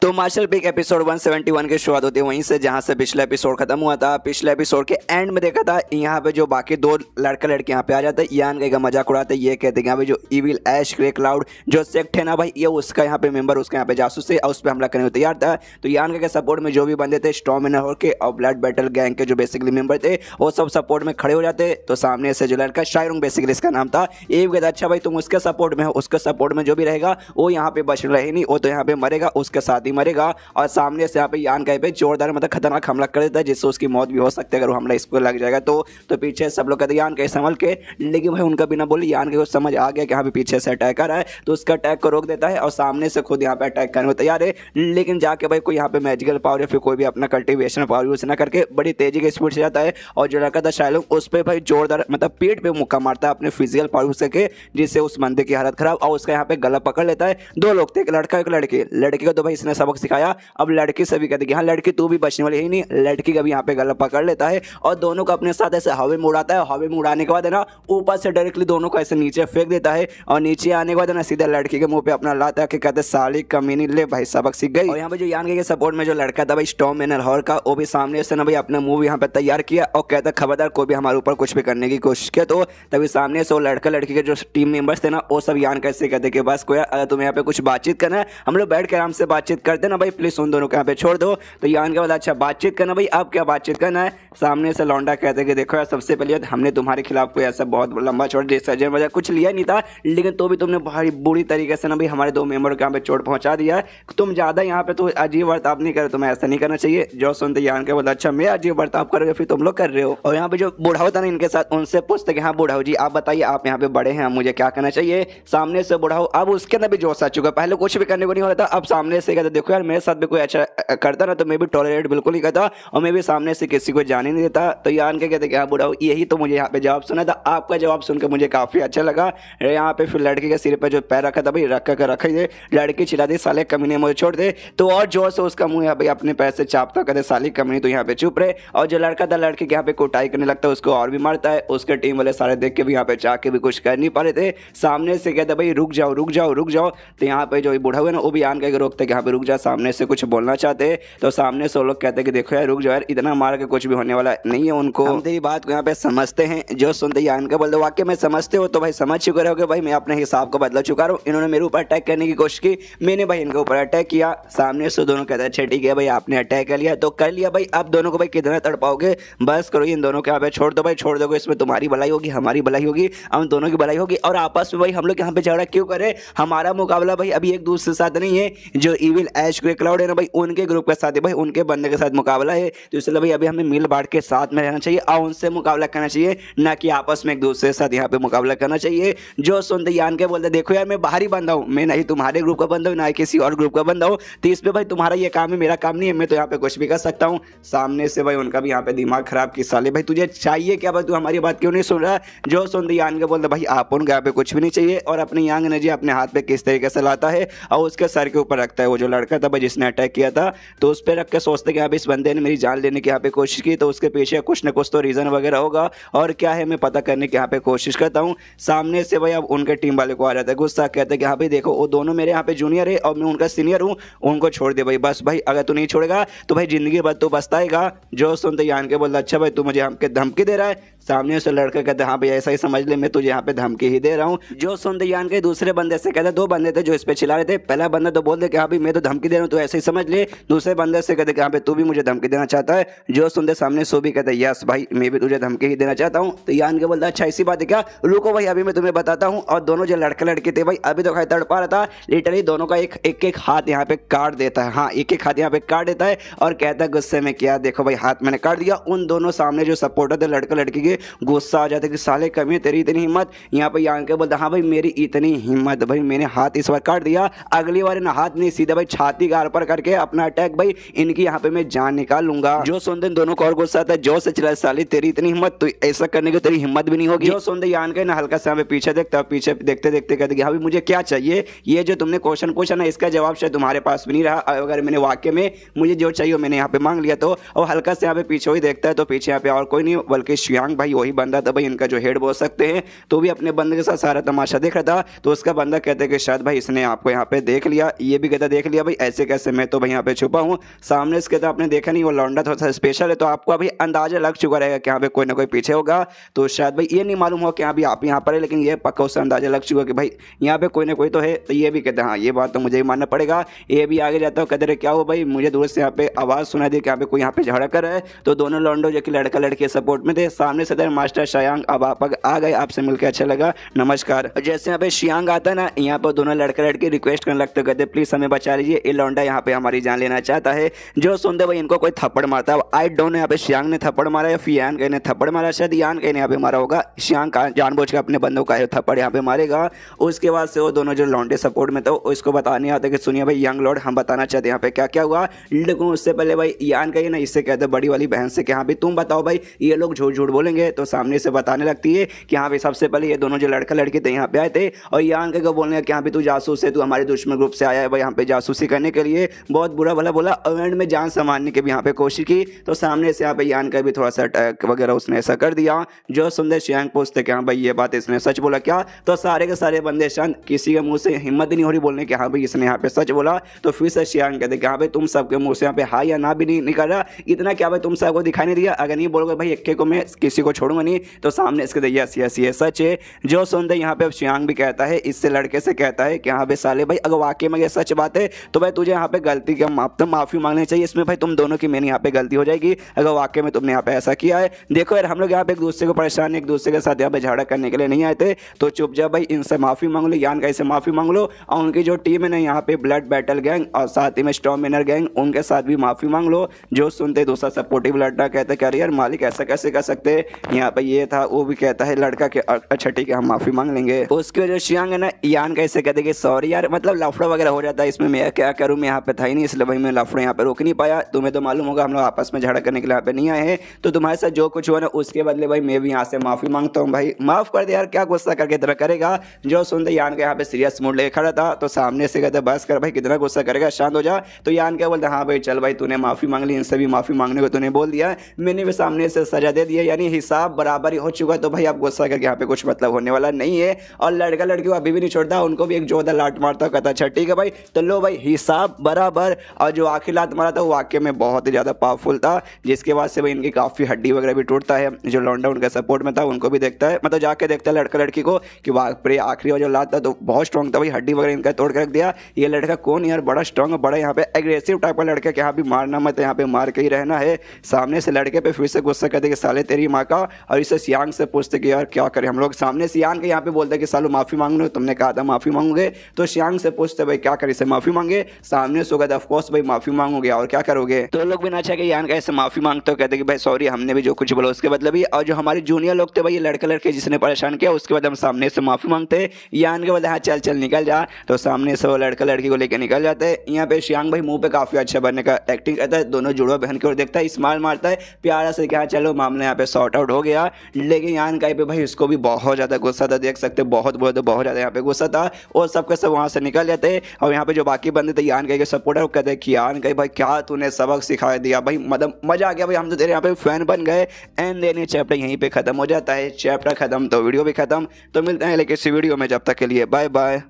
तो martial pick episode 171 की शुरुआत होती है वहीं से जहां से पिछला एपिसोड खत्म हुआ था। पिछले एपिसोड के एंड में देखा था यहाँ पे जो बाकी दो लड़का लड़के यहाँ पे आ जाते हैं, यान का मजाक उड़ाते हैं। ये कहते हैं यहाँ पे जो इविल ऐश ग्रे क्लाउड जो सेक्ट है ना भाई, ये उसका यहाँ पे मेंबर, उसका यहाँ पे जासूस है और उस पर हमला करने को तैयार था। तो यान के सपोर्ट में जो भी बंदे थे स्टॉर्म एंड के और ब्लड बैटल गैंग के जो बेसिकली मेंबर थे वो सब सपोर्ट में खड़े हो जाते। तो सामने से जो लड़का शायरोंग बेसिकली इसका नाम था, ये कहता अच्छा भाई तुम उसके सपोर्ट में हो, उसके सपोर्ट में जो भी रहेगा वो यहाँ पे बच रहे नहीं, वो तो यहाँ पे मरेगा, उसके साथ ही मरेगा। और सामने से यहाँ पे यान का पे जोरदार मतलब खतरनाक हमला कर देता है जिससे उसकी मौत भी हो सकती है अगर वो हमला इसको लग जाएगा तो पीछे सब लोग कहते यान के संभल के, लेकिन भाई उनका बिना बोले यान के को समझ आ गया कि यहाँ पे पीछे से अटैक आ रहा है तो उसका अटैक को रोक देता है और सामने से खुद यहाँ पे अटैक करने को तैयार है। लेकिन जाके भाई कोई यहाँ पे मैजिकल पावर या फिर कोई भी अपना कल्टिवेशन पावर यूज ना करके बड़ी तेजी के स्पीड से जाता है और जो लड़का था शायलोंग उस पर भाई जोरदार मतलब पीठ पे मुक्का मारता है अपने फिजिकल पावर से के, जिससे उस बंदे की हालत खराब और उसका यहाँ पे गला पकड़ लेता है। दो लोग थे, एक लड़का एक लड़की। लड़की को तो भाई इसने सबक सिखाया, अब लड़की से भी कहते कि हाँ लड़की तू भी बचने वाली है नहीं। लड़की का भी यहाँ पे गला पकड़ लेता है और दोनों को अपने साथ ऐसे हवा में उड़ाता है। हवा में उड़ाने के बाद है ना ऊपर से डायरेक्टली दोनों को ऐसे नीचे फेंक देता है और नीचे आने के बाद है ना सीधा लड़की के मुंह पे अपना लाता है कि कहते साली कमीनी ले भाई सबक सीख गई। और यहाँ पे जो यान के सपोर्ट में जो लड़का था भाई स्टॉर्म एंड हॉर का, वो भी सामने से ना भाई अपना मूव यहाँ पे तैयार किया और कहता खबरदार कोई भी हमारे ऊपर कुछ भी करने की कोशिश किया। तो तभी सामने से वो लड़का लड़की के जो टीम मेंबर्स थे ना वो सब यान कैसे कहते कि बस कोई अगर तुम्हें यहाँ पे कुछ बातचीत करना है हम लोग बैठ के आराम से बातचीत करते ना भाई, प्लीज उन दोनों को यहाँ पे छोड़ दो। तो यान के बाद अच्छा बातचीत करना भाई, अब क्या बातचीत करना है। सामने से लौंडा कहते कि देखो यार सबसे पहले हमने तुम्हारे खिलाफ कोई ऐसा बहुत लंबा चौड़ा डिसीजन वजह कुछ लिया नहीं था, लेकिन तो भी तुमने बहुत बुरी तरीके से ना भाई हमारे दो मेंबर को यहाँ पे चोट पहुंचा दिया है। तुम ज्यादा यहाँ पे तो अजीब बर्ताव नहीं करे, तुम्हें ऐसा नहीं करना चाहिए। जो सुनते यान के बोला अच्छा मैं अजीब बर्ताव करोगे फिर तुम लोग कर रहे हो। और यहाँ पे जो बूढ़ा होता ना इनके साथ उनसे पूछते कि हाँ बूढ़ाओ जी आप बताइए आप यहाँ पे बड़े हैं मुझे क्या करना चाहिए। सामने से बूढ़ाओ अब उसके अंदर भी जोश आ चुका, पहले कुछ भी करने को नहीं हो रहा था, अब सामने से कहते देखो यार मेरे साथ भी कोई अच्छा करता ना तो मैं भी टॉलरेट बिल्कुल नहीं करता और मैं भी सामने से किसी को जाने नहीं देता। तो यान के कहते क्या बूढ़ाओ यही तो मुझे यहाँ पे जवाब सुना था, आपका जवाब सुनकर मुझे काफी अच्छा लगा। यहाँ पे फिर लड़की के सिर पे जो पैर रखा था भाई रख कर रखे थे, लड़की चिल्ला दी साले कमीने मुझे छोड़ दे, तो और जोर से उसका मुंह यहाँ पे अपने पैर से चापता कहते साली कमीने तो यहाँ पे चुप रहे। और जो लड़का था लड़की के यहाँ पे कुटाई करने लगता है, उसको और भी मारता है। उसके टीम वाले सारे देख के भी यहाँ पे चाह के भी कुछ कर नहीं पा रहे थे। सामने से कहते भाई रुक जाओ रुक जाओ रुक जाओ। तो यहाँ पे जो बूढ़ा हुआ ना वो भी आन के रोकते कि यहाँ पे रुक जा, सामने से कुछ बोलना चाहते। तो सामने से वो लोग कहते कि देखो यार रुक जाओ यार इतना मार के कुछ भी होने वाला नहीं है उनको, हम तेरी बात को यहाँ पे समझते हैं। जो सुनते ही आन के बोलते वाक्य में समझते हो तो भाई समझ चुके रहोगे भाई मैं अपने हिसाब को बदला चुका हूँ। इन्होंने मेरे ऊपर अटैक करने की कोशिश की, मैंने भाई इनके ऊपर अटैक किया। सामने से दोनों कहते अच्छा ठीक है भाई आपने अटैक कर लिया तो कर लिया भाई, अब दोनों को भाई कितना तड़पाओगे, बस करो इन दोनों के यहाँ पे छोड़ दो भाई, छोड़ दोगे इसमें तुम्हारी भलाई होगी हमारी भलाई होगी हम दोनों की भलाई होगी। और आपस में भाई हम लोग यहाँ पे झगड़ा क्यों करें, हमारा मुकाबला भाई अभी एक दूसरे के साथ नहीं है, जो इविल ऐश ग्रे क्लाउड है ना भाई उनके ग्रुप के साथ है भाई, उनके बंदे के साथ मुकाबला है। तो इसलिए भाई अभी हमें मिल बांट के साथ में रहना चाहिए और उनसे मुकाबला करना चाहिए, ना कि आपस में एक दूसरे के साथ यहाँ पे मुकाबला करना चाहिए। जो सुनते यान के बोलते देखो यार मैं बाहरी बंदा हूँ, मैं नहीं तुम्हारे ग्रुप का बंदा हूँ ना किसी और ग्रुप का बंदा हूँ, तो इस पे भाई तुम्हारा ये काम है मेरा काम नहीं है, मैं तो यहाँ पे कुछ भी कर सकता हूँ। सामने से भाई उनका भी यहाँ पे दिमाग खराब की साले भाई तुझे चाहिए क्या भाई, तू हमारी बात क्यों नहीं सुन रहा। जो सुनते यान के बोलते भाई आप उनके यहाँ पे कुछ भी नहीं चाहिए और अपनी यांग एनर्जी अपने हाथ पे किस तरीके से लाता है और उसके सर के ऊपर रखता है। वो जो लड़का था भाई जिसने अटैक किया था तो उस पर रख के सोचते कि यहाँ पे इस बंदे ने मेरी जान लेने की यहाँ पे कोशिश की तो उसके पीछे कुछ ना कुछ तो रीजन वगैरह होगा और क्या है मैं पता करने की यहाँ पे कोशिश करता हूँ। सामने से भाई अब उनके टीम वाले को आ जाता है गुस्सा, कहते हैं कि हाँ भाई देखो वो दोनों मेरे यहाँ पे जूनियर है और मैं उनका सीनियर हूँ, उनको छोड़ दे भाई बस भाई अगर तू नहीं छोड़ेगा तो भाई जिंदगी भर तो बचताएगा। जो सुनते यान के बोलता अच्छा भाई तू मुझे हमके धमकी दे रहा है। सामने से लड़का कहते हाँ भाई ऐसा ही समझ ले मैं तुझे यहाँ पे धमकी ही दे रहा हूँ। जो सुनते यान के दूसरे बंदे से कहते दो बंदे थे जो इस पे चिल्ला रहे थे, पहला बंदा तो बोल दे कि हाँ भाई मैं तो धमकी दे रहा हूँ तो ऐसे ही समझ ले, दूसरे बंदे से कहते कि हाँ भाई तू भी मुझे धमकी देना चाहता है। जो सुनते सामने सो भी कहते यस भाई मैं भी तुझे धमकी ही देना चाहता हूँ। तो यान के बोलता अच्छा ऐसी बात है क्या, रुको भाई अभी मैं तुम्हें बताता हूँ। और दोनों जो लड़के लड़के थे भाई अभी तो खाई तड़पा रहा था, लिटरली दोनों का एक हाथ यहाँ पे काट देता है, हाँ एक हाथ यहाँ पे काट देता है और कहता है गुस्से में क्या देखो भाई हाथ मैंने काट दिया। उन दोनों सामने जो सपोर्टर थे लड़का लड़की के गुस्सा आ जाता है कि साले कमी है तेरी इतनी हिम्मत। यहाँ पे यान के बोलता हाँ भाई मेरी इतनी हिम्मत भाई मैंने हाथ इस बार काट दिया, अगली बार ना हाथ नहीं सीधा भाई छाती गार पर करके अपना अटैक भाई इनकी यहाँ पे मैं जान निकाल लूंगा। जो सुनते दोनों को और गुस्सा आता है, जो से चला साली तेरी इतनी हिम्मत तो ऐसा करने की तेरी हिम्मत भी नहीं होगी। जो सुनते यान के ना हल्का से हमें पीछे देखता, पीछे देखते देखते कहते हाँ भाई मुझे क्या चाहिए, ये जो तुमने क्वेश्चन पूछा ना इसका जवाब शायद तुम्हारे पास भी नहीं रहा, अगर मैंने वाक्य में मुझे जो चाहिए मैंने यहाँ पे मांग लिया तो। और हल्का से यहाँ पे पीछे ही देखता है तो पीछे यहाँ पे और कोई नहीं बल्कि शियांग भाई वही बंदा था भाई इनका जो हेड बोल सकते हैं, तो भी अपने बंदे के साथ सारा तमाशा देख रहा था। तो उसका बंदा कहते हैं कि शायद भाई इसने आपको यहाँ पे देख लिया, ये भी कहता देख लिया भाई ऐसे कैसे, मैं तो भाई यहाँ पे छुपा हूँ। सामने इसके तो आपने देखा नहीं, वो लौंडा थोड़ा सा स्पेशल है, तो आपको अभी अंदाजा लग चुका रहेगा कि यहाँ पे कोई ना कोई पीछे होगा। तो शायद भाई ये नहीं मालूम हो कि अभी आप यहाँ पर है, लेकिन ये पक्का उससे अंदाजा लग चुका कि भाई यहाँ पे कोई ना कोई तो है। तो ये भी कहते हैं हाँ ये बात तो मुझे ही मानना पड़ेगा। ये भी आगे जाता हो कहते रहे क्या हो भाई, मुझे दूर से यहाँ पे आवाज़ सुना दी कि यहाँ पे कोई यहाँ पे झगड़ा कर रहा है। तो दोनों लौंडो जो कि लड़का लड़के सपोर्ट में थे, सामने से मास्टर शायांग अब आप आ गए, आपसे मिलकर अच्छा लगा, नमस्कार। जैसे यहाँ पे शियांग आता है ना, यहाँ पर दोनों लड़का लड़के रिक्वेस्ट करने लगते, कहते प्लीज हमें बचा लीजिए, ये लौंडा यहाँ पे हमारी जान लेना चाहता है। जो सुनते भाई इनको कोई थप्पड़ मारता है, आई डोंट नो यहाँ पे शियांग ने थप्पड़ मारा या फिर यान ने थप्पड़ मारा, शायद यान ने यहाँ पे मारा होगा। शियांग जानबूझ के अपने बंदों का थप्पड़ यहाँ पे मारेगा। उसके बाद से वो दोनों जो लौंडे सपोर्ट में थे उसको बताने आते कि सुनिए भाई यंग लॉर्ड हम बताना चाहते हैं यहाँ पे क्या क्या हुआ। लेकिन उससे पहले भाई यान कहिए ना, इससे कहते बड़ी वाली बहन से कि हाँ भाई तुम बताओ भाई ये लोग झूठ झूठ बोलेंगे। तो सामने से बताने लगती है कि हाँ भाई सबसे पहले ये दोनों जो लड़का लड़के थे यहाँ पे आए थे, और यान के बोलने कि हाँ भाई तू जासूस है, तू हमारे दुश्मन ग्रुप से आया है भाई यहाँ पे जासूसी करने के लिए, बहुत बुरा भला बोला। एंड में जान संभालने की भी यहाँ पे कोशिश की। तो सामने से यहाँ पे यान का भी थोड़ा सा अटैक वगैरह उसने ऐसा कर दिया। जो सुंदर शियांग पूछते कि हाँ भाई ये बात इसने सच बोला क्या, तो सारे के सारे बंदे शांत, किसी के मुंह से हिम्मत नहीं हो रही बोलने कि हाँ भाई इसने यहाँ पे सच बोला। तो फिर से शियांग कहते कि हाँ भाई तुम सबके मुंह से यहाँ पे हाँ या ना भी नहीं निकल रहा, इतना क्या भाई तुम सबको दिखाई नहीं दिया, अगर नहीं बोलोगे भाई एक को मैं किसी को छोड़ूंगा नहीं। तो सामने इसके यस यस ये सच है। जो सुनते यहाँ पे शियांग भी कहता है, इससे लड़के से कहता है कि हाँ भाई साले भाई अगर वाकई में ये सच बात है तो भाई तुझे यहाँ पे गलती का माफी मांगनी चाहिए, इसमें भाई तुम दोनों की मेरी यहाँ पे गलती हो जाएगी अगर वाकई में तुमने यहाँ पे ऐसा किया है। देखो यार हम लोग यहाँ पे एक दूसरे को परेशान, एक दूसरे के साथ यहाँ पे झगड़ा करने के लिए नहीं आए थे, तो चुपचाप भाई इनसे माफी मांग लो, यान का से माफी मांग लो। और उनकी जो टीम है ना यहाँ पे ब्लड बैटल गैंग और साथ ही में स्टॉर्म विनर गैंग, उनके साथ भी माफी मांग लो। जो सुनते दूसरा सपोर्टिव लड़का कहता है कि अरे यार मालिक ऐसा कैसे कर सकते हैं, यहाँ पे ये था, वो भी कहता है लड़का के अच्छा ठीक है हम माफी मांग लेंगे। उसके जो शियांग है ना, यान कैसे कहते कि सॉरी यार मतलब लफड़ा वगैरह हो जाता है इसमें, मैं क्या करूँ, मैं यहाँ पे था ही नहीं इसलिए भाई मैं लफड़ा यहाँ पे रोक नहीं पाया। तुम्हें तो मालूम होगा हम लोग आपस में झगड़ा करने के लिए यहाँ पे नहीं आए हैं, तो तुम्हारे साथ जो कुछ हुआ ना उसके बदले भाई मैं भी यहाँ से माफी मांगता हूँ, भाई माफ कर दे यार, क्या गुस्सा करके तरह करेगा। जो सुनते यान के यहाँ पे सीरियस मूड लेके खड़ा था, तो सामने से कहते बस कर भाई कितना गुस्सा करेगा, शांत हो जा। तो यान क्या बोलते हाँ भाई चल भाई तूने माफी मांग ली, इनसे भी माफी मांगने को तूने बोल दिया, मैंने भी सामने से सजा दे दिया, यानी हिसाब बराबर ही हो चुका। तो भाई आप गुस्सा करके यहाँ पे कुछ मतलब होने वाला नहीं है। और लड़का लड़की को अभी भी नहीं छोड़ता, उनको भी एक जोरदार लात मारता, कहता अच्छा ठीक है भाई तो लो भाई हिसाब बराबर। और जो आखिरी लात मारा था वो वाकई में बहुत ही ज़्यादा पावरफुल था, जिसके बाद से भाई इनकी काफ़ी हड्डी वगैरह भी टूटता है। जो लौंडा उनका सपोर्ट में था उनको भी देखता है, मतलब जाके देखता है लड़का लड़की को कि वाकई आखिरी जो लात था तो बहुत स्ट्रॉन्ग था भाई, हड्डी वगैरह इनका तोड़ कर रख दिया। ये लड़का कौन यार, बड़ा स्ट्रॉन्ग, बड़ा यहाँ पे एग्रेसिव टाइप का लड़का, कि यहाँ भी मारना मत, यहाँ पे मार के ही रहना है। सामने से लड़के पे फिर से गुस्सा करते कि साले तेरी माँ का, और इसे शियांग से पूछते कि यार क्या करें हम लोग। सामने शियांग के यहाँ पे बोलते कि सालू माफी मांग लो, तुमने कहा था माफी मांगोगे, तो शियांग से पूछते भाई क्या करें, इसे माफी मांगे। सामने से कहता ऑफकोर्स भाई माफी मांगोगे और क्या करोगे। तो लोग बिना चाहे यान का ऐसे माफी मांगते हो, कहते कि भाई सॉरी हमने भी जो कुछ बोला उसके बदले भी। और जो हमारे जूनियर लोग थे भाई ये लड़के लड़के जिसने परेशान किया, उसके बाद हम सामने से माफी मांगते, यान के बदले हाँ चल चल निकल जा। तो सामने से वो लड़का लड़की को लेकर निकल जाते हैं। यहाँ पे शियांग भाई मुंह पे काफी अच्छा बनने का एक्टिंग करता है, दोनों जुड़वा बहन की ओर देखता है, स्माइल मारता है प्यारा से, क्या चलो मामला यहाँ पे सॉर्ट आउट हो गया। लेकिन यान का पे भाई उसको भी बहुत ज्यादा गुस्सा था, देख सकते बहुत ज्यादा यहाँ पे गुस्सा था, और सबके सब वहां से निकल जाते। और यहाँ पे जो बाकी बंदे थे यान के सपोर्टर, कहते हैं कि यान भाई क्या तूने सबक सिखा दिया भाई, मतलब मजा आ गया भाई, हम तो तेरे यहाँ पे फैन बन गए। एंड देन ये चैप्टर यहीं पे खत्म हो जाता है। चैप्टर खत्म तो वीडियो भी खत्म। तो मिलते हैं लेकिन इसी वीडियो में, जब तक के लिए बाय बाय।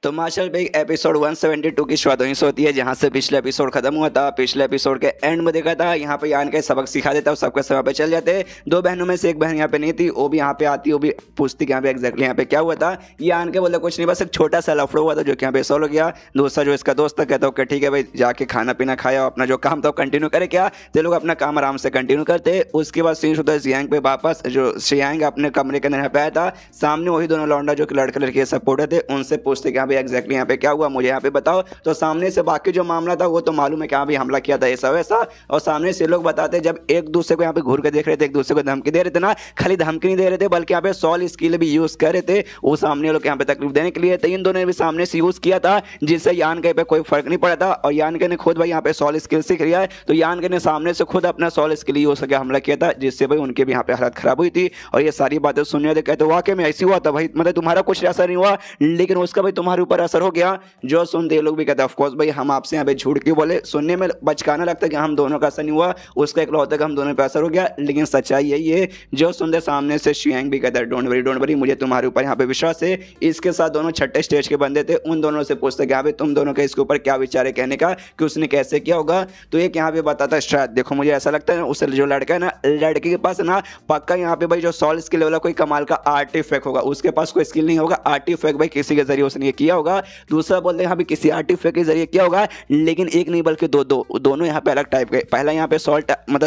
तो मार्शल पे एपिसोड 172 की शुरुआत वहीं से होती है जहाँ से पिछले एपिसोड खत्म हुआ था। पिछले एपिसोड के एंड में देखा था यहाँ पे यान के सबक सिखा देता है, सबके सब यहाँ पे चल जाते। दो बहनों में से एक बहन यहाँ पे नहीं थी, वो भी यहाँ पे आती, वो भी पूछती कि यहाँ पे एग्जैक्टली यहाँ पे क्या हुआ था। यान के बोलते कुछ नहीं, बस एक छोटा सा लफड़ा हुआ था जो कि यहाँ पे सॉल्व हो गया। दूसरा जो इसका दोस्त था कहता ओके ठीक है भाई जाके खाना पीना खाया, अपना जो काम था कंटिन्यू करे। क्या तो लोग अपना काम आराम से कंटिन्यू करते। उसके बाद सीन होता है शियांग पे वापस, जो शियांग अपने कमरे के अंदर यहाँ पे आया था, सामने वही दोनों लौंडा जो कि लड़के लड़के सपोर्टर थे, उनसे पूछते कि यहाँ पे एग्जैक्टली यहाँ पे क्या हुआ, मुझे यहाँ पे बताओ। तो सामने से बाकी जो मामला था वो तो मालूम है कि यहाँ भी हमला किया था ऐसा वैसा। और सामने से लोग बताते जब एक दूसरे को यहाँ पे घूर के देख रहे थे, एक दूसरे को धमकी दे रहे थे ना, खाली धमकी नहीं दे रहे थे बल्कि यहाँ पे सॉल स्किल भी यूज कर रहे थे वो सामने लोग यहाँ पे तकलीफ देने के लिए। तो इन दोनों ने भी सामने से यूज किया था जिससे यान के पे कोई फर्क नहीं पड़ा था। और यान के ने खुद भाई यहाँ पे सॉल स्किल सीख लिया है, तो यान के ने सामने से खुद अपना सॉल स्किल यूज करके हमला किया था, जिससे भाई उनके भी यहाँ पे हालत खराब हुई थी। और ये सारी बातें सुनने थे, कहते वाकई में ऐसी हुआ था भाई, मतलब तुम्हारा कुछ ऐसा नहीं हुआ लेकिन उसका भाई तुम्हारे तुम्हारे ऊपर असर हो गया? जो सुनते ये लोग भी कहते हैं ऑफकोर्स भाई हम आपसे यहाँ पे झूठ क्यों बोले, सुनने में बचकाना लगता है कि हम दोनों का असर नहीं हुआ, उसका इकलौता कि हम दोनों पे असर हो गया, लेकिन सच्चाई यही है। जो सुनते सामने से शियांग भी कहता है डोंट वरी मुझे तुम्हारे ऊपर यहाँ पे विश्वास है। इसके साथ दोनों छठे स्टेज के बंदे थे, उन दोनों से पूछते कि यहाँ पे तुम दोनों के इसके ऊपर क्या विचार है कहने का कि उसने कैसे किया होगा। तो एक यहाँ पे बताता है शायद देखो मुझे ऐसा लगता है उस जो लड़का है ना, लड़के के पास ना पक्का यहाँ पे भाई जो सॉल स्किल वाला कोई कमाल का आर्टिफैक्ट होगा, उसके पास कोई स्किल नहीं होगा, आर्टिफैक्ट भाई किसी के जरिए उसने ये किया होगा। दूसरा बोलते हैं यहाँ पे किसी आर्टिफैक्ट के जरिए किया होगा, लेकिन एक नहीं बल्कि दोनों यहाँ पे अलग टाइप के। पहला यहाँ पे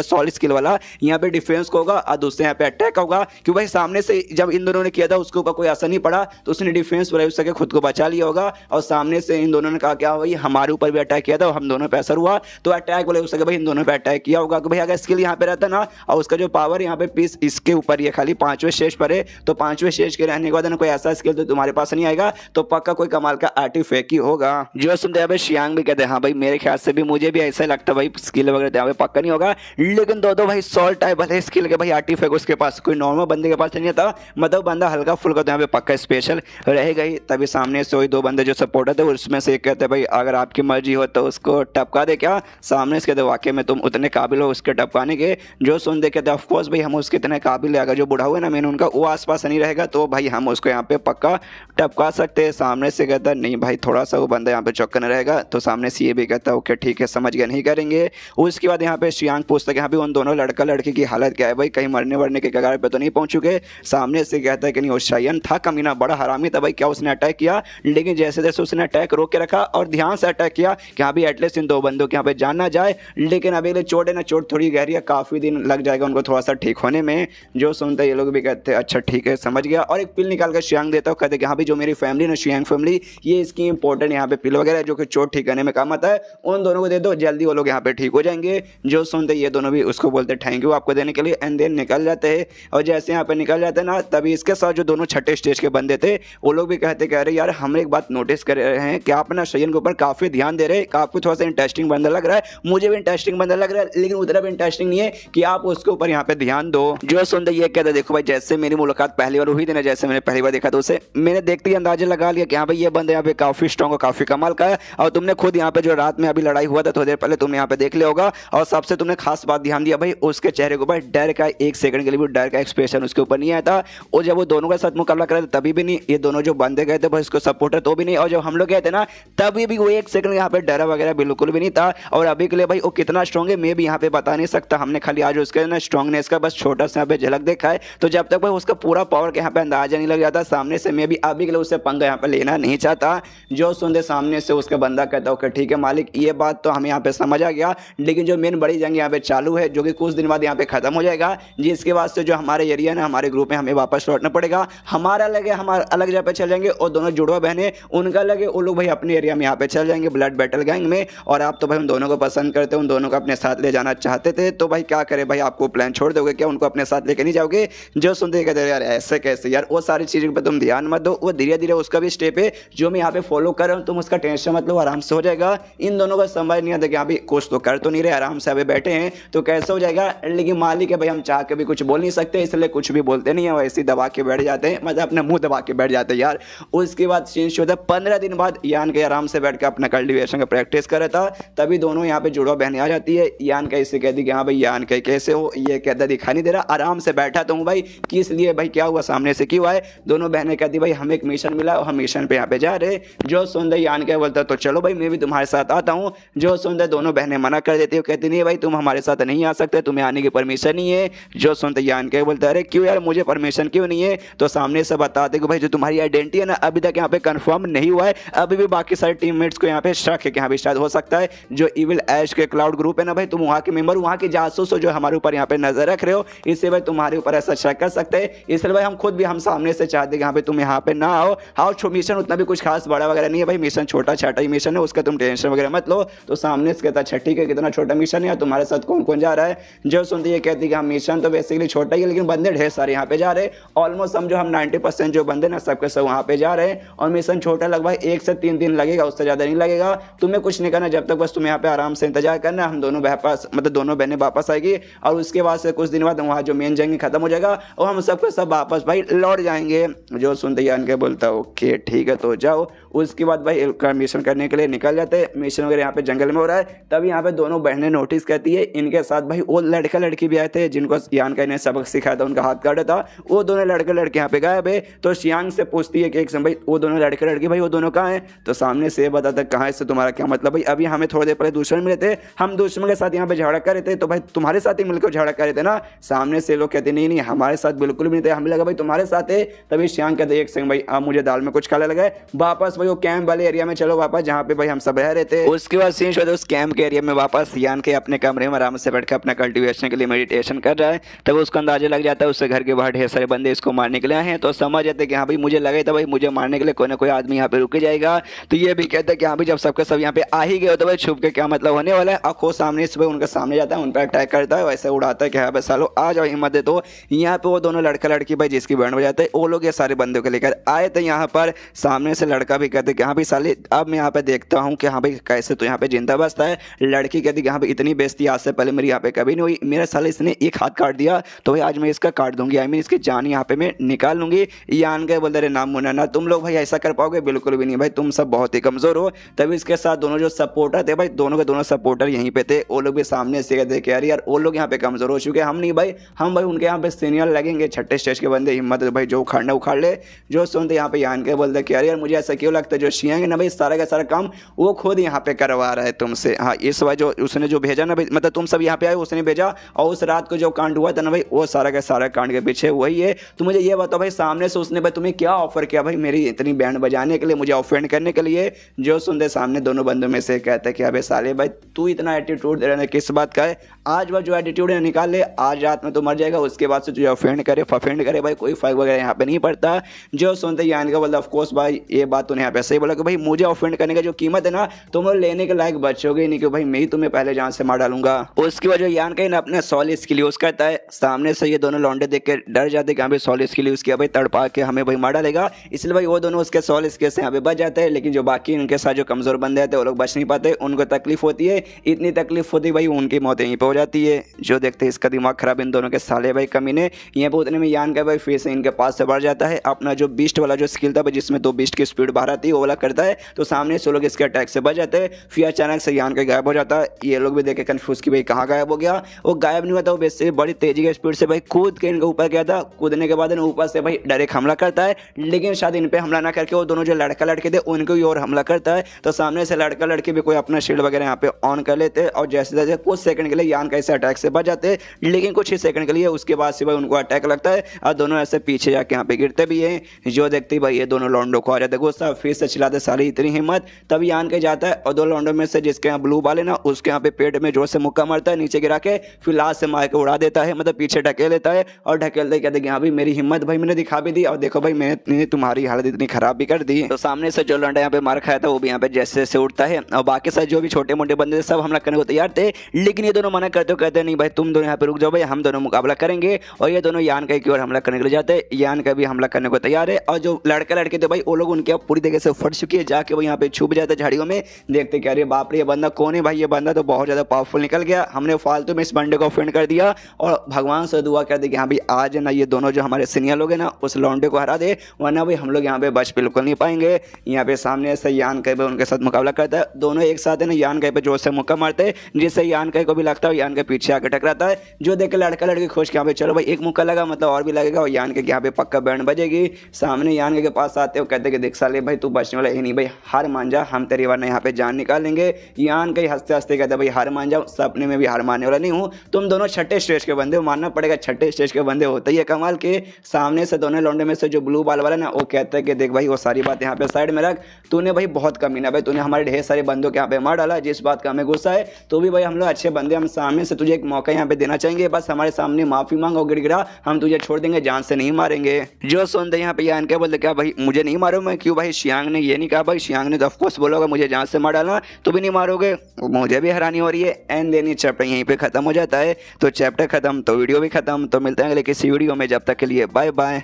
सॉल स्किल वाला यहाँ पे डिफेंस को होगा और दूसरे यहाँ पे अटैक होगा, क्योंकि भाई सामने से जब इन दोनों ने किया था उसके ऊपर कोई असर नहीं पड़ा तो उसने डिफेंस वाला सके खुद को बचा लिया होगा, और सामने से इन दोनों ने कहा क्या भाई हमारे ऊपर भी अटैक किया था और हम दोनों पे असर हुआ, तो अटैक वाले सके भाई इन दोनों पे अटैक किया होगा। कि भाई अगर स्किल यहाँ पे रहता ना और उसका जो पावर यहाँ पे पीस इसके ऊपर ये खाली पांचवें स्टेज पर है, तो पांचवें स्टेज के रहने के बाद कोई ऐसा स्किल तो तुम्हारे पास नहीं आएगा, तो पक्का कोई कमाल का आर्टिफैक्ट ही होगा। जो सुनते हैं शियांग भी कहते हैं हाँ भाई मेरे ख्याल से भी मुझे भी ऐसा लगता है भाई स्किल वगैरह यहाँ पे पक्का नहीं होगा, लेकिन दो भाई सॉल टाइप वाले स्किल के भाई आर्टिफैक्ट उसके पास कोई नॉर्मल बंदे के पास नहीं था, मतलब बंदा हल्का फुल्का तो यहाँ पे पक्का स्पेशल रहेगा ही। तभी सामने से वही दो बंदे जो सपोर्टर थे उसमें से एक कहते हैं भाई अगर आपकी मर्जी हो तो उसको टपका दे क्या, सामने से कहते वाकई में तुम उतने काबिल हो उसके टपकाने के। जो सुनते कहते ऑफकोर्स भाई हम उसके इतने काबिल है, अगर जो बुढ़ा हुआ है ना मैंने उनका वो आसपास नहीं रहेगा तो भाई हम उसको यहाँ पे पक्का टपका सकते हैं। सामने से कहता नहीं भाई थोड़ा सा वो बंदा यहाँ पे चौकन रहेगा, तो सामने से ये भी कहता ओके ठीक है समझ गया नहीं करेंगे। उसके बाद यहाँ पे शियांग पूछता है यहाँ पे उन दोनों लड़का लड़की की हालत क्या है भाई, कहीं मरने वरने के कगार पे तो नहीं पहुंच चुके। सामने से कहता है कि नहीं वो शायन था कमीना बड़ा हरामी था भाई, क्या उसने अटैक किया, लेकिन जैसे जैसे उसने अटैक रोक के रखा और ध्यान से अटैक किया कि हाँ भी एटलीस्ट इन दो बंदों के यहाँ पे जान ना जाए, लेकिन अभी ले चोट है ना, चोट थोड़ी गहरी है, काफी दिन लग जाएगा उनको थोड़ा सा ठीक होने में। जो सुनते ये लोग भी कहते हैं अच्छा ठीक है समझ गया, और एक पिल निकाल कर शियांग देता हूँ, कहते कि हाँ भी जो मेरी फैमिली ना शियांग फैमिली ये इसकी इंपॉर्टेंट यहाँ पे पिल वगैरह जो कि चोट ठीक करने में काम आता है, उन दोनों को दे दो जल्दी वो लोग यहाँ पे ठीक हो जाएंगे। जो सुनते ये दोनों भी उसको बोलते थैंक यू आपको देने के लिए, एंड देन निकल जाते हैं। और जैसे यहाँ पे निकल जाते हैं ना तभी इसके साथ जो दोनों छठे स्टेज के बंदे थे वो लोग भी कहते कह रहे यार हम एक बात नोटिस कर रहे हैं कि आप ना शयन के ऊपर काफी ध्यान दे रहे हैं, आपको थोड़ा सा इंटरेस्टिंग बंदा लग रहा है, मुझे भी इंटरेस्टिंग बंदा लग रहा है, लेकिन उतना भी इंटरेस्टिंग नहीं है कि आप उसके ऊपर यहाँ पे ध्यान दो। जो सुनते ये कहते देखो भाई जैसे मेरी मुलाकात पहली बार हुई थी ना, जैसे मैंने पहली बार देखा तो उसे मैंने देखते ही अंदाजा लगा लिया कि हाँ भाई ये बंदा यहाँ पे काफी स्ट्रॉन्ग और काफी कमाल का है, और तुमने खुद यहाँ पे जो रात में अभी लड़ाई हुआ था थोड़ी देर पहले तुमने यहाँ पे देख लिया होगा, और सबसे तुमने खास बात ध्यान दिया भाई उसके चेहरे के ऊपर डर का एक सेकंड के लिए भी डर का एक्सप्रेशन उसके ऊपर नहीं आया था, और जब वो दोनों के साथ मुकाबला कर रहे थे तभी भी नहीं, ये दोनों जो बंदे गए थे भाई उसको सपोर्टर तो भी नहीं, और जब हम लोग गए थे ना तभी भी वो एक सेकंड यहाँ पे डरा वगैरह बिल्कुल भी नहीं था। और अभी के लिए भाई वो कितना स्ट्रॉन्ग है मैं भी यहाँ पे बता नहीं सकता, हमने खाली आज उसके ना स्ट्रॉन्गनेस का बस छोटा सा यहाँ पे झलक देखा है, तो जब तक भाई उसका पूरा पावर के यहाँ पे अंदाजा नहीं लग जाता सामने से मैं भी अभी के लिए उससे पंगा यहाँ पे लेना नहीं चाहता। जो सुनते सामने से उसका बंदा कहता ओके ठीक है मालिक ये बात तो हमें यहाँ पे समझ आ गया, लेकिन जो मेन बड़ी जंग यहाँ पे चालू है जो कि कुछ दिन बाद यहाँ पे खत्म हो जाएगा, जिसके वास्ते जो हमारे एरिया ना हमारे ग्रुप में हमें वापस लौटना पड़ेगा, हमारा लगे हमारा अलग जगह पे चल जाएंगे और दोनों जुड़वा बहने उनका लगे वो लोग भाई अपने एरिया में यहाँ पे चल जाएंगे ब्लड बैटल गैंग में। और आप तो भाई उन दोनों को पसंद करते उन दोनों को अपने साथ ले जाना चाहते थे, तो भाई क्या करे भाई आपको प्लान छोड़ दोगे क्या, उनको अपने साथ लेके नहीं जाओगे। जो सुनते कहते यार ऐसे कैसे यार, वो सारी चीज़ों पर तुम ध्यान मत दो, वो धीरे धीरे उसका भी स्टेप है जो मैं यहाँ पे फॉलो कर रहा हूँ, तुम उसका टेंशन मत लो आराम से हो जाएगा। इन दोनों को समझ नहीं आता कि अभी कुछ तो कर तो नहीं रहे आराम से अभी बैठे हैं तो कैसे हो जाएगा, लेकिन मालिक है भाई हम चाह के भी कुछ बोल नहीं सकते इसलिए कुछ भी बोलते नहीं है, वैसे दबा के बैठ जाते हैं, मतलब अपना मुंह दबा के बैठ जाते हैं यार। उसके बाद चेंज होता है 15 दिन बाद यान के आराम से बैठ के अपना कल्टिवेशन का प्रैक्टिस कर रहा था, तभी दोनों यहाँ पे जुड़वा बहने आ जाती है। यान का इससे कहती कि हाँ भाई यान के कैसे हो, ये कहता दिखा नहीं दे रहा, आराम से बैठा तो हूँ भाई, किस लिए भाई क्या हुआ सामने से क्यों आए। दोनों बहनें कहती भाई हमें एक मिशन मिला और हम मिशन पे यहाँ पे जा रहे। जो सुंदर यान के बोलता तो चलो भाई मैं भी तुम्हारे साथ आता हूँ। जो सुंदर दोनों बहनें मना कर देती है, कहती नहीं भाई तुम हमारे साथ नहीं आ सकते, तुम्हें आने की परमिशन नहीं है। जो सुनते यान के बोलता अरे क्यों यार मुझे परमिशन क्यों नहीं है, तो सामने से बताते कि भाई जो तुम्हारी आइडेंटिटी है ना अभी तक यहाँ पे कंफर्म नहीं हुआ है, अभी भी बाकी सारे टीममेट्स को यहाँ पे शक है कि यहाँ पे शायद हो सकता है जो इविल ऐश के क्लाउड ग्रुप है ना भाई तुम वहाँ के मेंबर वहाँ के जासूस हो जो हमारे ऊपर यहाँ पे नजर रख रहे हो, इससे भाई तुम्हारे ऊपर ऐसा शक कर सकते हैं, इसलिए भाई हम खुद भी हम सामने से चाहते कि यहाँ पे तुम यहाँ पे ना आओ। हाँ मिशन उतना भी कुछ खास बड़ा वगैरह नहीं है भाई, मिशन छोटा छाटा ही मिशन है, उसका तुम टेंशन वगैरह मत लो। तो सामने से कहता अच्छा ठीक है कितना छोटा मिशन है, तुम्हारे साथ कौन कौन जा रहा है। जो सुनती है कहती कि हम मिशन तो बेसिकली छोटा ही है लेकिन बंदे ढेर सारे यहाँ पे जा रहे हैं, ऑलमोस्ट समझो हम 90% जो बंदे ना सबके सब वहाँ पे जा रहे हैं, और मिशन छोटा लगभग 1 से 3 दिन लगेगा, उससे ज़्यादा नहीं लगेगा। तुम्हें कुछ नहीं करना जब तक बस तुम यहाँ पे आराम से इंतजार करना, हम दोनों वापस मतलब दोनों बहनें वापस आएगी, और उसके बाद से कुछ दिन बाद वहाँ जो मेन जंग खत्म हो जाएगा और हम सबके सब वापस भाई लौट जाएंगे। जो सुनते ही बोलता ओके ठीक है तो जाओ। उसके बाद भाई मिशन करने के लिए निकल जाते हैं। मिशन वगैरह यहाँ पे जंगल में हो रहा है, तब यहाँ पे दोनों बहनें नोटिस करती है इनके साथ भाई वो लड़का लड़की भी आए थे जिनको शियांग का इन्हें सबक सिखाया था, उनका हाथ काटा था, वो दोनों लड़के लड़के यहाँ पे गायब है। तो शियांग से पूछती है कि एक समय भाई वो दोनों लड़के लड़की भाई वो दोनों कहाँ हैं? तो सामने से बताता है कहाँ, इससे तुम्हारा क्या मतलब भाई? अभी हमें थोड़ी देर पहले दुश्मन मिले थे, हम दुश्मन के साथ यहाँ पे झगड़ा कर रहे थे, तो भाई तुम्हारे साथ ही मिलकर झगड़ा कर रहे थे ना। सामने से लोग कहते नहीं नहीं हमारे साथ बिल्कुल भी नहीं थे, हमें लगा भाई तुम्हारे साथ है। तभी शियांग कहते एक सेकंड भाई अब मुझे दाल में कुछ काला लगा है, वापस भाई वो कैंप वाले एरिया में चलो वापस जहाँ पे भाई हम सब रह रहे थे। उसके बाद सीन शो उस कैंप के एरिया में वापस शियांग के अपने कमरे में आराम से बैठकर अपना कल्टीवेशन के लिए मेडिटेशन कर रहा है। तब उसको अंदाजा लग जाता है उससे घर के बाहर ढेर सारे बंदे इसको मारने के लिए आए हैं। तो समझ जाते कि हाँ भाई मुझे लगा था भाई मुझे मारने के लिए कोई ना कोई आदमी यहाँ पे रुक जाएगा। तो ये भी कहते हैं कि हाँ भाई जब सबके सब यहाँ पे आ ही गए तो भाई छुप के क्या मतलब होने वाला है। अखो सामने से उनके सामने जाता है, उन पर अटैक करता है, वैसे उड़ाता है कि हाँ भाई सालो आ जाओ हिम्मत दे। तो यहाँ पे वो दोनों लड़का लड़की भाई जिसकी बैंड बजाते हैं वो लोग ये सारे बंदों को लेकर आए थे यहाँ पर। सामने से लड़का भी कहते कि हाँ भाई साले अब मैं यहाँ पे देखता हूँ कि हाँ भाई कैसे तो यहाँ पे जिंदा बसता है। लड़की कहती कि हाँ भाई इतनी बेइज्जती आज से पहले मेरी यहाँ पे कभी नहीं हुई, मेरा साले इसने एक हाथ काट दिया तो भाई आज मैं इसका काट दूंगी, आई मीन इसकी जान यहाँ पे मैं निकाल लूंगी। ये आन के बोलते रहे नाम मुन्ना ना तुम लोग भाई ऐसा कर पाओगे, बिल्कुल भी नहीं भाई तुम सब बहुत ही कमजोर हो। तभी इसके साथ दोनों जो सपोर्टर थे भाई दोनों के दोनों सपोर्टर यहीं पे थे, वो लोग भी सामने से कहते कि यार वो लोग यहाँ पे कमजोर हो चुके, हम नहीं भाई, हम भाई उनके यहाँ पे सीनियर लगेंगे, छठे स्टेज के बंदे, हिम्मत भाई जो उखाड़ना उखाड़ ले। जो सुनते यहाँ पे यान के बोलते कि यार मुझे ऐसा क्यों लगता है जो शियांग ना भाई सारा का सारा काम वो खुद यहाँ पे करवा रहा है तुमसे। हाँ इस बार जो उसने जो भेजा ना भाई मतलब तुम सब यहाँ पे आए उसने भेजा, और उस रात को जो कांड हुआ था ना भाई वो सारा का सारा कांड के पीछे वही है। तो मुझे ये बताओ भाई सामने से उसने भाई तुम्हें क्या ऑफर किया भाई मेरी इतनी बैंड बजाने के लिए, मुझे ऑफेंड करने के लिए? जो सुनते सामने दोनों बंदों में से कहते हैं कि अबे साले भाई तू इतना एटीट्यूड दे रहा है किस बात का है? आज वह जो एटीट्यूड है निकाल ले, आज रात में तो मर जाएगा, उसके बाद से तुझे ऑफेंड करे फफेंड करे भाई कोई फर्क वगैरह यहाँ पे नहीं पड़ता। जो सुनते यान का बोलता ऑफकोर्स भाई ये बात तूने यहाँ पे सही बोला कि भाई मुझे ऑफेंड करने का जो कीमत है ना तुम लोग लेने के लायक बचोगे नहीं, कि भाई मैं ही तुम्हें पहले जान से मार डालूंगा। उसकी वजह यान का अपने सॉल स्किल यूज करता है। सामने से ये दोनों लौंडे देख के डर जाते कि हाँ भाई सॉल स्किल यूज किया भाई तड़पा के हमें भाई मार डालेगा, इसलिए भाई वो दोनों उसके सॉल स्किल से यहाँ पे बच जाते हैं। लेकिन जो बाकी उनके साथ जो कमजोर बंदे आते हैं वो लोग बच नहीं पाते, उनको तकलीफ होती है, इतनी तकलीफ होती है भाई उनकी मौत यहीं पे हो जाती है। जो देखते हैं इसका दिमाग खराब इन दोनों के साले भाई कमीने। यहाँ पे उतने में यान का भाई फिर से इनके पास से बढ़ जाता है, अपना जो बीस्ट वाला जो स्किल था जिसमें 2 बीस्ट की स्पीड बाहर आती है वो वाला करता है। तो सामने से लोग इसके अटैक से बच जाते हैं। फिर अचानक से यान का गायब हो जाता है। ये लोग भी देखे कंफ्यूज कि भाई कहाँ गायब हो गया। वो गायब नहीं हुआ था, वो वैसे बड़ी तेजी के स्पीड से भाई कूद के इनके ऊपर गया था। कूदने के बाद ऊपर से भाई डायरेक्ट हमला करता है, लेकिन शायद इन पे हमला ना करके वो दोनों जो लड़का लड़के थे उनको ही और हमला करता है। तो सामने से लड़का लड़के भी कोई अपना शील्ड वगैरह यहाँ पे ऑन कर लेते और जैसे जैसे कुछ सेकंड के लिए यान का ऐसे अटैक से बच जाते, लेकिन कुछ ही सेकंड के लिए उसके बाद से भाई उनको अटैक लगता है और दोनों ऐसे पीछे जाके यहाँ पे गिरते भी हैं। जो देखते भाई ये दोनों लॉन्डो को आ जाते गुस्सा, फिर से चिल्लाते सारी इतनी हिम्मत। तब यान के जाता है और 2 लॉन्डो में से जिसके यहाँ ब्लू बाल है ना उसके यहाँ पे पेट में जोर से मुक्का मारता है, नीचे गिरा के फिर लास्ट से मार के उड़ा देता है, मतलब पीछे ढकेल लेता है। और ढकेलते कहते कि हाँ भाई मेरी हिम्मत भाई मैंने दिखा भी दी और देखो भाई मैंने तुम्हारी हालत इतनी खराब भी कर दी। तो सामने से जो लौंडा यहाँ पे मार खाया था वो भी यहाँ पे जैसे जैसे उठता है और बाकी सारे जो भी छोटे मोटे बंदे थे सब हमला करने को तैयार थे, लेकिन ये दोनों मना करते हो, कहते नहीं भाई तुम दोनों यहाँ पे रुक जाओ भाई हम दोनों मुकाबला करेंगे। और ये दोनों यान का की ओर हमला करने के लिए जाते हैं। यान का भी हमला करने को तैयार है और जो लड़का लड़के थे भाई वो लोग उनके पूरी तरीके से फट चुकी है, जाके वो यहाँ पे छुप जाते झाड़ियों में। देखते कि अरे बाप रे ये बंदा कौन है भाई, ये बंदा तो बहुत ज्यादा पावरफुल निकल गया, हमने फालतू में इस बंदे को ऑफेंड कर दिया। और भगवान से दुआ करते कि हाँ भाई आज ना ये दोनों जो हमारे सीनियर लोग हैं ना उस लौंडे को हरा दे, वरना भाई हम लोग यहाँ पे बच बिल्कुल नहीं पाएंगे। यहाँ पे सामने से यान कई पे उनके साथ मुकाबला करता है, दोनों एक साथ है ना यान कई पे जोर से मुक्का मारते हैं, जिससे यान कई को भी लगता है यान के पीछे आके टकराता है। जो देख के लड़का लड़की खुश कि यहाँ पे चलो भाई एक मुक्का लगा मतलब और भी लगेगा और यान के यहाँ पे पक्का बैंड बजेगी। सामने यान के पास आते हो कहते कि देख साले भाई तू बचने वाला ही नहीं भाई, हार मान जा, हम तेरी वरना यहाँ पे जान निकाल लेंगे। यान कई हंसते हंसते कहते भाई हार मान जाओ, सपने में भी हार मानने वाला नहीं हूँ, तुम दोनों छठे स्टेज के बंदे हो, मानना पड़ेगा छठे स्टेज के बंदे होते ही है कमाल के। सामने से दोनों लौंडे में से जो ब्लू बाल वाला ना वो कहता है कि देख भाई वो सारी बात यहाँ पे साइड में रख, तूने भाई बहुत कमीना भाई, तूने हमारे ढेर सारे बंदों के यहाँ पे मार डाला, जिस बात का हमें गुस्सा है। तो भी भाई हम लोग अच्छे बंदे, हम सामने से तुझे एक मौका यहाँ पे देना चाहेंगे, बस हमारे सामने माफी मांग और गिड़गिड़ा, हम तुझे छोड़ देंगे, जान से नहीं मारेंगे। जो सुनते यहाँ पे यान क्या बोलते क्या भाई मुझे नहीं मारो, मैं क्यों भाई, शियांग ने ये नहीं कहा भाई, शियांग ने तो ऑफकोर्स बोला होगा मुझे जान से मार डालना, तो भी नहीं मारोगे, मुझे भी हैरानी हो रही है। एंड देन ये चैप्टर यहीं पे खत्म हो जाता है। तो चैप्टर खत्म तो वीडियो भी खत्म, तो मिलते हैं अगले किसी वीडियो में, जब तक के लिए बाय बाय।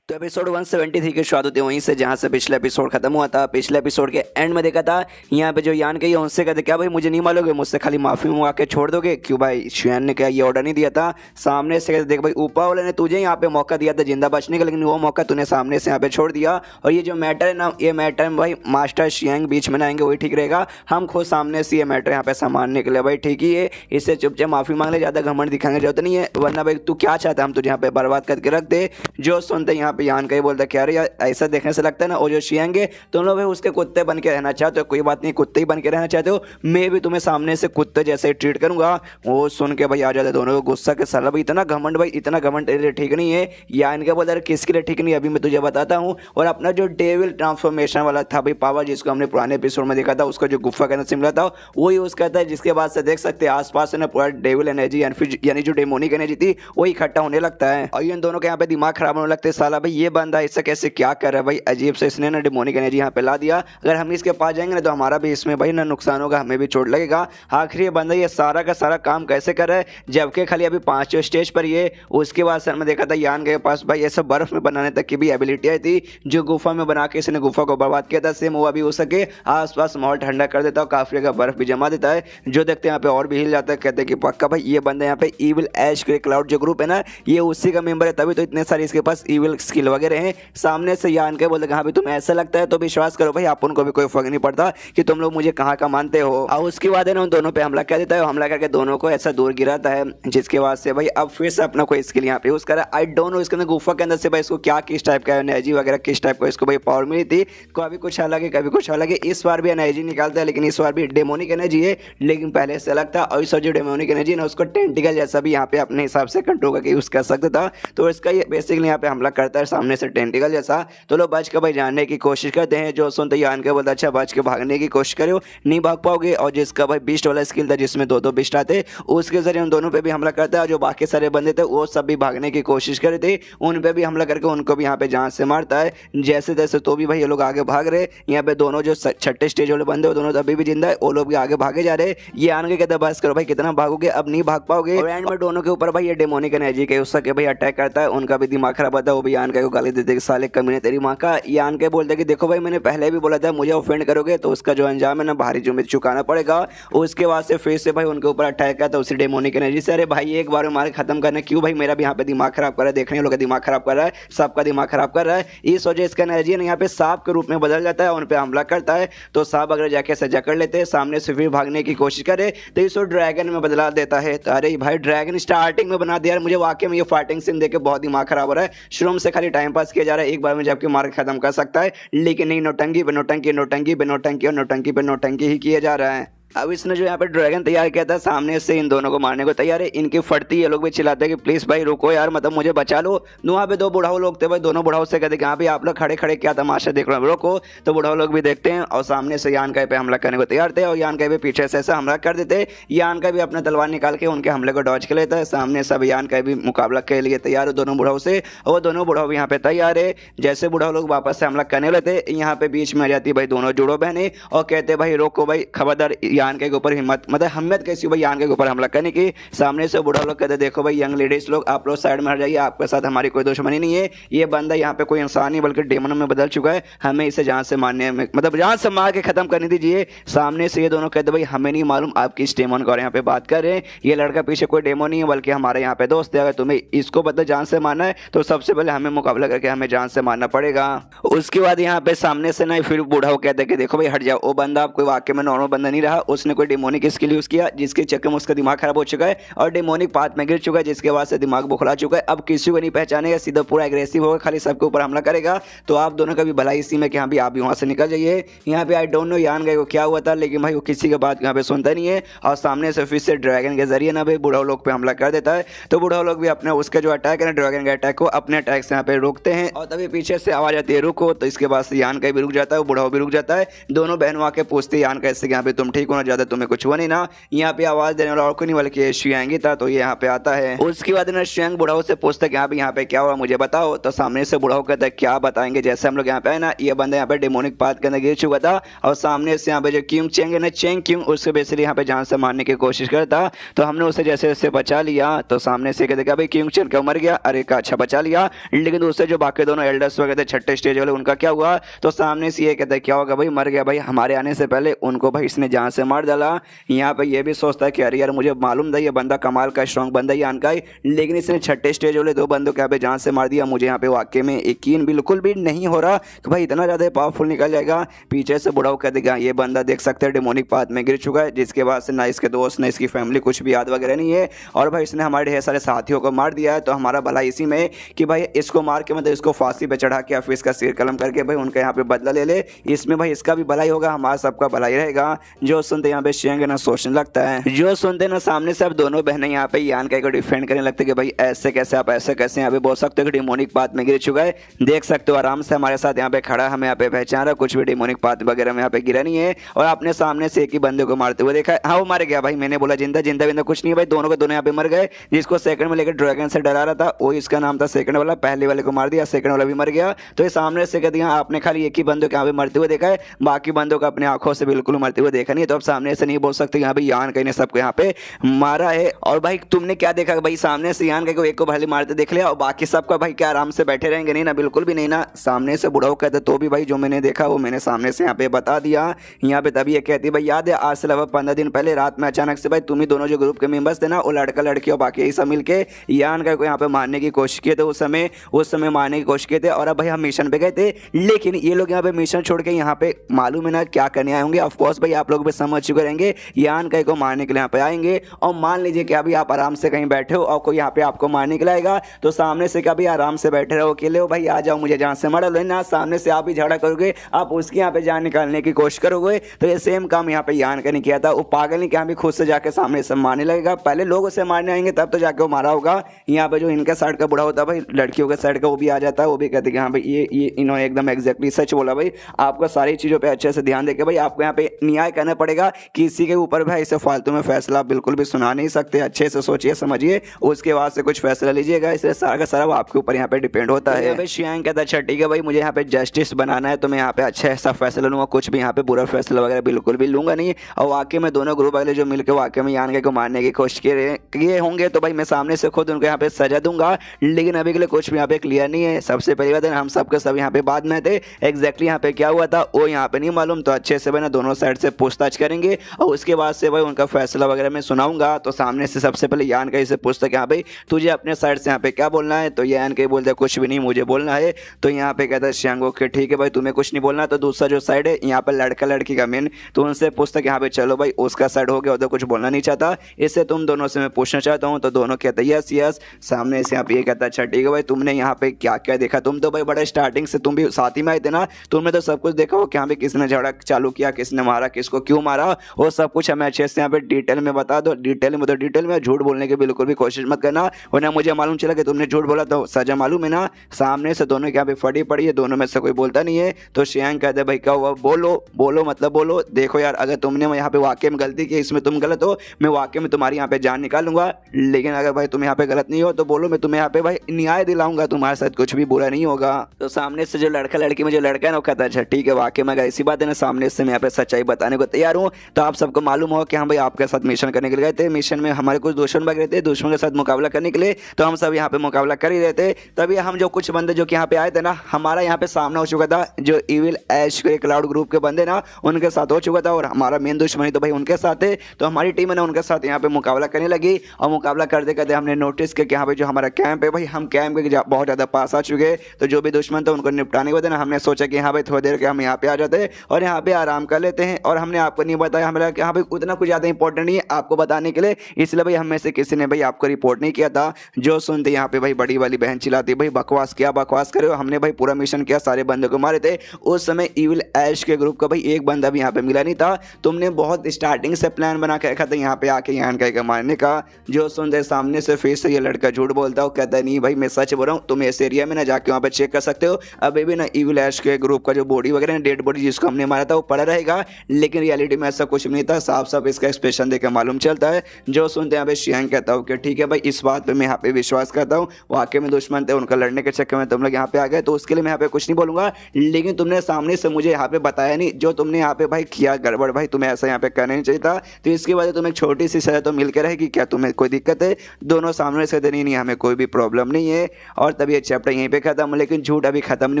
तो एपिसोड 173 की शुरुआत होती है वहीं से जहाँ से पिछला एपिसोड खत्म हुआ था। पिछले एपिसोड के एंड में देखा था यहाँ पे जो यान कही उनसे कहते क्या भाई मुझे नहीं मालूम, मुझसे खाली माफी मंगा के छोड़ दोगे? क्यों भाई, शुयान ने क्या ये ऑर्डर नहीं दिया था? सामने से कहते देख भाई ऊपर वाले ने तुझे यहाँ पे मौका दिया था जिंदा बचने का, लेकिन वो मौका तूने सामने से यहाँ पे छोड़ दिया। और ये जो मैटर है ना, ये मैटर में भाई मास्टर शियांग बीच में ना आएंगे वही ठीक रहेगा। हम खुद सामने से ये मैटर यहाँ पे संभालने के लिए भाई ठीक ही है। इससे चुपचाप माफी मांग ले, ज्यादा घमंड दिखाने की जरूरत नहीं है, वरना भाई तू क्या चाहता है हम तुझे यहाँ पे बर्बाद करके रख दे। जो सुनते यहाँ पे यान कही बोलता क्या रे यार, ऐसा देखने से लगता है ना वो जो शियांग है तुम लोग भाई उसके कुत्ते बन के रहना चाहते हो। कोई बात नहीं, कुत्ते ही बन के रहना चाहते हो, मैं भी तुम्हें सामने से कुत्ते जैसे ट्रीट करूंगा। वो सुन के भाई आ जाते दोनों को गुस्सा के साला भाई इतना घमंड, भाई इतना घमंड तेरे लिए ठीक नहीं है। यान के बोलता किसके लिए ठीक नहीं है अभी मैं तुझे बताता हूँ। और अपना जो डेविल ट्रांसफॉर्मेशन वाला था भाई पावर, जिसको हमने पुराने एपिसोड में देखा था, उसका जो गुफा का अंदर सिमला था वो यूज करता है, जिसके बाद से देख सकते हैं आसपास से ना पूरा डेविल एनर्जी यानी जो डेमोनिक एनर्जी थी वो इकट्ठा होने लगता है। और इन दोनों के यहाँ पे दिमाग खराब होने लगते हैं, साला भाई ये बंदा इससे कैसे क्या कर रहा है भाई, अजीब से इसने ना डेमोनिक एनर्जी यहाँ पे ला दिया। अगर हम इसके पास जाएंगे ना तो हमारा भी इसमें भाई ना नुकसान होगा, हमें भी चोट लगेगा। आखिर ये बंदा ये सारा का सारा काम कैसे कर रहा है, जबकि खाली अभी 5वें स्टेज पर ये। उसके बाद सर में देखा था यान के पास भाई ये सब बर्फ में बनाने तक की भी एबिलिटी आई थी, जो गुफा में बना के इसने गुफा को बर्बाद किया था। सेम वो अभी हो सके आसपास माहौल ठंडा कर देता है, काफी जगह बर्फ भी जमा देता है, जो देखते हैं यहाँ पे और भी हिल जाता है। कहते हैं कि पक्का भाई ये बंदा यहाँ पे इविल ऐश के क्लाउड जो ग्रुप है ना ये उसी का मेंबर है, तभी तो इतने सारे इसके पास इविल स्किल वगैरह हैं। सामने से यान के बोलते हाँ भाई तुम्हें ऐसा लगता है तो विश्वास करो भाई, आप उनको भी कोई फर्क नहीं पड़ता कि तुम लोग मुझे कहाँ का मानते हो। और उसके बाद है ना उन दोनों पे हमला कर देता है, हमला करके दोनों को ऐसा दूर गिराता है, जिसके बाद से भाई अब फिर से अपना कोई स्किल यहाँ पे यूज करा। आई डोंट नो इसके अंदर गुफा के अंदर से भाई इसको क्या किस टाइप का एनर्जी वगैरह किस टाइप का इसको भाई पावर मिली थी, कभी कुछ अलग है कभी कुछ अलग है। इस बार भी एनर्जी निकालता है, लेकिन इस बार भी डेमोनिक एनर्जी है, लेकिन पहले से अलग था। और इस जो डेमोनिक एनर्जी ना उसको टेंटिकल जैसा भी यहाँ पे अपने हिसाब से कंट्रोल करके यूज कर सकता था। तो इसका ये बेसिकली यहाँ पे हमला करता है सामने से टेंटिकल जैसा। तो लोग बच के भाई जानने की कोशिश करते हैं, जो सुनते यान के बोलता अच्छा बच के भागने की कोशिश करो, नहीं भाग पाओगे। और जिसका भाई बिस्ट वाला स्किल था जिसमें दो बिस्ट आते, उसके जरिए उन दोनों पे भी हमला करता है। जो बाकी सारे बंदे थे वो सब भी भागने की कोशिश कर रहे थे, उन पे भी हमला करके उनको भी यहाँ पे जान से मारता है जैसे तैसे। तो भी भाई ये लोग आगे भाग रहे, यहाँ पे दोनों जो छठे स्टेज वाले बंदे वो दोनों अभी भी जिंदा है, वो लोग भी आगे भागे जा रहे। ये आन के कहते बस करो भाई कितना भागोगे, अब नहीं भाग पाओगे। और एंड में दोनों के ऊपर भाई ये डेमोनिक एनर्जी के उसका भाई अटैक करता है, उनका भी दिमाग खराब होता है। वो भी यान को गाली देते साले कमीने तेरी माँ का। यान के बोलते कि देखो भाई मैंने पहले भी बोला था मुझे ऑफेंड करोगे तो उसका जो अंजाम है ना भारी जो मुझे चुकाना पड़ेगा। उसके बाद से फिर से भाई उनके ऊपर अटैक करता है उसी डेमोनिक एनर्जी से। अरे भाई एक बार मारे खत्म करने, क्यों भाई मेरा भी यहाँ पे दिमाग खराब कर रहा है, देखने लोग का दिमाग खराब कर रहा है, सबका दिमाग खराब कर रहा है। इस वजह इसका एनर्जी यहाँ पे सांप के रूप में बदल जाता है, उन पे हमला करता है। तो सांप अगर जाके ऐसे जकड़ लेते हैं, सामने से फिर भागने की कोशिश करे तो इसको ड्रैगन में बदला देता है। तो अरे भाई ड्रैगन स्टार्टिंग में बना दिया, मुझे वाकई में ये फाइटिंग सीन देख के बहुत दिमाग खराब हो रहा है। शुरू से खाली टाइम पास किया जा रहा है, एक बार में जबकि मार खत्म कर सकता है, लेकिन नहीं, नौटंकी पे नौटंकी, नौटंकी पे नौटंकी और नौटंकी पे नौटंकी ही किया जा रहा है। अब इसने जो यहाँ पे ड्रैगन तैयार किया था सामने से इन दोनों को मारने को तैयार है। इनकी फटती ये लोग भी चिल्लाते हैं कि प्लीज भाई रुको यार, मतलब मुझे बचा लो। वहाँ पे दो बुढ़ाओ लोग थे भाई, दोनों बुढ़ाओ से कहते हैं भी आप लोग खड़े खड़े क्या तमाशा देख रहे हो, रोको। तो बुढ़ाओ लोग भी देखते हैं और सामने से यान पे हमला करने को तैयार थे, और यान भी पीछे से ऐसा हमला कर देते। यान भी अपना तलवार निकाल के उनके हमले को डॉज कर लेता है। सामने सब यान भी मुकाबला के लिए तैयार है दोनों बुढ़ाओ से, और दोनों बुढ़ाओ यहाँ पे तैयार है। जैसे बुढ़ाओ लोग वापस से हमला करने लेते, यहाँ पे बीच में आ जाती भाई दोनों जुड़ो बहने और कहते भाई रोको भाई, खबरदार यान के ऊपर हिम्मत मतलब हिम्मत कैसी भाई यान के ऊपर हमला करने की। सामने से बुढ़ा लोग कहते देखो भाई यंग लेडीज लोग आप लोग साइड में हट जाइए, आपके साथ हमारी कोई दुश्मनी नहीं है। ये बंदा यहाँ पे कोई इंसान नहीं बल्कि डेमन में बदल चुका है, हमें इसे जान से मारने में मतलब जान से मार के खत्म करने दीजिए। सामने से ये दोनों कहते भाई हमें नहीं मालूम आप किस डेमन को यहाँ पे बात कर रहे हैं, ये लड़का पीछे कोई डेमन नहीं है बल्कि हमारे यहाँ पे दोस्त है। अगर तुम्हें इसको बदल जान से मारना है तो सबसे पहले हमें मुकाबला करके हमें जान से मारना पड़ेगा। उसके बाद यहाँ पे सामने से ना फिर बूढ़ा वो कहते कि देखो भाई हट जाओ, वो बंदा आप कोई वाकई में नॉर्मल बंदा नहीं रहा, उसने कोई डेमोनिक स्किल यूज किया जिसके चक्कर में उसका दिमाग खराब हो चुका है और डेमोनिक पाथ में गिर चुका है, जिसके बाद से दिमाग बुखला चुका है। अब किसी को नहीं पहचानेगा, सीधा पूरा एग्रेसिव होगा, खाली सबके ऊपर हमला करेगा। तो आप दोनों का भी भलाई इसी में कि हाँ भी आप भी वहां से निकल जाइए। यहाँ पे आई डोंट नो यान गए को क्या हुआ था, लेकिन भाई वो किसी की बात यहाँ पे सुनता नहीं है और सामने से फिर से ड्रैगन के जरिए ना भाई बुढ़ाओ लोग पे हमला कर देता है। तो बुढ़ाओ लोग भी अपने उसका जो अटैक है ना ड्रैगन के अटैक को अपने अटैक से यहाँ पे रोकते हैं और तभी पीछे से आवाज आती है रुको। तो इसके बाद से यान का भी रुक जाता है, बुढ़ाओ भी रुक जाता है। दोनों बहनों आके पूछते यान कैसे यहाँ पे तुम ठीक हो ना ज़्यादा तुम्हें कुछ हुआ नहीं ना। यहाँ पे आवाज़ देने वाला और कोई नहीं बल्कि शियांगी था, तो ये यहाँ पे आता है। उसके बाद ना शियांग बुढ़ाओ से पूछता है यहाँ पे क्या हुआ मुझे बताओ। तो सामने से बुढ़ाओ कहता है क्या बताएंगे, जैसे हम लोग यहाँ पे है ना, ये बंदा यहाँ पे डेमोनिक पाथ के अंदर गिर चुका था और सामने से यहाँ पे जो क्यूंग चेंग है ना, चेंग क्यूंग, उससे बेसिकली यहाँ पे जान से मारने की कोशिश करता, तो हमने उसे जैसे जैसे बचा लिया। तो सामने से कहते भाई क्यूंग चेंग क्यों मर गया, अरे का अच्छा बचा लिया। लेकिन दूसरे जो बाकी दोनों एल्डर्स वगैरह छठे स्टेज वाले, उनका क्या हुआ। तो सामने से ये कहते हैं क्या होगा भाई, मर गया भाई, हमारे आने से पहले उनको भाई इसने जान से मार डाला। यहाँ पे ये भी सोचता है कि अरे यार मुझे मालूम था ये बंदा कमाल का स्ट्रॉन्ग बंदा ही आन का ही, लेकिन इसने छठे स्टेज वाले दो बंदों के यहाँ पे जान से मार दिया। मुझे यहाँ पे वाकई में यकीन बिल्कुल भी नहीं हो रहा कि भाई इतना ज़्यादा पावरफुल निकल जाएगा। पीछे से बुढ़ाऊ कह देगा ये बंदा देख सकते हैं डेमोनिक पाथ में गिर चुका है, जिसके बाद से ना इसके दोस्त ना इसकी फैमिली कुछ भी याद वगैरह नहीं है, और भाई इसने हमारे ढेर सारे साथियों को मार दिया है। तो हमारा भला इसी में कि भाई इसको मार के मतलब इसको फांसी पे चढ़ा के या फिर इसका सिर कलम करके भाई उनका यहाँ पे बदला ले ले, इसमें भाई इसका भी भलाई होगा, हमारा सबका भलाई रहेगा। जो सुनते यहाँ पे शियांग ना सोचने लगता है, जो सुनते ना सामने से अब दोनों बहनें यहाँ पे यान का डिफेंड करने लगते कि भाई ऐसे कैसे आप ऐसे कैसे यहाँ पे बोल सकते हो कि डेमोनिक पाथ में गिर चुका है, देख सकते हो आराम से हमारे साथ यहाँ पे खड़ा, हमें यहाँ पे पहचान रहा, कुछ भी डेमोनिक पाथ वगैरह में यहाँ पे गिरा नहीं है, और आपने सामने से एक ही बंदे को मारते हुए देखा है। हाँ वो मर गया भाई, मैंने बोला जिंदा जिंदा बिंदा कुछ नहीं है भाई, दोनों के दोनों यहाँ पे मर गए। जिसको सेकंड में लेकर ड्रैगन से डरा रहा था वो इसका नाम था सेकंड वाला, पहले वाले को मार दिया, सेकंड वाला भी मर गया। तो ये सामने से कह दिया आपने खाली एक ही बंदों के यहाँ पे मरते हुए देखा है, बाकी बंदों को अपने आंखों से बिल्कुल मरते हुए देखा नहीं। तो अब सामने से नहीं बोल सकते यहाँ पे यान कहीं ने सबको यहाँ पे मारा है। और भाई तुमने क्या देखा भाई, सामने से यान कहीं एक को भले मारते देख लिया और बाकी सबका भाई क्या आराम से बैठे रहेंगे, नहीं ना, बिल्कुल भी नहीं ना। सामने से बुढ़ाऊ कहते तो भी भाई जो मैंने देखा वो मैंने सामने से यहाँ पे बता दिया। यहाँ पे तभी ये कहती भाई याद है आज से लगभग 15 दिन पहले रात में अचानक से भाई तुम ही दोनों जो ग्रुप के मेंबर्स थे ना, वो लड़का लड़की और बाकी यही सब मिलके यान का को यहाँ पे मारने की कोशिश किए थे, उस समय मारने की कोशिश किए थे। और अब भाई हम मिशन पे गए थे, लेकिन ये लोग यहाँ पे मिशन छोड़ के यहाँ पे मालूम है ना क्या करने आए होंगे। ऑफकोर्स भाई आप लोग भी समझ चुके रहेंगे, यान का को मारने के लिए यहाँ पे आएंगे। और मान लीजिए कि अभी आप आराम से कहीं बैठे हो और कोई यहाँ पे आपको मारने के लिए आएगा, तो सामने से कभी आराम से बैठे रहो, अकेले हो भाई, आ जाओ मुझे जान से मार लो ना। सामने से आप ही झगड़ा करोगे, आप उसके यहाँ पे जान निकालने की कोशिश करोगे। तो ये सेम काम यहाँ पे यान का नहीं किया था, वो पागल नहीं, यहाँ भी खुद से जाके सामने से मारने लगेगा। पहले लोग उसे मारने आएंगे तब तो जाके वो मारा होगा। यहाँ पे जो इनके साइड का बुढ़ा होता है भाई, लड़कियों के साइड का वो भी आ जाता है, वो भी कहते कि हाँ भाई ये इन्होंने एकदम एग्जैक्टली सच बोला भाई, आपको सारी चीज़ों पे अच्छे से ध्यान देके भाई आपको यहाँ पे न्याय करना पड़ेगा। किसी के ऊपर भाई इसे फालतू में फैसला बिल्कुल भी सुना नहीं सकते, अच्छे से सोचिए समझिए उसके बाद से कुछ फैसला लीजिएगा, इसलिए सारा का सारा आपके ऊपर यहाँ पे डिपेंड होता है। भाई शियांग कहता है अच्छा ठीक है भाई, मुझे यहाँ पे जस्टिस बनाना है तो मैं यहाँ पे अच्छा ऐसा फैसला लूंगा, कुछ भी यहाँ पे बुरा फैसला वगैरह बिल्कुल भी लूंगा नहीं। और वाकई में दोनों ग्रुप वाले जो मिलकर वाकई में यान को मारने की कोशिश किए होंगे तो भाई मैं सामने से खुद उनको यहाँ पे सजा दूंगा, लेकिन अभी के लिए कुछ भी यहाँ पे क्लियर नहीं है। सबसे पहली बात है हम सबके सब यहाँ पे बाद में थे, एग्जैक्टली यहाँ पे क्या हुआ था वो यहाँ पे नहीं मालूम, तो अच्छे से भाई ना दोनों साइड से पूछताछ करेंगे और उसके बाद से भाई उनका फैसला वगैरह मैं सुनाऊंगा। तो सामने से सबसे पहले यान का इसे पूछता कि हाँ भाई तुझे अपने साइड से यहाँ पे क्या बोलना है, तो यान के बोलते कुछ भी नहीं मुझे बोलना है। तो यहाँ पे कहता है शियांग ओके ठीक है भाई तुम्हें कुछ नहीं बोलना। तो दूसरा जो साइड है यहाँ पे लड़का लड़की का मेन, तो उनसे पूछता कि हाँ भाई चलो भाई उसका साइड हो गया, उधर कुछ बोलना नहीं चाहता, इससे तुम दोनों से मैं पूछना चाहता हूँ। तो दोनों कहते हैं यस यस। सामने से यहाँ पे ये कहता है अच्छा ठीक है भाई तुमने यहाँ पे क्या क्या देखा, तुम तो भाई बड़ा स्टार्टिंग से तुम भी साथ ही में आए थे ना, तुमने तो सब कुछ देखा हो कि यहाँ पे किसने झगड़ा चालू किया, किसने मारा, किसको क्यों मारा, वो सब कुछ हमें अच्छे से यहाँ पे डिटेल में बता दो। डिटेल में तो डिटेल में, झूठ बोलने की बिल्कुल भी कोशिश मत करना, वरना मुझे मालूम चला कि तुमने झूठ बोला तो सजा मालूम है ना। सामने से दोनों यहाँ पे फटी पड़ी है, दोनों में से कोई बोलता नहीं है। तो शियांग कहते भाई क्या हुआ, बोलो बोलो मतलब बोलो। देखो यार अगर तुमने यहाँ पे वाकई में गलती की, इसमें तुम गलत हो, मैं वाकई में तुम्हारी यहाँ पे जान निकालूंगा, लेकिन अगर भाई तुम यहाँ पे गलत नहीं हो तो बोलो, मैं तुम्हें यहाँ पे भाई न्याय दिलाऊंगा, तुम्हारे साथ कुछ भी बुरा नहीं होगा। तो सामने से जो लड़का लड़की में जो लड़का है ना वो कहता है अच्छा ठीक है वाकई में अगर ऐसी बात है ना, सामने से मैं यहाँ पे सच्चाई बताने को तैयार हूँ। तो आप सबको मालूम हो कि हम भाई आपके साथ मिशन करने के लिए गए थे, मिशन में हमारे कुछ दुश्मन वगैरह थे, दुश्मन के साथ मुकाबला करने के लिए, तो हम सब यहाँ पे मुकाबला कर ही रहे थे। तभी हम जो कुछ बंदे जो कि यहाँ पे आए थे ना, हमारा यहाँ पे सामना हो चुका था, जो इविल ऐश के क्लाउड ग्रुप के बंदे ना उनके साथ हो चुका था, और हमारा मेन दुश्मनी तो भाई उनके साथ है। तो हमारी टीम है ना उनके साथ यहाँ पे मुकाबला करने लगी, और मुकाबला करते करते हमने नोटिस किया कि यहाँ पे जो हमारा कैंप है भाई, हम कैंप के बहुत ज़्यादा पास आ चुके। तो जो भी दुश्मन था उनको निपटाने के बाद ना हमने सोचा कि हाँ भाई थोड़ी देर के हम यहाँ पे आ जाते हैं और यहाँ पे आराम कर लेते हैं। और हमने आपको नहीं बताया, हमें कि हाँ भाई उतना कुछ ज़्यादा इंपॉर्टेंट नहीं है आपको बताने के लिए, इसलिए भाई हम में से किसी ने भाई आपको रिपोर्ट नहीं किया था। जो सुनते यहाँ पे भाई बड़ी वाली बहन चिल्लाती भाई बकवास क्या बकवास करे हो, हमने भाई पूरा मिशन किया, सारे बंदों को मारे थे। उस समय इविल ऐश के ग्रुप का भाई एक बंदा भी यहाँ पे मिला नहीं था, तुमने बहुत स्टार्टिंग से प्लान बना के रखा था यहाँ पे आके यान का मारने का। जो सुनते सामने से फिर से ये लड़का झूठ बोलता हो, कहता है नहीं भाई मैं सच बोल रहा हूँ, तुम इस एरिया में ना जाके वहाँ पे चेक कर सकते हो। अभी भी ना इविल ऐश के ग्रुप का जो बॉडी वगैरह डेड बॉडी जिसको हमने मारा था वो पड़ा रहेगा, लेकिन रियलिटी में में ऐसा कुछ नहीं था, साफ साफ इसका एक्सप्रेशन देकर मालूम चलता है। जो सुनते हैं यहाँ पे शियांग कहता हूँ कि ठीक है भाई, इस बात पे मैं यहाँ पे विश्वास करता हूँ, वाकई में दुश्मन थे, उनका लड़ने के चक्कर में तुम लोग यहाँ पे आ गए, तो उसके लिए मैं यहाँ पे कुछ नहीं बोलूंगा। लेकिन तुमने सामने से मुझे यहाँ पे बताया नहीं, जो तुमने यहाँ पे भाई किया गड़बड़ भाई, तुम्हें ऐसा यहाँ पे करना नहीं चाहिए था। तो इसके बाद तुम्हें एक छोटी सी सजा तो मिल के रहेगी, क्या तुम्हें कोई दिक्कत है? दोनों सामने से देनी नहीं, हमें कोई भी प्रॉब्लम नहीं है। और तभी ये चैप्टर यहीं पे खत्म। लेकिन झूठ अभी खत्म नहीं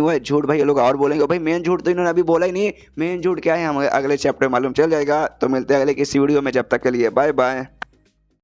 हुआ है, झूठ भाई ये लोग और बोलेंगे। भाई मेन झूठ तो इन्होंने अभी बोला ही नहीं, मेन झूठ क्या है हमें अगले चैप्टर मालूम चल जाएगा। तो मिलते हैं अगले किसी वीडियो में, जब तक के लिए बाय बाय।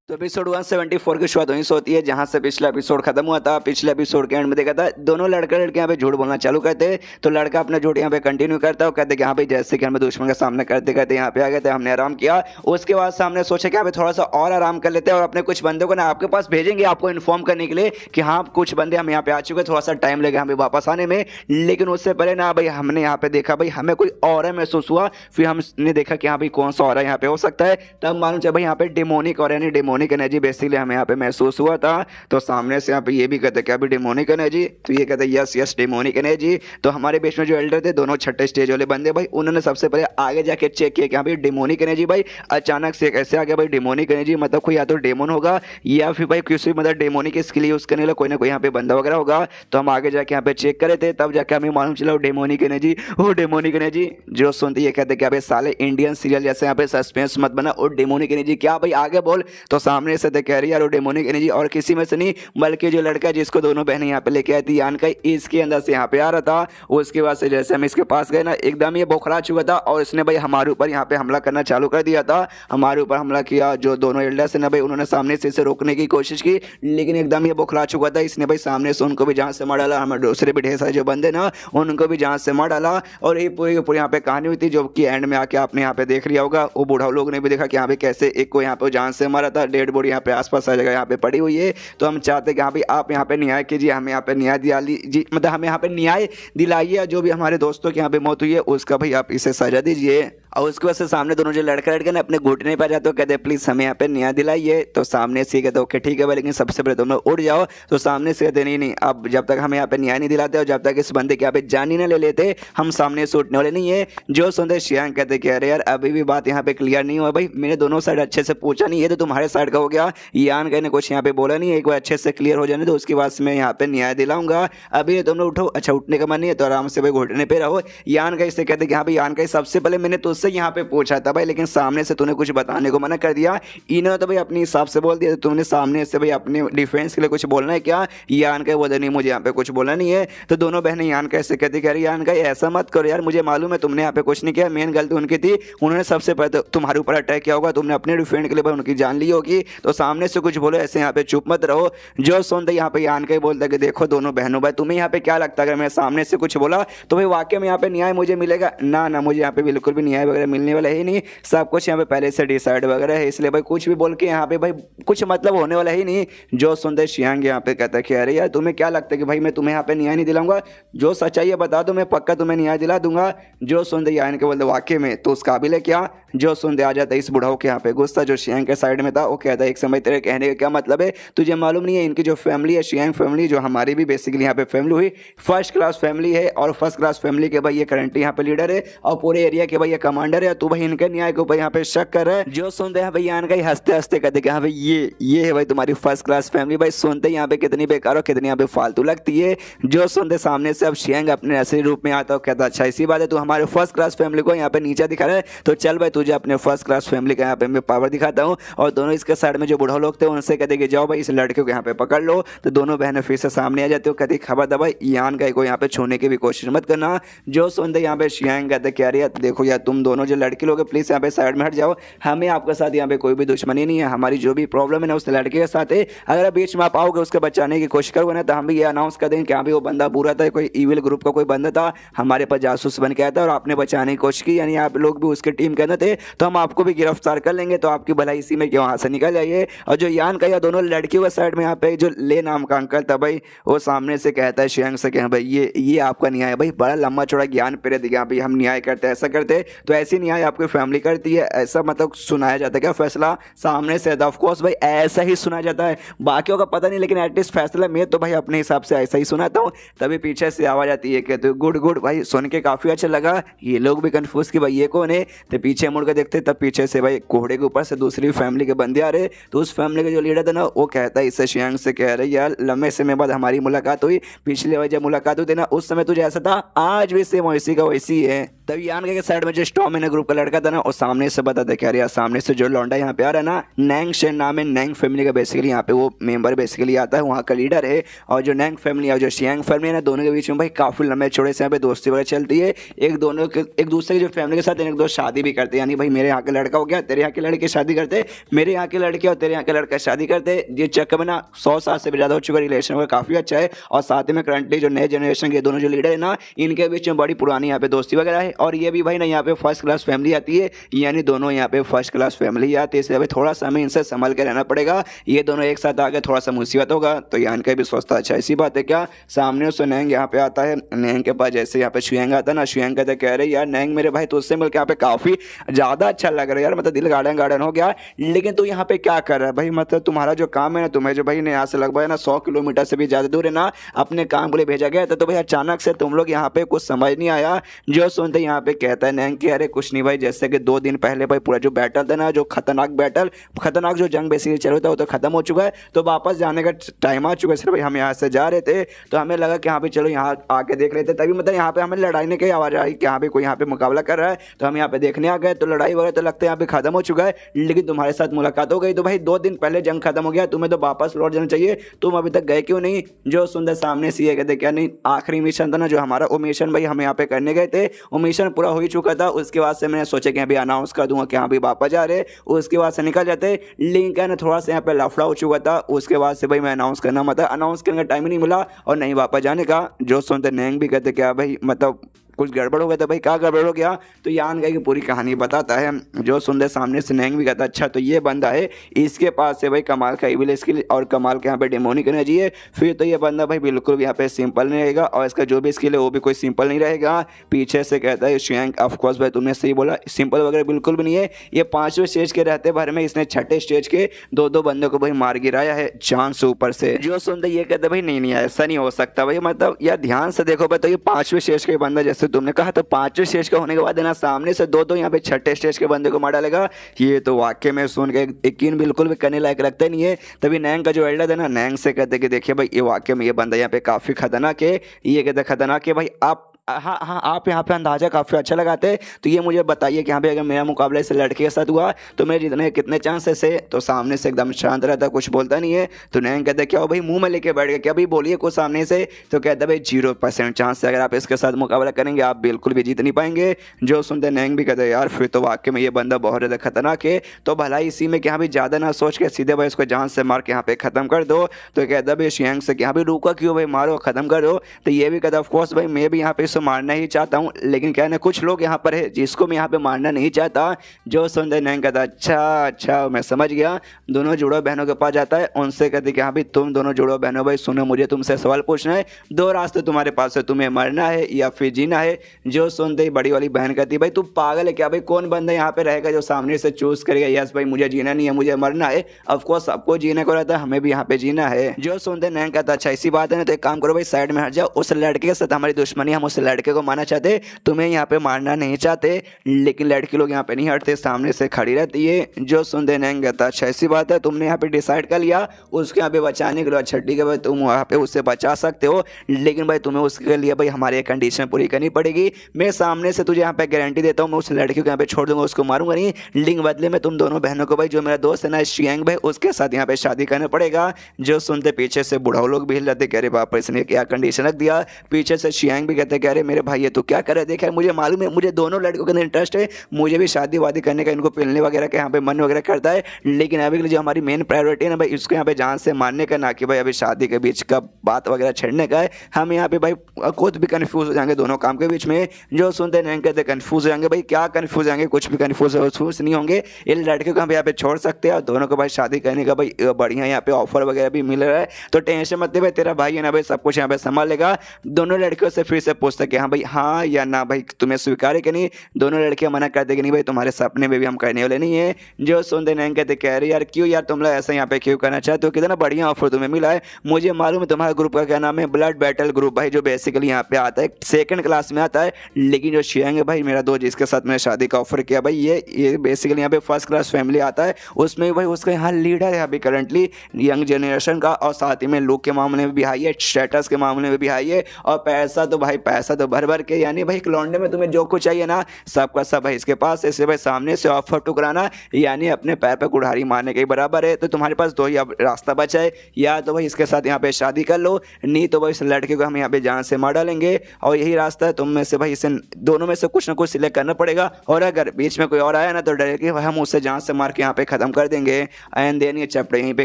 तो एपिसोड 174 की शुरुआत वहीं से होती है जहां से पिछला एपिसोड खत्म हुआ था। पिछले एपिसोड के एंड में देखा था दोनों लड़का लड़के यहाँ पे झूठ बोलना चालू करते हैं। तो लड़का अपना झूठ यहाँ पे कंटिन्यू करता है, कहते कि हाँ भाई जैसे कि हमें दुश्मन का सामना करते करते यहाँ पे आ गए थे, हमने आराम किया। उसके बाद हमने सोचा कि यहाँ पे थोड़ा सा और आराम कर लेते हैं और अपने कुछ बंदों को ना आपके पास भेजेंगे, आपको इन्फॉर्म करने के लिए कि हाँ कुछ बंदे हम यहाँ पे आ चुके हैं, थोड़ा सा टाइम लगेगा हमें वापस आने में। लेकिन उससे पहले ना भाई हमने यहाँ पे देखा भाई हमें कोई और महसूस हुआ। फिर हमने देखा कि हाँ भाई कौन सा और यहाँ पे हो सकता है, तब मालूम चला भाई यहाँ पे डेमोनिक और यानी डेमोनिक एनर्जी बेसिकली हमें यहाँ पे महसूस हुआ था। तो सामने से यहाँ पे ये भी कहते क्या भी डेमोनिक एनर्जी, तो ये कहते यस यस डेमोनिक एनर्जी। तो हमारे बीच में जो एल्डर थे दोनों छठे स्टेज वाले बंदे भाई, उन्होंने सबसे पहले आगे जाके चेक किया कि यहाँ पे डेमोनिक एनर्जी भाई अचानक से कैसे आ गया भाई डेमोनिक एनर्जी, मतलब कोई या तो डेमोन होगा या फिर भाई किसी मतलब डेमोनिक स्किल यूज करने वाला कोई ना कोई यहाँ पे बंदा वगैरह होगा। तो हम आगे जाके यहाँ पे चेक करे थे, तब जाके हमें मालूम चला वो डेमोनिक एनर्जी, वो डेमोनिक एनर्जी। जो सुनते ये कहते क्या भाई साले इंडियन सीरियल जैसे यहाँ पे सस्पेंस मत बना, वो डेमोनिक एनर्जी क्या भाई आगे बोल। तो सामने से कह रही यार वो डेमोनिक एनर्जी और किसी में से नहीं बल्कि जो लड़का जिसको दोनों बहनें यहाँ पे लेके आई थी यान का, इसके अंदर से यहाँ पे आ रहा था। उसके बाद से जैसे हम इसके पास गए ना एकदम ये बौखला चुका था और इसने भाई हमारे ऊपर यहाँ पे हमला करना चालू कर दिया था। हमारे ऊपर हमला किया, जो दोनों एल्डर्स ने भाई उन्होंने सामने से इसे रोकने की कोशिश की, लेकिन एकदम ये बौखला चुका था। इसने भाई सामने से उनको भी जान से मार डाला, हमारे दूसरे भी ढेर सारे जो बंदे ना उनको भी जान से मार डाला। और ये पूरी पूरी यहाँ पे कहानी हुई थी, जो कि एंड में आके आपने यहाँ पे देख लिया होगा। वो बूढ़ा लोग ने भी देखा कि यहाँ पे कैसे एक को यहाँ पे जान से मारा था, डेड बॉडी यहाँ पे आसपास हर जगह यहाँ पे पड़ी हुई है। तो हम चाहते हैं कि हाँ भाई आप यहाँ पे न्याय कीजिए, हमें यहाँ पे न्याय दिला लीजिए, मतलब हमें यहाँ पे न्याय दिलाइए। जो भी हमारे दोस्तों की यहाँ पे मौत हुई है उसका भाई आप इसे सजा दीजिए। और उसके बाद से सामने दोनों जो लड़का लड़के ना अपने घुटने पर जाते हो, कहते प्लीज हमें यहाँ पे न्याय दिलाइए। तो सामने से कहते ओके ठीक है भाई, लेकिन सबसे पहले तुम लोग उड़ जाओ। तो सामने से कहते नहीं अब जब तक हमें यहाँ पे न्याय नहीं दिलाते और जब तक इस बंदे के यहाँ पे जान ही ना ले लेते हम सामने से उठने वाले नहीं है। जो सुनते शियांग कहते कि अरे यार अभी भी बात यहाँ पे क्लियर नहीं हुआ भाई, मैंने दोनों साइड अच्छे से पूछा नहीं है, तो तुम्हारे साइड का हो गया, यान कहने कुछ यहाँ पे बोला नहीं है, एक बार अच्छे से क्लियर हो जाने तो उसके बाद मैं यहाँ पे न्याय दिलाऊंगा। अभी तुम लोग उठो, अच्छा उठने का मन नहीं है तो आराम से भाई घुटने पे रहो। यान का इससे कहते कि हाँ भाई यान का सबसे पहले मैंने तुझसे यहाँ पे पूछा था भाई, लेकिन सामने से तूने कुछ बताने को मना कर दिया। इन्होंने तो भाई अपने हिसाब से बोल दिया, तुमने सामने से भाई अपने डिफेंस के लिए कुछ बोलना है क्या? यान का बोला नहीं मुझे यहाँ पे कुछ बोलना नहीं है। तो दोनों बहनें यान का ऐसे कहती कि यान का ऐसा मत करो यार, मुझे मालूम है तुमने यहाँ पे कुछ नहीं किया, मेन गलती उनकी थी, उन्होंने सबसे पहले तुम्हारे ऊपर अटैक किया होगा, तुमने अपने डिफेंड के लिए भाई उनकी जान ली होगी। तो सामने से कुछ बोलो, ऐसे यहाँ पे चुप मत रहो। जो सुनते यहाँ पे यान का ही बोलता कि देखो दोनों बहनों भाई तुम्हें यहाँ पे क्या लगता है अगर मैं सामने से कुछ बोला तो भाई वाकई में यहाँ पे न्याय मुझे मिलेगा? ना मुझे यहाँ पे बिल्कुल भी न्याय वगैरह मिलने वाला ही नहीं, सब कुछ यहाँ पे पहले से डिसाइड वगैरह है, इसलिए भाई कुछ भी बोल के यहाँ पे भाई कुछ मतलब होने वाला ही नहीं। जो सुनते शियांग यहाँ पे कहता है कि अरे यार तुम्हें क्या लगता है कि भाई मैं तुम्हें यहाँ पे न्याय नहीं दिलाऊंगा, जो सच्चाई है बता दो मैं पक्का तुम्हें न्याय दिला दूंगा। जो सुनते यान के बोलते वाकई में तो उस काबिल है क्या? जो सुनते आ जाता है इस बुढ़ाओ के यहाँ पे गुस्सा, जो शियांग के साइड में था वो कहता है एक समय तेरे कहने का क्या मतलब है, तुझे मालूम नहीं है इनकी जो फैमिली है शियांग फैमिली, जो हमारी भी बेसिकली यहाँ पे फैमिली हुई फर्स्ट क्लास फैमिली है, और फर्स्ट क्लास फैमिली के भाई ये करंटली यहाँ पे लीडर है और पूरे एरिया के भाई ये कमांडर है, तू भाई इनके न्याय के ऊपर यहाँ पे शक कर रहा है। जो सुनते हैं भाई यान का हंसते हंसते कहते कि हाँ भाई ये है भाई तुम्हारी फर्स्ट क्लास फैमिली। भाई सुनते यहाँ पे कितनी बेकार और कितनी यहाँ पे फालतू लगती है। जो सुनते सामने से अब शियांग अपने असली रूप में आता है, कहता अच्छा इसी बात है तू हमारे फर्स्ट क्लास फैमिली को यहाँ पे नीचे दिखा रहा है, तो चल भाई तुझे अपने फर्स्ट क्लास फैमिली का यहाँ पे मैं पावर दिखाता हूँ। और दोनों इसके साइड में जो बूढ़ा लोग थे उनसे कहते कि जाओ भाई इस लड़के को यहाँ पे पकड़ लो। तो दोनों बहनें फिर से सामने आ जाती हो, कहती खबर था भाई यान का को यहाँ पे छूने की भी कोशिश मत करना। जो सुनते यहाँ पे शियांग कहते क्या रही देखो यार तुम दोनों जो लड़के लोग प्लीज यहाँ पे साइड में हट जाओ, हमें आपके साथ यहाँ पे कोई भी दुश्मनी नहीं है, हमारी जो भी प्रॉब्लम है ना उस लड़के के साथ है, अगर बीच में आप आओगे उसके बचाने की कोशिश करोगे ना तो हम भी ये अनाउंस कर देंगे कि हाँ भी वो बंदा बुरा था, कोई इविल ग्रुप का कोई बंदा था, हमारे पास जासूस बन के आया था और आपने बचाने की कोशिश की, यानी आप लोग भी उसके टीम के अंदर थे तो हम आपको भी गिरफ्तार कर लेंगे, तो आपकी भलाई इसी में क्यों वहाँ से निकल जाइए। और जो यान का या दोनों लड़कियों के साइड में यहाँ पे जो ले नाम का अंकल था भाई, वो सामने से कहता है शियांग से कि हाँ भाई ये आपका न्याय है भाई, बड़ा लंबा चौड़ा ज्ञान पेरे दिया भाई, हम न्याय करते ऐसा करते तो कैसी नहीं आई आपकी फैमिली करती है, ऐसा मतलब सुनाया जाता है क्या फैसला सामने से? ऑफ कोर्स भाई ऐसा ही सुना जाता है, बाकियों का पता नहीं, लेकिन एटलीस्ट फैसला मैं तो भाई अपने हिसाब से ऐसा ही सुनाता हूँ। तभी पीछे से आवाज़ आती है कहते हो गुड गुड। भाई सुन के काफ़ी अच्छा लगा, ये लोग भी कन्फ्यूज कि भाई ये कौन है। तो पीछे मुड़ के देखते तब पीछे से भाई घोड़े के ऊपर से दूसरी फैमिली के बंदे आ रहे। तो उस फैमिली का जो लीडर था ना वो कहता है इससे शियांग से कह रहे यार लंबे समय बाद हमारी मुलाकात हुई, पिछले बार जब मुलाकात हुई थी ना उस समय तुझे ऐसा था, आज भी सेम वैसी का वैसी है। तभी यान के साइड में जो स्टॉम इन ग्रुप का लड़का था ना और सामने से बताते कह रहे यार सामने से जो लौंडा यहाँ पे आ रहा है ना, नैंग शेन नाम है, नैंग फैमिली का बेसिकली यहाँ पे वो मेंबर बेसिकली आता है, वहाँ का लीडर है। और जो नैंग फैमिली और जो शियांग फैमिली है ना दोनों के बीच में भाई काफ़ी लंबे चौड़े से यहाँ पे दोस्ती वगैरह चलती है। एक दूसरे की जो फैमिली के साथ एक दो शादी भी करते हैं, यानी भाई मेरे यहाँ का लड़का हो गया तेरे यहाँ के लड़के शादी करते, मेरे यहाँ के लड़के और तेरे यहाँ के लड़का शादी करते। ये चक्कर में ना 100 साल से भी ज़्यादा हो चुका रिलेशन वगैरह काफ़ी अच्छा है। और साथ ही में करंटली जो नए जनरेशन के दोनों जो लीडर है ना इनके बीच में बड़ी पुरानी यहाँ पे दोस्ती वगैरह है। और ये भी भाई ना यहाँ पे फर्स्ट क्लास फैमिली आती है, यानी दोनों यहाँ पे फर्स्ट क्लास फैमिली आती है, इसलिए भाई थोड़ा सा हमें इनसे संभल के रहना पड़ेगा, ये दोनों एक साथ आके थोड़ा सा मुसीबत होगा। तो यान का भी सोचता अच्छा ऐसी बात है क्या। सामने उससे नैंग यहाँ पे आता है, नैंग के पास जैसे यहाँ पे शियांग आता है ना, शियांग कहते कह रहे यार नैंग मेरे भाई तुझसे मिलकर यहाँ पे काफ़ी ज़्यादा अच्छा लग रहा है यार, मतलब दिल गार्डन गार्डन हो गया, लेकिन तू यहाँ पे क्या कर रहा है भाई, मतलब तुम्हारा जो काम है ना, तुम्हें जो भाई ने यहाँ से लगभग ना 100 किलोमीटर से भी ज़्यादा दूर है ना अपने काम के लिए भेजा गया था, तो भाई अचानक से तुम लोग यहाँ पे कुछ समझ नहीं आया। जो सुनते यहाँ पे कहता है नैंग कि अरे कुछ नहीं भाई, जैसे कि 2 दिन पहले भाई पूरा जो बैटल था ना, जो खतरनाक जो जंग बेसिकली चल रहा था वो तो खत्म हो चुका है, तो वापस जाने का टाइम आ चुका है। सिर्फ भाई हम यहाँ से जा रहे थे तो हमें लगा कि यहाँ पे चलो यहाँ आके देख लेते, तभी मतलब यहाँ पे हमें लड़ाई की आवाज़ आई कि यहाँ पे कोई यहाँ पे मुकाबला कर रहा है, तो हम यहाँ पे देखने आ गए। तो लड़ाई वगैरह तो लगता है यहाँ पे खत्म हो चुका है, लेकिन तुम्हारे साथ मुलाकात हो गई, तो भाई 2 दिन पहले जंग खत्म हो गया, तुम्हें तो वापस लौट जाना चाहिए, तुम अभी तक गए क्यों नहीं। जो सुंदर सामने से ये कहते क्या नहीं, आखिरी मिशन था ना जो हमारा, वो मिशन भाई हम यहाँ पे करने गए थे, वो मिशन पूरा हो ही चुका था। उसके बाद से मैंने सोचा कि अभी अनाउंस कर दूंगा कि हाँ भाई वापस जा रहे, उसके बाद से निकल जाते, लिंक है ना थोड़ा सा यहाँ पे लफड़ा हो चुका था। उसके बाद से भाई मैं अनाउंस करना, मतलब अनाउंस करने का टाइम ही नहीं मिला और नहीं वापस जाने का। जो सुनते नैंग भी कहते क्या भाई मतलब कुछ गड़बड़ हो गया था। भाई क्या गड़बड़ हो गया, तो यान का की पूरी कहानी बताता है। जो सुंदर सामने से नैंग भी कहता अच्छा तो ये बंदा है, इसके पास से भाई कमाल का इविल स्किल और कमाल के यहाँ पे डेमोनिक एनर्जी है, फिर तो ये बंदा भाई बिल्कुल भी यहाँ पे सिंपल नहीं रहेगा, और इसका जो भी स्किल है वो भी कोई सिंपल नहीं रहेगा। पीछे से कहता है शियांग ऑफकोर्स भाई तुमने सही बोला, सिंपल वगैरह बिल्कुल भी नहीं है, ये 5वें स्टेज के रहते भर में इसने 6ठे स्टेज के 2-2 बंदों को भाई मार गिराया है जान से ऊपर से। जो सुनते ये कहते भाई नहीं ऐसा नहीं हो सकता भाई, मतलब यार ध्यान से देखो भाई, तो ये 5वें स्टेज का बंदा जैसे तुमने कहा, तो 5वें स्टेज का होने के बाद है ना सामने से 2-2 यहाँ पे 6ठे स्टेज के बंदे को मार डालेगा, ये तो वाकई में सुन के यकीन बिल्कुल भी करने लायक लगता नहीं है। तभी नैंग का जो एल्डर है ना, नैंग से कहते कि देखिए भाई ये वाकई में ये बंदा यहाँ पे काफ़ी खतरनाक है, ये कहते खतरनाक है भाई, आप हाँ आप यहाँ पे अंदाज़ा काफ़ी अच्छा लगाते हैं, तो ये मुझे बताइए कि यहाँ पे अगर मेरा मुकाबला इस लड़के के साथ हुआ तो मेरे जितने कितने चांसेस है। तो सामने से एकदम शांत रहता, कुछ बोलता नहीं है। तो नैंग कहते क्या हो भाई मुंह में लेके बैठ गए क्या भाई, बोलिए कुछ सामने से। तो कहता भाई 0% चांस है, अगर आप इसके साथ मुकाबला करेंगे आप बिल्कुल भी जीत नहीं पाएंगे। जो सुनते नैंग भी कहते यार फिर तो वाकई में ये बंदा बहुत ज़्यादा खतरनाक है, तो भला इसी में कि यहाँ भी ज़्यादा ना सोच के सीधे भाई इसको जान से मार के यहाँ पे ख़त्म कर दो। तो कहता भाई शियांग से कि यहाँ भी रुका क्यों भाई, मारो ख़त्म कर दो। तो ये भी कहता ऑफकोर्स भाई मैं भी यहाँ पे इसको मारना ही चाहता हूँ, लेकिन क्या है ना कुछ लोग यहाँ पर है जिसको मैं यहाँ पे मारना नहीं चाहता। जो सुनते नैंग कहता अच्छा मैं समझ गया। दोनों जुड़ो बहनों के पास जाता है, उनसे कहते कि हाँ भाई तुम दोनों जुड़ो बहनों भाई सुनो, मुझे तुमसे सवाल पूछना है, 2 रास्ते तुम्हारे पास है, तुम्हें मरना है या फिर जीना है। जो सुनते ही बड़ी वाली बहन कहती भाई तू पागल है क्या भाई, कौन बंदा यहाँ पे रहेगा जो सामने से चूज करेगा यस भाई मुझे जीना नहीं है मुझे मरना है। ऑफकोर्स सबको जीने को रहता है, हमें भी यहाँ पे जीना है। जो सुनते नैंग कहता अच्छा ऐसी बात है ना, तो एक काम करो भाई साइड में हट जाओ, उस लड़के के साथ हमारी दुश्मनी, हम उस लड़के को मारना चाहते, तुम्हें यहाँ पे मारना नहीं चाहते, लेकिन लड़की लोग यहाँ पे नहीं हटते, सामने से खड़ी रहती है। जो सुनते नैंग कहता अच्छा ऐसी बात है, तुमने यहाँ पे डिसाइड कर लिया उसके यहाँ पे बचाने के लिए, अच्छा ठीक है भाई तुम वहाँ पे उससे बचा सकते हो, लेकिन भाई तुम्हें उसके लिए भाई हमारी एक कंडीशन पूरी करनी पड़ेगी। मैं सामने से तुझे यहाँ पे गारंटी देता हूँ मैं उस लड़की को यहाँ पे छोड़ दूंगा, उसको मारूंगा नहीं, लेकिन बदले में तुम दोनों बहनों को भाई जो मेरा दोस्त है ना शियांग भाई उसके साथ यहाँ पे शादी करना पड़ेगा। जो सुनते पीछे से बुढ़ाओ लोग भी हिल जाते, कह रहे बाप इसने क्या कंडीशन रख दिया। पीछे से शियांग भी कहते कह रहे मेरे भाई ये तो क्या कर रहे, देखा मुझे मालूम है मुझे दोनों लड़कों के अंदर इंटरेस्ट है, मुझे भी शादी वादी करने का इनको पिलने वगैरह का यहाँ पे मन वगैरह करता है, लेकिन अभी के लिए जो हमारी मेन प्रायोरिटी है ना भाई इसको यहाँ पे जान से मारने का, ना कि भाई अभी शादी के बीच का बात वगैरह छेड़ने का है। हम यहाँ पे भाई खुद भी कन्फ्यूज हो जाएंगे दोनों काम के बीच में। जो सुनते नहीं कहते कन्फ्यूज हो जाएंगे, भाई क्या कन्फ्यूज जाएंगे, कुछ भी कन्फ्यूज नहीं होंगे। इन लड़के को हम यहाँ पे छोड़ सकते हैं और दोनों को भाई शादी करने का भाई बढ़िया यहाँ पे ऑफर वगैरह भी मिल रहा है, तो टेंशन मत ले भाई, तेरा भाई है ना भाई सब कुछ यहाँ पे संभाल लेगा। दोनों लड़कियों से फिर से पूछते पूछता कि हाँ भाई हाँ या ना भाई तुम्हें स्वीकार है कि नहीं। दोनों लड़कियां मना करते कि नहीं भाई तुम्हारे सपने में भी हम करने वाले नहीं है। जो सुनते नैंग कहते कह रहे यार क्यों यार तुम लोग ऐसा यहाँ पे क्यों करना चाहते हो, कितना बढ़िया ऑफर तुम्हें मिला है। मुझे मालूम है तुम्हारे ग्रुप का क्या नाम है, ब्लड बैटल ग्रुप भाई, जो बेसिकली यहाँ पे आता है सेकंड क्लास में आता है। लेकिन जो शियांग है भाई मेरा दोस्त जिसके साथ मैंने शादी का ऑफर किया भाई, ये बेसिकली यहाँ पे फर्स्ट क्लास फैमिली आता है। उसमें भी भाई उसका यहाँ लीडर है अभी करंटली यंग जनरेशन का, और साथ ही में लुक के मामले में भी हाई है, स्टेटस के मामले में भी हाई है, और पैसा तो भाई पैसा तो भर भर के, यानी भाई एक लौंडे में तुम्हें जो कुछ चाहिए ना सबका सब भाई इसके पास। ऐसे भाई सामने से ऑफर टुकराना यानी अपने पैर पे कुल्हाड़ी मारने के बराबर है। तो तुम्हारे पास दो ही अब रास्ता बचा है, या तो भाई इसके साथ यहाँ पे शादी कर लो, नहीं तो भाई इस लड़के को हम यहाँ पे जान से मार डालेंगे। और यही रास्ता है, तुम में से भाई इसे दोनों में से कुछ ना कुछ सिलेक्ट करना पड़ेगा। और अगर बीच में कोई और आया ना तो डायरेक्टली हम उससे जान से मार के यहाँ पे खत्म कर देंगे। एंड देन ये चैप्टर यहीं पे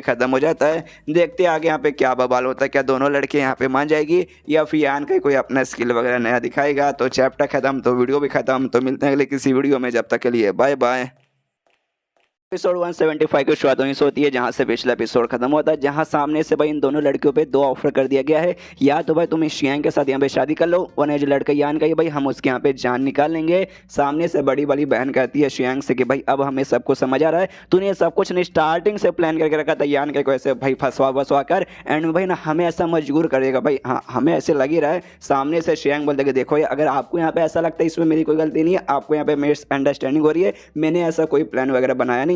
खत्म हो जाता है। देखते आगे यहाँ पे क्या बवाल होता है, क्या दोनों लड़के यहाँ पे मान जाएगी या फिर यान का कोई अपना स्किल वगैरह नया दिखाएगा। तो चैप्टर खत्म तो वीडियो भी खत्म। तो मिलते हैं अगले किसी वीडियो में, जब तक के लिए बाय बाय। एपिसोड 175 की शुरुआत वहीं से होती है जहां से पिछला एपिसोड खत्म होता है, जहां सामने से भाई इन दोनों लड़कियों पे दो ऑफर कर दिया गया है। या तो भाई तुम इस शियांग के साथ यहाँ पे शादी कर लो, वरना जो लड़का यान का है भाई हम उसके यहाँ पे जान निकाल लेंगे। सामने से बड़ी वाली बहन कहती है शियांग से कि भाई अब हमें सब कुछ समझ आ रहा है, तूने सब कुछ नहीं स्टार्टिंग से प्लान करके रखा था यान के को ऐसे भाई फंसवा कर एंड में भाई ना हमें ऐसा मजबूर करेगा भाई। हाँ हमें ऐसे लग ही रहा है। सामने से शियांग बोलते कि देखो अगर आपको यहाँ पे ऐसा लगता है इसमें मेरी कोई गलती नहीं है, आपको यहाँ पे मिसअंडरस्टैंडिंग हो रही है, मैंने ऐसा कोई प्लान वगैरह बनाया नहीं है।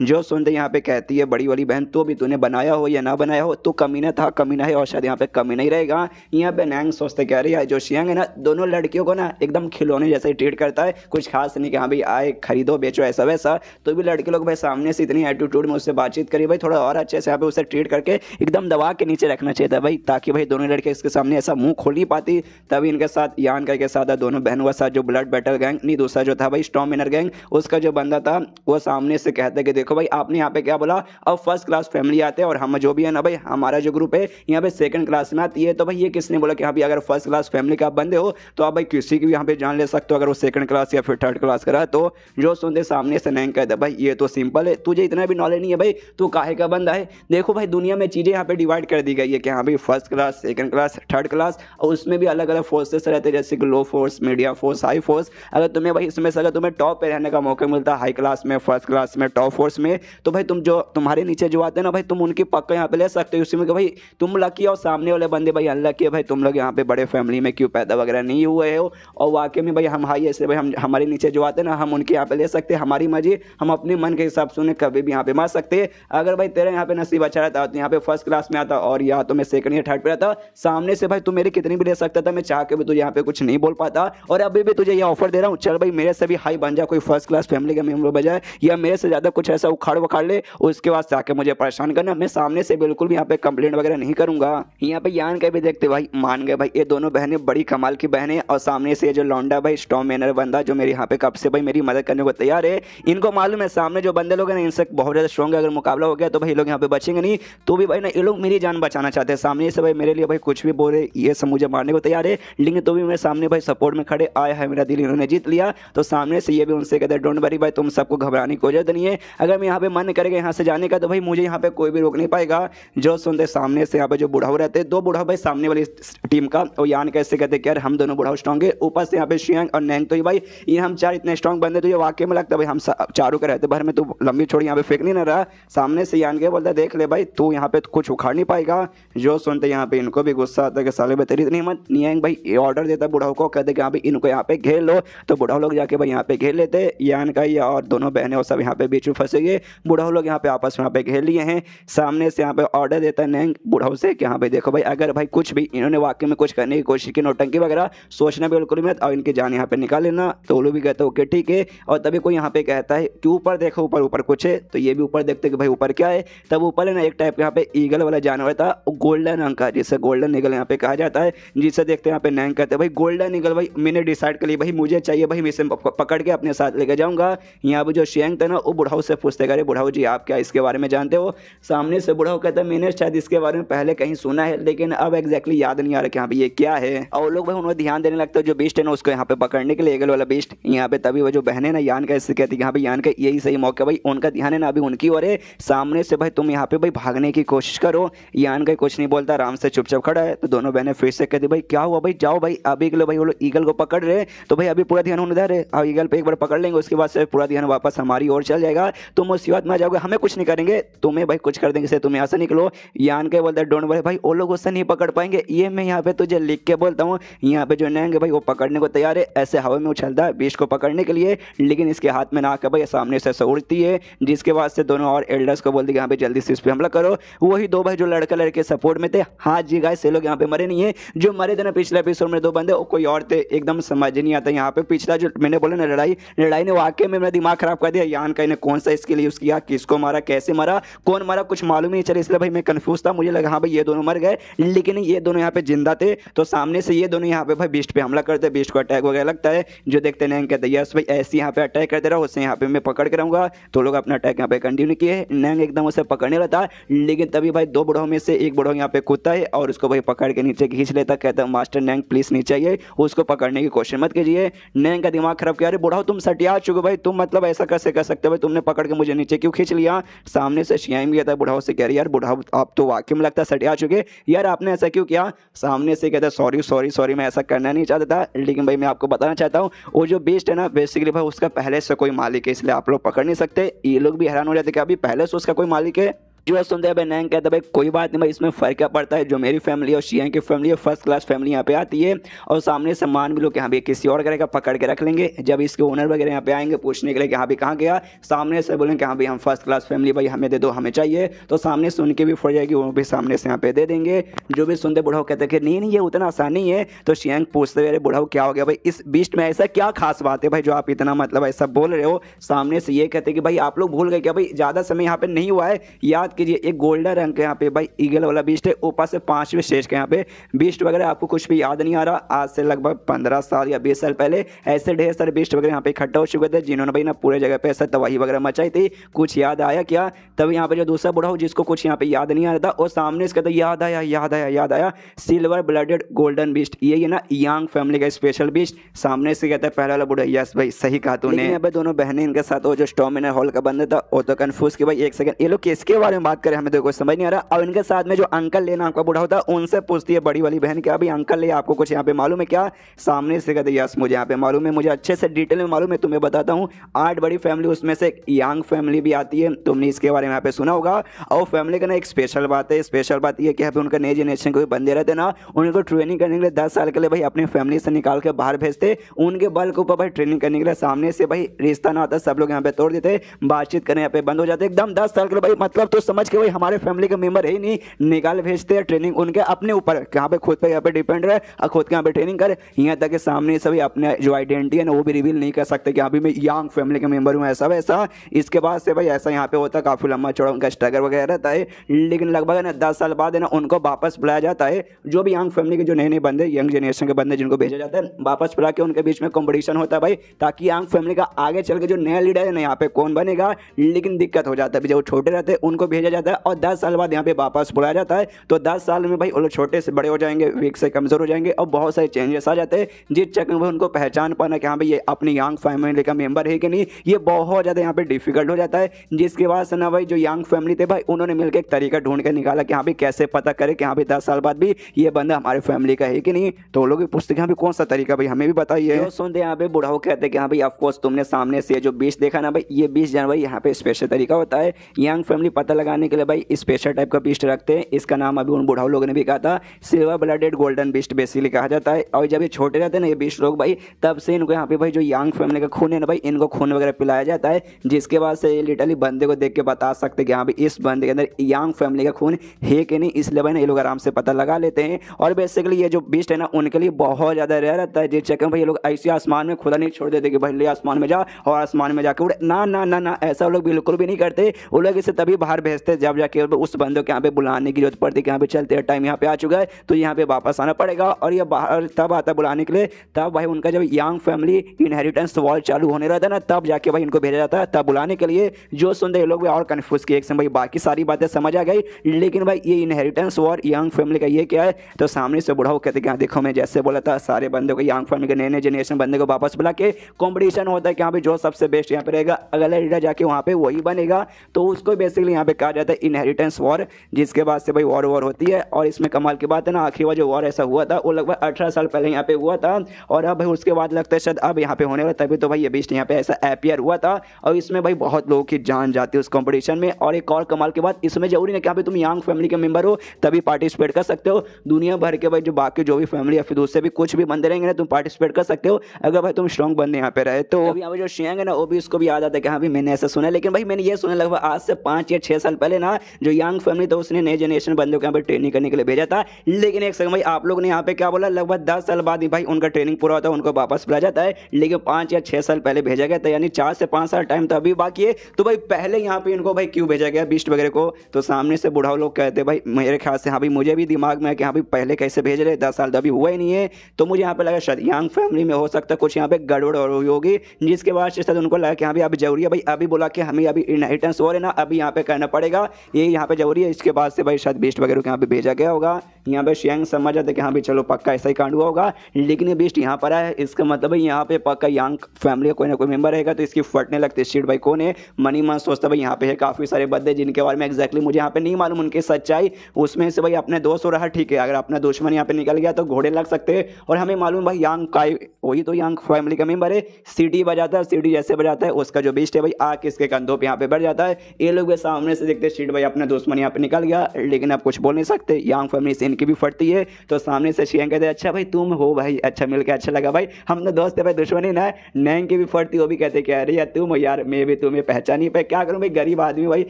जो सुनते यहाँ पे कहती है बड़ी वाली बहन तो भी तूने बनाया हो या ना बनाया हो तो कमीना था, कमीना है और शायद यहाँ पे कमीना ही रहेगा। यहाँ पे नैंग सोचते कह रही है जो शियांग है ना दोनों लड़कियों को ना एकदम खिलौने जैसे ट्रीट करता है, कुछ खास नहीं कि हाँ भाई आए खरीदो बेचो ऐसा वैसा। तो भी लड़के लोग भाई सामने से इतनी एटीट्यूड में उससे बातचीत करी भाई थोड़ा और अच्छे से यहाँ पे उसे ट्रीट करके एकदम दबा के नीचे रखना चाहिए था भाई, ताकि भाई दोनों लड़के इसके सामने ऐसा मुंह खोल नहीं पाती। तभी इनके साथ यान के साथ दोनों बहनों के साथ जो ब्लड बैटल गैंग नहीं दूसरा जो था भाई स्टॉर्म इनर गैंग, उसका जो बंदा था वो सामने से कहता है कि देखो भाई आपने यहाँ पे क्या बोला, अब फर्स्ट क्लास फैमिली आते हैं और हम जो भी है ना भाई हमारा जो ग्रुप है यहाँ पे सेकंड क्लास में आती है। तो भाई ये किसने बोला कि हाँ भाई अगर फर्स्ट क्लास फैमिली का आप बंदे हो तो आप भाई किसी की भी यहाँ पे जान ले सकते हो अगर वो सेकंड क्लास या फिर थर्ड क्लास करा। तो जो सुनते सामने से नैंग कहता है भाई ये तो सिंपल है, तुझे इतना भी नॉलेज नहीं है भाई, तू काहे का बंदा है। देखो भाई दुनिया में चीज़ें यहाँ पे डिवाइड कर दी गई है कि हाँ भाई first class second class third class, और उसमें भी अलग अलग फोर्सेस रहते हैं जैसे कि low force medium force high force. अगर तुम्हें भाई इसमें से अगर तुम्हें टॉप पे रहने का मौका मिलता है हाई क्लास में फर्स्ट क्लास में टॉप फोर्स में, तो भाई तुम जो तुम्हारे नीचे जो आते हैं ना भाई तुम उनकी पक्का यहाँ पे ले सकते हो उसी में कि भाई तुम लकी और सामने वाले बंदे भाई अनलकी है, भाई तुम लोग यहाँ पे बड़े फैमिली में क्यों पैदा वगैरह नहीं हुए हो। और वाकई में भाई हम हाई ऐसे भाई हम हमारे नीचे जो आते हैं ना हम उनके यहाँ पे ले सकते हैं, हमारी मर्जी हम अपने मन के हिसाब से उन्हें कभी भी यहाँ पे मार सकते हैं। अगर भाई तेरे यहाँ पे नसीब अच्छा रहता तो यहाँ पे फर्स्ट क्लास में आता और या तो मैं सेकंड या थर्ड पे रहता, सामने से भाई तू मेरी कितनी भी ले सकता था, मैं चाह के भी तुझे यहाँ पे कुछ नहीं बोल पाता। और अभी भी तुझे ये ऑफर दे रहा हूँ, चल भाई मेरे से भी हाई बन जा कोई फर्स्ट क्लास फैमिली का मेंबर बजाय, या मेरे से ज़्यादा कुछ ऐसा उखाड़ वखाड़ ले उसके बाद जाके मुझे परेशान करना, मैं सामने से बिल्कुल भी यहाँ पे कंप्लेंट वगैरह नहीं करूंगा। यहाँ पे यान के भी देखते भाई मान गए भाई ये दोनों बहनें बड़ी कमाल की बहनें, और सामने से जो लौंडा भाई स्टॉर्म मैनर बंदा जो मेरे यहाँ पे कब से भाई मेरी मदद करने को तैयार है। इनको मालूम है सामने जो बंदे लोग हैं ना इनसे बहुत ज़्यादा स्ट्रॉन्ग है, अगर मुकाबला हो गया तो भाई लोग यहाँ पे बचेंगे नहीं। तो भी भाई ना ये लोग मेरी जान बचाना चाहते हैं, सामने से भाई मेरे लिए भाई कुछ भी बोले ये सब मुझे मारने को तैयार है, लेकिन तो भी मेरे सामने भाई सपोर्ट में खड़े आया है, मेरा दिल इन्होंने जीत लिया। तो सामने से ये भी उनसे कहते हैं डोंट वरी भाई तुम सबको घबराने की कोई जरूरत नहीं है, अगर मैं यहाँ पे मन करेगा यहाँ से जाने का तो भाई मुझे यहाँ पे कोई भी रोक नहीं पाएगा। जो सुनते सामने से यहाँ पे जो बुढ़ाऊ रहते हैं दो बुढ़ाऊ भाई सामने वाली टीम का, और यान कैसे कहते हैं कि यार हम दोनों बुढ़ाऊ स्ट्रॉन्ग है, ऊपर से यहाँ पे शियांग और नैंग तो भाई ये हम चार इतने स्ट्रॉन्ग बंदे तो ये वाकई में लगता है भाई हम चारों के रहते भर में तो लंबी छोड़ी यहाँ पे फेंक नहीं रहा। सामने से यान के बोलता है देख ले भाई तू यहाँ पे कुछ उखाड़ नहीं पाएगा। जो सुनते यहाँ पे इनको भी गुस्सा आता है कि साले भाई तेरी इतनी हिम्मत। नैंग भाई ऑर्डर देता है बुढ़ाऊ को, कहते कि हाँ भाई इनको यहाँ पे घेर लो, तो बुढ़ाऊ लोग जाके भाई यहाँ पे घेर लेते, यान का या और दोनों बहनें और सब यहाँ पे बीच में फंसे गए, बुढ़ाऊ लोग यहाँ पे आपस में यहाँ पे घेर लिए हैं। सामने से यहाँ पे ऑर्डर देता है नैंग बुढ़ाऊ से कि हाँ भाई देखो भाई अगर भाई कुछ भी इन्होंने वाकई में कुछ करने की कोशिश की नौटंकी वगैरह सोचना बिल्कुल मत और इनकी जान यहाँ पे निकाल लेना। तो वो लोग भी कहते हैं ओके ठीक है। और तभी कोई यहाँ पे कहता है कि ऊपर देखो ऊपर ऊपर कुछ है, तो ये भी ऊपर देखते कि भाई ऊपर क्या है। तब ऊपर है ना एक टाइप यहाँ पे ईगल वाला जानवर था गोल्डन रंग का, जिसे गोल्डन ईगल यहाँ पे कहा जाता है, जिसे देखते हैं यहाँ पे नैंग कहते हैं भाई गोल्डन ईगल भाई मैंने डिसाइड कर लिया भाई मुझे चाहिए भाई मैं इसे पकड़ के अपने साथ लेके जाऊंगा। यहाँ पे जो शियांग था ना वो बुढ़ाऊ बुढ़ाऊ से पूछते अरे बुढ़ाऊ जी आप क्या इसके बारे में जानते हो। सामने से बुढ़ाऊ कहता है मैंने शायद इसके बारे में पहले कहीं सुना है लेकिन अब एग्जैक्टली याद नहीं आ रहा कि हाँ भाई ये क्या है। और लोग भाई उन्हें ध्यान देने लगता है जो बीस्ट है ना उसको यहाँ पे पकड़ने के लिए ईगल वाला बीस्ट। यहाँ पे तभी वो जो बहन है ना यान का इससे कहती है यहाँ पे यान का यही सही मौका भाई उनका ध्यान है ना अभी उनकी ओर है। सामने से भाई तुम यहाँ पे भाई भागने की कोशिश करो। यान का कुछ नहीं बोलता आराम से चुपचाप खड़ा है। तो दोनों बहनें फिर से कहती भाई क्या हुआ भाई जाओ भाई अभी के लो भाई वो लोग ईगल को पकड़ रहे तो भाई अभी पूरा ध्यान उधर है। अब ईगल पे एक बार पकड़ लेंगे उसके बाद से पूरा ध्यान वापस हमारी ओर चल जाएगा। तुम मुसीबत में जाओगे हमें कुछ नहीं करेंगे तुम्हें भाई कुछ कर देंगे से तुम यहाँ से निकलो। यान के बोलता है डोंट वरी भाई वो लोग उससे नहीं पकड़ पाएंगे ये मैं यहाँ पे तुझे लिख के बोलता हूँ। यहाँ पे जो नैंग है भाई वो पकड़ने को तैयार है ऐसे हवा में उछलता है बीस्ट को पकड़ने के लिए लेकिन इसके हाथ में ना आकर भाई सामने से उड़ती है। जिसके बाद से दोनों और एल्डर्स को बोलते यहाँ पे जल्दी से इस पे हमला करो। वही दो भाई जो लड़का लड़के सपोर्ट में थे। हाँ जी गाइस से लोग यहाँ पे मरे नहीं है जो मरे थे ना पिछले एपिसोड में दो बंदे वो कोई और थे एकदम समझ नहीं आता। यहाँ पे पिछला जो मैंने बोला ना लड़ाई ने वाकई में मेरा दिमाग खराब कर दिया। यान का ने कौन सा स्किल यूज किया किसको मारा कैसे मारा कौन मारा कुछ मालूम नहीं चला इसलिए भाई मैं कंफ्यूज था। मुझे लगा हाँ भाई ये दोनों मर गए लेकिन ये दोनों यहाँ पे जिंदा थे। तो सामने से ये दोनों यहाँ पे भाई बीस्ट पे हमला करते बीस्ट को अटैक वगैरह लगता है जो देखते नैंग कहते हैं यस भाई ऐसे यहाँ पे अटैक करते रहो उससे यहाँ पे मैं पकड़ के रहूंगा। तो लोग अपना अटैक यहाँ पे कंटिन्यू किए। नैंग एकदम उसे पकड़ने लगा लेकिन तभी भाई दो बुढ़ों में से एक बुढ़ो यहाँ पे कूदता है और उसको भाई पकड़ के नीचे खींच लेता। कहता है मास्टर नैंग प्लीज नीचे आइए उसको पकड़ने की कोशिश मत कीजिए। नैंग का दिमाग खराब किया अरे बुढ़ाओ तुम सटिया चुके भाई तुम मतलब ऐसा कैसे कर सकते हो भाई तुमने पकड़ के मुझे नीचे क्यों खींच लिया। सामने से शियाम भी कहता है बुढ़ाओ से कह रही यार बुढ़ाओ आप तो वाकई में लगता है सटिया चुके यार आपने ऐसा क्यों किया। सामने से कहता है सॉरी सॉरी सॉरी मैं ऐसा करना नहीं चाहता था लेकिन भाई मैं आपको बताना चाहता हूँ वो जो बीस्ट है ना बेसिकली भाई उसका पहले से कोई मालिक है इसलिए आप लोग पकड़ नहीं सकते। ये लोग भी हैरान हो जाते कि अभी पहले से उसका कोई मालिक है। जो सुनते हैं भाई नैंग कहता है भाई कोई बात नहीं भाई इसमें फ़र्क क्या पड़ता है जो मेरी फैमिली और शियान की फैमिली है फर्स्ट क्लास फैमिली यहाँ पे आती है। और सामने से मान भी लोग यहाँ पे किसी और करेगा पकड़ के रख लेंगे जब इसके ओनर वगैरह यहाँ पे आएंगे पूछने के लिए कि यहाँ पे कहाँ गया सामने से बोलेंगे कि हाँ भाई हम फर्स्ट क्लास फैमिली भाई हमें दे दो हमें चाहिए। तो सामने से उनकी भी फट जाएगी वो भी सामने से यहाँ पे दे देंगे। जो भी सुनते बुढ़ाओ कहते हैं कि नहीं ये उतना आसान नहीं है। तो शियान पूछते हुए अरे बुढ़ाओ क्या हो गया भाई इस बीस्ट में ऐसा क्या खास बात है भाई जो आप इतना मतलब ऐसा बोल रहे हो। सामने से ये कहते हैं कि भाई आप लोग भूल गए क्या भाई ज़्यादा समय यहाँ पे नहीं हुआ है याद कीजिए एक गोल्डन रंग के यहाँ पे भाई ईगल वाला बीस्ट है ऊपर से 5वें स्टेज के यहाँ पे बीस्ट वगैरह आपको कुछ भी याद नहीं आ रहा। आज से लगभग 15 साल या 20 साल पहले ऐसे ढेर सारे बीस्ट वगैरह यहाँ पे इकट्ठा हो चुके थे जिन्होंने भाई ना पूरे जगह पे ऐसा तबाही वगैरह मचाई थी। कुछ याद आया क्या। तब यहाँ पे जो दूसरा बुढ़ा हो जिसको कुछ यहाँ पे याद नहीं आ रहा था और सामने से कहता याद आया सिल्वर ब्लडेड गोल्डन बीस्ट ये ना यांग फैमिली का स्पेशल बीस्ट। सामने से कहता है पहला वाला बुढ़ा यस भाई सही कहा तूने। यहाँ पे दोनों बहनें इनके साथ वो जो स्टॉमिनर हॉल का बंदा था वो तो कंफ्यूज कि भाई एक सेकंड ये लोग किसके बारे में बात करें हमें तो समझ नहीं आ रहा। और इनके साथ में जो अंकल ले नाम का बूढ़ा होता है उनसे पूछती है बड़ी वाली बहन क्या भाई अंकल ले आपको कुछ यहाँ पे मालूम है क्या। सामने से कहते यस मुझे यहाँ पे मालूम है मुझे अच्छे से डिटेल में मालूम है तुम्हें बताता हूँ 8 बड़ी फैमिली उसमें से यंग फैमिली भी आती है तुमने इसके बारे में यहाँ पे सुना होगा। और फैमिली का ना एक स्पेशल बात है स्पेशल बात ये कि उनका नए जनरेशन को बंदे रहते ना उनको ट्रेनिंग करने के लिए 10 साल के लिए भाई अपनी फैमिली से निकाल के बाहर भेजते उनके बल के ऊपर भाई ट्रेनिंग करने के लिए। सामने से भाई रिश्ता ना आता सब लोग यहाँ पे तोड़ देते बातचीत करने यहाँ पे बंद हो जाते एकदम 10 साल के लिए भाई मतलब तो समझ के भाई हमारे फैमिली के मेंबर है ही नहीं निकाल भेजते हैं ट्रेनिंग उनके अपने ऊपर यहाँ पे खुद पे यहाँ पे डिपेंड रहे और खुद के यहाँ पे ट्रेनिंग करे। यहाँ तक कि सामने सभी अपने जो आइडेंटिटी है ना वो भी रिवील नहीं कर सकते कि अभी मैं यंग फैमिली के मेंबर हूँ ऐसा वैसा। इसके बाद से भाई ऐसा यहाँ पे होता है काफ़ी लंबा चौड़ा उनका स्ट्रगल वगैरह रहता है लेकिन लगभग ना 10 साल बाद है ना उनको वापस बुलाया जाता है। जो भी यंग फैमिली के जो नए नए बंदे यंग जनरेशन के बंदे जिनको भेजा जाता है वापस बुला के उनके बीच में कॉम्पिटिशन होता है भाई ताकि यंग फैमिली का आगे चल के जो नया लीडर है ना यहाँ पे कौन बनेगा। लेकिन दिक्कत हो जाता है जब वो छोटे रहते हैं उनको भेजा जाता है और 10 साल बाद यहाँ पे वापस बुलाया जाता है। तो 10 साल में भाई वो लोग छोटे से बड़े हो जाएंगे वीक से कमज़ोर हो जाएंगे और बहुत सारे चेंजेस आ जाते हैं जिस चक्कर में उनको पहचान पाना कि हाँ भाई ये अपनी यंग फैमिली का मेंबर है कि नहीं ये बहुत ज़्यादा यहाँ पे डिफिकल्ट हो जाता है। जिसके बाद से ना भाई जो यंग फैमिली थे भाई उन्होंने मिलकर एक तरीका ढूंढ के निकाला कि हाँ भाई कैसे पता करें कि हाँ भाई 10 साल बाद भी ये बंदा हमारे फैमिली का है कि नहीं। तो लोग भी पूछते कि हाँ भाई कौन सा तरीका भाई हमें भी बताइए। सुनते यहाँ पे बुढ़ाओ कहते कि हाँ भाई ऑफकोर्स तुमने सामने से जो 20 देखा ना भाई ये 20 जनवरी यहाँ पे स्पेशल तरीका होता है यंग फैमिली पता लगाने के लिए भाई स्पेशल टाइप का बीस्ट रखते हैं। इसका नाम अभी उन बुढ़ाओ लोगों ने भी कहा था silver blooded golden beast basically कहा जाता है। और जब ये छोटे रहते हैं ना ये बीस्ट लोग भाई तब से इनको यहाँ पे भाई जो यंग फैमिली का खून है ना भाई इनको खून वगैरह पिलाया जाता है जिसके बाद से ये लिटरली बंदे को देख के बता सकते हैं कि हाँ भाई इस बंदे के अंदर यंग फैमिली का खून है कि नहीं। इसलिए भाई ना ये लोग आराम से पता लगा लेते हैं। और बेसिकली ये जो बीस्ट है ना उनके लिए बहुत ज़्यादा रेयर रहता है जिस चक्कर में भाई ये लोग ऐसे आसमान में खुदा नहीं छोड़ देते कि भाई ले आसमान में जा और आसमान में जाके उड़े ना ना ना ना ऐसा वो लोग बिल्कुल भी नहीं करते। वो लोग इसे तभी बाहर भेजते भेजते, जब जाके उस बंदे को यहाँ पे बुलाने की जरूरत पड़ती कि यहाँ पे चलते टाइम यहाँ पे आ चुका है तो यहाँ पे वापस आना पड़ेगा। और ये बाहर तब आता बुलाने के लिए तब भाई उनका जब यंग फैमिली इनहेरिटेंस वॉर चालू होने रहता है ना, तब जाके भाई इनको भेजा जाता है तब बुलाने के लिए। जो सुनते ये लोग भी और कन्फ्यूज किए, एक समय भाई बाकी सारी बातें समझ आ गई, लेकिन भाई ये इनहेरिटेंस वॉर यंग फैमिली का ये क्या है। तो सामने से बुढ़ाओ कहते कि देखो मैं जैसे बोला था सारे बंदे को यंग फैमिली के नए जनरेशन बंदे को वापस बुला के कॉम्पिटिशन होता है कि यहाँ पे जो सबसे बेस्ट यहाँ पे रहेगा अगला लीडर जाके वहाँ पे वही बनेगा। तो उसको बेसिकली यहाँ पे कहा जाता है इनहेरिटेंस वॉर, जिसके बाद से भाई वॉर होती है। और इसमें कमाल की बात है ना, आखिरी बार जो वॉर ऐसा हुआ था वो लगभग 18 साल पहले यहाँ पे हुआ था, और अब भाई उसके बाद लगता है शायद अब यहाँ पे होने वाला, तभी तो भाई ये बीस्ट यहाँ पे ऐसा अपीयर हुआ था। और इसमें भाई बहुत लोगों की जान जाती है उस कॉम्पिटिशन में। और एक और कमाल की बात, इसमें जरूरी नहीं कि यहाँ पे तुम यंग फैमिली के मेंबर हो तभी पार्टिसिपेट कर सकते हो, दुनिया भर के भाई जो बाकी जो भी फैमिली या फिर उससे भी कुछ भी बंदे रहेंगे ना तुम पार्टिसिपेट कर सकते हो, अगर भाई तुम स्ट्रॉन्ग बंदे यहाँ पे रहे तो। यहाँ पे जो शियांग है ना वो भी उसको भी याद आता है कि हाँ भी मैंने ऐसा सुना है, लेकिन भाई मैंने ये सुना लगभग आज से 5 या 6 साल पहले ना, जो यंग फैमिली था उसने नए जनरेशन बंदों को यहाँ पे ट्रेनिंग करने के लिए भेजा था। लेकिन एक सेकंड भाई, आप लोग ने यहाँ पे क्या बोला, लगभग 10 साल बाद ही भाई उनका ट्रेनिंग पूरा होता है, उनको वापस बुलाया जाता है, लेकिन 5 या 6 साल पहले भेजा गया था, यानी 4 से 5 साल टाइम तो अभी बाकी है। तो भाई पहले यहाँ पे इनको भाई क्यों भेजा गया बीस्ट वगैरह को। तो सामने से बुढ़ाओ लोग कहते हैं भाई मेरे ख्याल से हाँ भाई मुझे भी दिमाग में है कि हाँ भाई पहले कैसे भेज रहे, 10 साल तो अभी हुआ ही नहीं है। तो मुझे यहाँ पे लगा शायद यंग फैमिली में हो सकता है कुछ यहाँ पे गड़बड़ हुई होगी, जिसके बाद शायद उनको लगा कि हाँ भाई अभी जरूरी है, भाई अभी बोला कि हमें अभी इनहेरिटेंस हो रहा है ना, अभी यहाँ पे करना पड़ेगा, ये यहाँ पे जरूरी है। इसके बाद से भाई शायद बीस्ट वगैरह को यहाँ पे भेजा गया होगा। यहाँ पे शियांग समझ जाते कि हाँ भाई चलो पक्का ऐसा ही कांड हुआ होगा, लेकिन ये बीस्ट यहाँ पर आया है, इसका मतलब भाई यहाँ पे पक्का यंग फैमिली का कोई ना कोई मेंबर रहेगा। तो इसकी फटने लगती सीट भाई कौन है, मनी मान सोचता भाई यहाँ पे है काफी सारे बंदे जिनके बारे में एग्जैक्टली मुझे यहाँ पे नहीं मालूम उनकी सच्चाई, उसमें से भाई अपने दोस्त हो रहा ठीक है, अगर अपना दुश्मन यहाँ पे निकल गया तो घोड़े लग सकते हैं। और हमें मालूम भाई यंग का वही तो यंग फैमिली का मेंबर है, सीटी बजाता है, सीटी जैसे बजाता है उसका जो बीस्ट है भाई आके इसके कंधों पे यहाँ पे बढ़ जाता है। ये लोग भी सामने से देखते सीट भाई अपना दुश्मन यहाँ पे निकल गया, लेकिन अब कुछ बोल नहीं सकते, यंग फैमिली से इनकी भी फटती है। तो सामने से शियांग कहते अच्छा भाई तुम हो भाई, अच्छा मिल के अच्छा लगा भाई, हम तो दोस्त है भाई दुश्मनी ना है। नैंग की भी फटती, वो भी कहते क्या अरे यार तुम यार मैं भी तुम्हें पहचान नहीं पाए, क्या करूँ भाई गरीब आदमी भाई,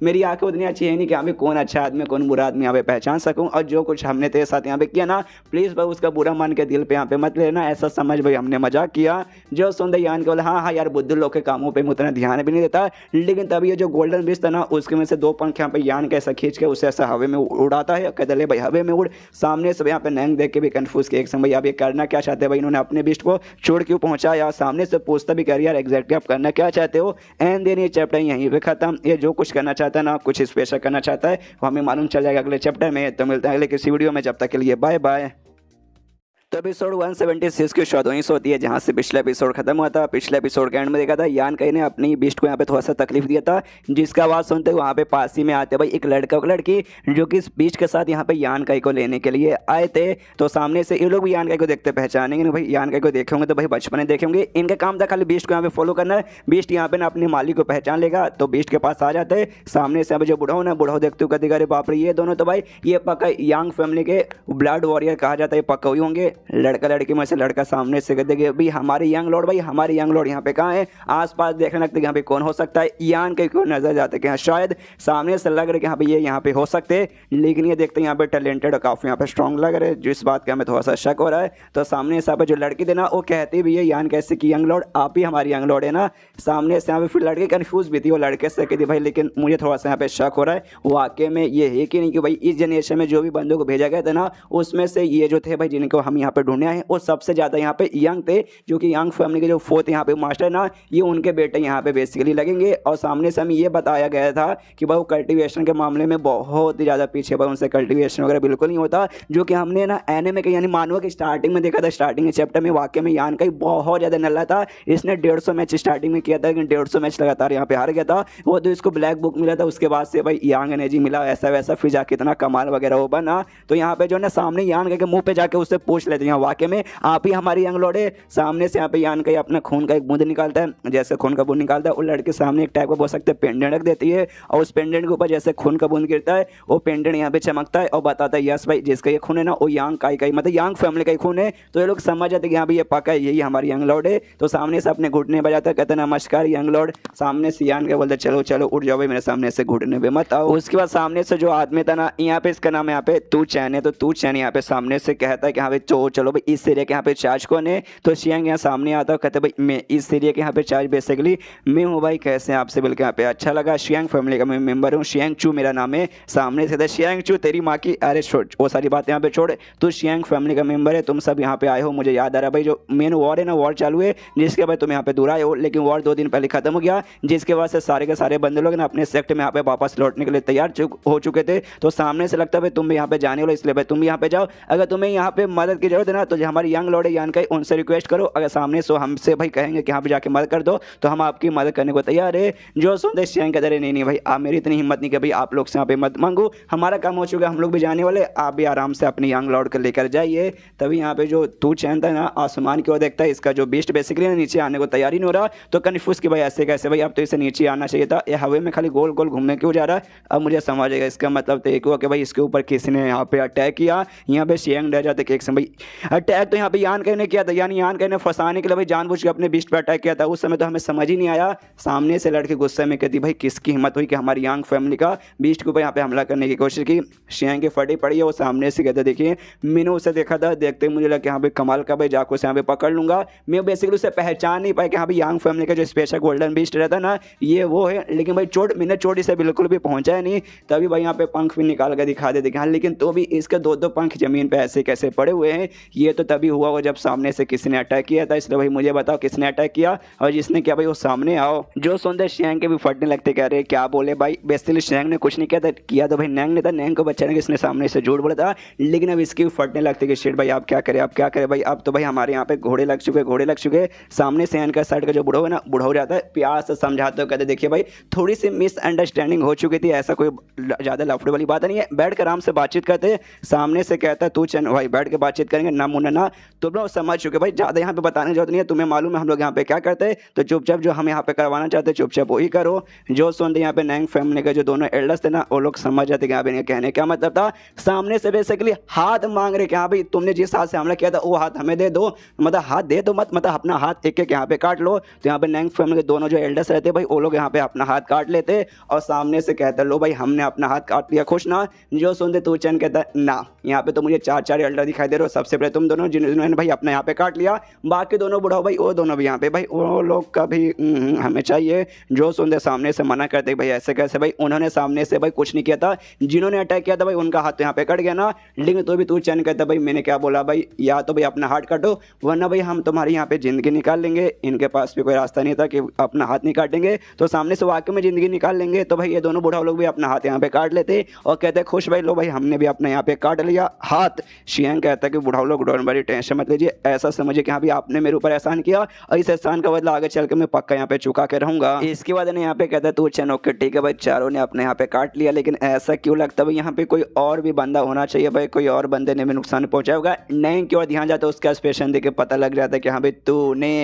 मेरी आंखें उतनी अच्छी है नहीं कि हमें कौन अच्छा आदमी कौन बुरा आदमी यहाँ पे पहचान सकूँ। और जो कुछ हमने तेरे साथ यहाँ पे किया ना प्लीज भाई उसका बुरा मान के दिल पे यहाँ पे मत लेना, ऐसा समझ भाई हमने मजाक किया। जो सुनते यान के बोले हाँ यार बुद्धू लोग के कामों पे उतना ध्यान भी नहीं देता, लेकिन तभी ये जो गोल्डन बीस्ट था ना उसके में से 2 पंख यहाँ पे यान के ऐसा खींच के उसे ऐसा हवे में उड़ाता है, कहते ले भाई हवे में उड़। सामने से यहाँ पे नैंग देख के भी कंफ्यूज किया एक समय, अब ये करना क्या चाहते हैं भाई, इन्होंने अपने बीस्ट को छोड़ क्यों पहुंचाया। सामने से पूछता भी कर यार एग्जैक्टली आप करना क्या चाहते हो। एंड देन ये चैप्टर यहीं पे खत्म। ये जो कुछ करना चाहता है ना कुछ स्पेशल करना चाहता है वो हमें मालूम चल जाएगा अगले चैप्टर में। तो मिलते हैं अगले किसी वीडियो में, जब तक के लिए बाय बाय। तो एपिसोड 176 की शुरुआत वहीं से होती है जहाँ से पिछला एपिसोड खत्म हुआ था। पिछले एपिसोड के एंड में देखा था यान कई ने अपनी बीस्ट को यहाँ पे थोड़ा सा तकलीफ दिया था, जिसका आवाज़ सुनते वहाँ पे पास ही में आते भाई एक लड़का और लड़की जो कि इस बीस्ट के साथ यहाँ पे यान कई को लेने के लिए आए थे। तो सामने से ये लोग भी यान कई को देखते पहचानेंगे भाई, यान कई को देखे होंगे तो भाई बचपन में देखे होंगे। इनका काम था खाली बीस्ट को यहाँ पे फॉलो करना है, बीस्ट यहाँ पे ना अपने मालिक को पहचान लेगा तो बीस्ट के पास आ जाते हैं। सामने से अभी जो बुढ़ाओ ना बुढ़ाओ देखते हुए अरे बाप रे ये दोनों तो भाई ये पक्का यंग फैमिली के ब्लड वॉरियर कहा जाता है, पक्का हुई होंगे। लड़का लड़की में से लड़का सामने से कहते कि भाई हमारे यंग लॉर्ड भाई हमारे यंग लॉर्ड यहाँ पे कहाँ है, आसपास देखने लगते यहाँ पे कौन हो सकता है, यान के क्यों नजर जाते कि शायद सामने से लग रहे कि हाँ भाई ये यहाँ पे हो सकते, लेकिन ये देखते यहाँ पे टैलेंटेड और काफी यहाँ पे स्ट्रॉन्ग लग रहे, जिस बात का हमें थोड़ा सा शक हो रहा है। तो सामने से जो लड़की देना वो कहती भी है यान कैसे कि यंग लॉर्ड आप ही हमारी यंग लॉर्ड है ना। सामने से यहाँ पे फिर लड़की कंफ्यूज भी थी, वो लड़के से कहती भाई लेकिन मुझे थोड़ा सा यहाँ पे शक हो रहा है वाकई में ये है कि नहीं कि भाई इस जनरेशन में जो भी बंदों को भेजा गया था ना उसमें से ये जो थे भाई जिनको हम यहाँ पे ढूंढे हैं वो सबसे ज़्यादा यहाँ पे यंग थे, जो कि यंग फैमिली के जो 4th यहाँ पे मास्टर ना ये उनके बेटे यहाँ पे बेसिकली लगेंगे। और सामने से हमें ये बताया गया था कि भाई वो कल्टीवेशन के मामले में बहुत ही ज़्यादा पीछे, भाई उनसे कल्टीवेशन वगैरह बिल्कुल नहीं होता, जो कि हमने ना एनिमे के यानी मानवा के स्टार्टिंग में देखा था। स्टार्टिंग के चैप्टर में वाकई में यान का बहुत ज़्यादा नल्ला था, इसने 150 मैच स्टार्टिंग में किया था लेकिन 150 मैच लगातार यहाँ पे हार गया था। वो तो इसको ब्लैक बुक मिला था, उसके बाद से भाई यंग एनर्जी मिला ऐसा वैसा, फिर जाके इतना कमाल वगैरह वो बना। तो यहाँ पे जो ना सामने यान के मुंह पे जाके उससे पूछ लेते हैं वाकई में आप ही हमारी यंग लॉर्ड है। सामने से यहाँ पे यान का अपना खून का एक बूंद निकालता है, जैसे खून का बूंद निकालता है वो लड़के सामने एक टाइप का बोल सकते हैं पेंडेंट रख देती है, और उस पेंडेंट के ऊपर जैसे खून का बूंद गिरता है वो पेंडेंट यहाँ पे चमकता है और बताता है यस भाई जिसका ये खून है ना वो यंग का ही मतलब यंग फैमिली का ही खून है। तो ये लोग समझ जाते कि यहाँ पे ये पक्का है यही हमारी यंग लॉर्ड है। तो सामने से अपने घुटने बजाता है, कहते हैं नमस्कार यंग लॉर्ड। सामने से यान के बोलते चलो चलो उठ जाओ भाई मेरे सामने से घुटने पे मत आओ। उसके बाद सामने से जो आदमी था ना यहाँ पे इसका नाम यहाँ पे तू चैन है, तो तू चैन यहाँ पे सामने से कहता है कि हाँ भाई चलो भाई इस एरिया के यहाँ पे चार्ज कौन है, तो शियांग यहाँ सामने आता है, कहते भाई मैं इस एरिया के यहाँ पे चार्ज बेसिकली मैं हूँ भाई, कैसे हैं आपसे बोल के यहाँ पे अच्छा लगा, शियांग फैमिली का मैं मेंबर हूँ, शियांग चू मेरा नाम है। सामने से शियांग चू तेरी माँ की, अरे छोड़ वो सारी बातें यहाँ पे छोड़, तू शियांग फैमिली का मेंबर है, तुम सब यहाँ पे आए हो, मुझे याद आ रहा है भाई जो मेन वॉर है ना, वॉर चालू है जिसके बाद तुम यहाँ पे दूर आए हो, लेकिन वॉर 2 दिन पहले खत्म हो गया, जिसके बाद से सारे के सारे बंदे लोग ना अपने सेक्ट में यहाँ पे वापस लौटने के लिए तैयार हो चुके थे। तो सामने से लगता है तुम भी यहाँ पे जाने वाले, इसलिए भाई तुम भी यहाँ पे जाओ। अगर तुम्हें यहाँ पे मदद की जरूरत है ना, तो जो हमारी यंग लॉर्ड है यान का, उनसे रिक्वेस्ट करो, अगर सामने से हमसे भाई कहेंगे कि यहाँ पे जाके मदद कर दो तो हम आपकी मदद करने को तैयार है। जो सुनते शियांग कहते रहे नहीं भाई आप मेरी इतनी हिम्मत नहीं कि भाई आप लोग से यहाँ पे मत मांगू, हमारा काम हो चुका, हम लोग भी जाने वाले, आप भी आराम से अपनी यंग लॉर्ड को लेकर जाइए। तभी यहाँ पे जो तू चैन था ना आसमान की ओर देखता है, इसका जो बीस्ट बेसिकली नीचे आने को तैयारी नहीं हो रहा, तो कन्फ्यूज कि भाई ऐसे कैसे भाई, अब तो इसे नीचे आना चाहिए था, ये हवा में खाली गोल गोल घूमने क्यों जा रहा है। अब मुझे समझ आएगा, इसका मतलब तो एक हुआ कि भाई इसके ऊपर किसी ने यहाँ पे अटैक किया, यहाँ पे शियांग डर जाते कि एक समय अटैक तो यहाँ पे यान ने किया था, यानी यान ने फंसाने के लिए भाई जानबूझ के अपने बीस्ट पे अटैक किया था। उस समय तो हमें समझ ही नहीं आया, सामने से लड़के गुस्से में कहती भाई किसकी हिम्मत हुई कि हमारी यंग फैमिली का बीस्ट के ऊपर यहाँ पे हमला करने की कोशिश की। शियांग की फटी पड़ी है, वो सामने से कहते देखिए मैंने उसे देखा था, देखते मुझे लगा यहाँ पे कमाल का भाई जाको से यहाँ पे पकड़ लूंगा। मैं बेसिकली उसे पहचान नहीं पाया कि यहाँ पे यंग फैमिली का जो स्पेशल गोल्डन बीस्ट रहता ना ये वो है, लेकिन भाई चोट मैंने चोट इसे बिल्कुल भी पहुंचाया नहीं। तभी भाई यहाँ पे पंख भी निकाल कर दिखा देते हाँ, लेकिन तो भी इसके 2-2 पंख जमीन पे ऐसे कैसे पड़े हुए हैं। ये तो तभी हुआ वो जब सामने से किसी ने अटैक किया था, इसलिए भाई मुझे बताओ किसने अटैक किया, और जिसने किया भाई वो सामने आओ। जो सुनते शियांग के भी फटने लगते, कह रहे क्या बोले भाई, बेसिकली शियांग ने कुछ नहीं किया था, किया तो भाई नैंग ने था, नैंग को बचाने के इसने सामने से झूठ बोला था, लेकिन अब इसकी भी फटने लगते कि शेट भाई आप क्या करें, आप क्या करें भाई, अब तो भाई हमारे यहाँ पे घोड़े लग चुके। सामने से का साइड का जो बुढ़ा है ना, बुढ़ा हो जाता है, प्यार से समझाते हो, कहते देखिए भाई थोड़ी सी मिसअंडरस्टैंडिंग हो चुकी थी, ऐसा कोई ज़्यादा लफड़े वाली बात नहीं है, बैठ कर आराम से बातचीत करते। सामने से कहता है तू चल भाई बैठ के बातचीत करेंगे ना मुन्ना ना, तुम लोग समझ चुके भाई, ज़्यादा यहाँ पे बताने की जरूरत नहीं है, तुम्हें मालूम है हम लोग यहाँ पे क्या करते हैं, तो चुपचाप जो हम यहाँ पे करवाना चाहते हैं चुपचाप वही करो। जो सुनते यहाँ पे नैंग फैमिली के जो दोनों एल्डर्स थे ना, वो लोग समझ जाते कि यहाँ पे कहने क्या मतलब था। सामने से बेसिकली हाथ मांग रहे कि हाँ भाई तुमने जिस हाथ से हमला किया था वो हाथ हमें दे दो, मतलब हाथ दे दो मत, मतलब अपना हाथ एक यहाँ पे काट लो। तो यहाँ पे नैंग फैमिली के दोनों जो एल्डर्स रहते भाई वो लोग यहाँ पे अपना हाथ काट लेते, और सामने से कहते लो भाई हमने अपना हाथ काट लिया, खुश ना। जो सुनते तू चैन कहता ना, यहाँ पे तो मुझे 4 एल्डर दिखाई दे रहे हो, सबसे पहले तुम दोनों जिन्होंने भाई अपना यहाँ पे काट लिया, बाकी दोनों बुढ़ाओ भाई वो दोनों भी यहाँ पे भाई वो लोग का भी हमें चाहिए। जो सुनते सामने से मना करते भाई ऐसे कैसे भाई, उन्होंने सामने से भाई कुछ नहीं किया था, जिन्होंने अटैक किया था भाई उनका हाथ तो यहाँ पे कट गया ना, लेकिन तो भी तू चैन कहता भाई मैंने क्या बोला भाई, या तो भाई अपना हाथ काटो वरना भाई हम तुम्हारी यहाँ पे जिंदगी निकाल लेंगे। इनके पास भी कोई रास्ता नहीं था कि अपना हाथ नहीं काटेंगे, तो सामने से वाकई में जिंदगी निकाल लेंगे। तो भाई ये दोनों बुढ़ा लोग भी अपना हाथ यहाँ पे काट लेते और कहते खुश भाई लो भाई हमने भी अपना यहाँ पे काट लिया हाथ। शियांग कहता है कि बुढ़ा लोग डोंट वरी टेंशन मत लीजिए, ऐसा समझिए कि हाँ भी आपने मेरे ऊपर एहसान किया और इस एहसान का बदला आगे चल के मैं पक्का यहाँ पे चुका के रहूंगा। इसके बाद यहाँ पे कहता है तू चैन ओके ठीक है भाई, चारों ने अपने यहाँ पे काट लिया, लेकिन ऐसा क्यों लगता है भाई यहाँ पे कोई और भी बंदा होना चाहिए भाई, कोई और बंदे ने भी नुकसान पहुंचाया होगा। नैंग की ओर ध्यान जाता है, उसका एक्सप्रेशन देख के पता लग जाता है कि हाँ भाई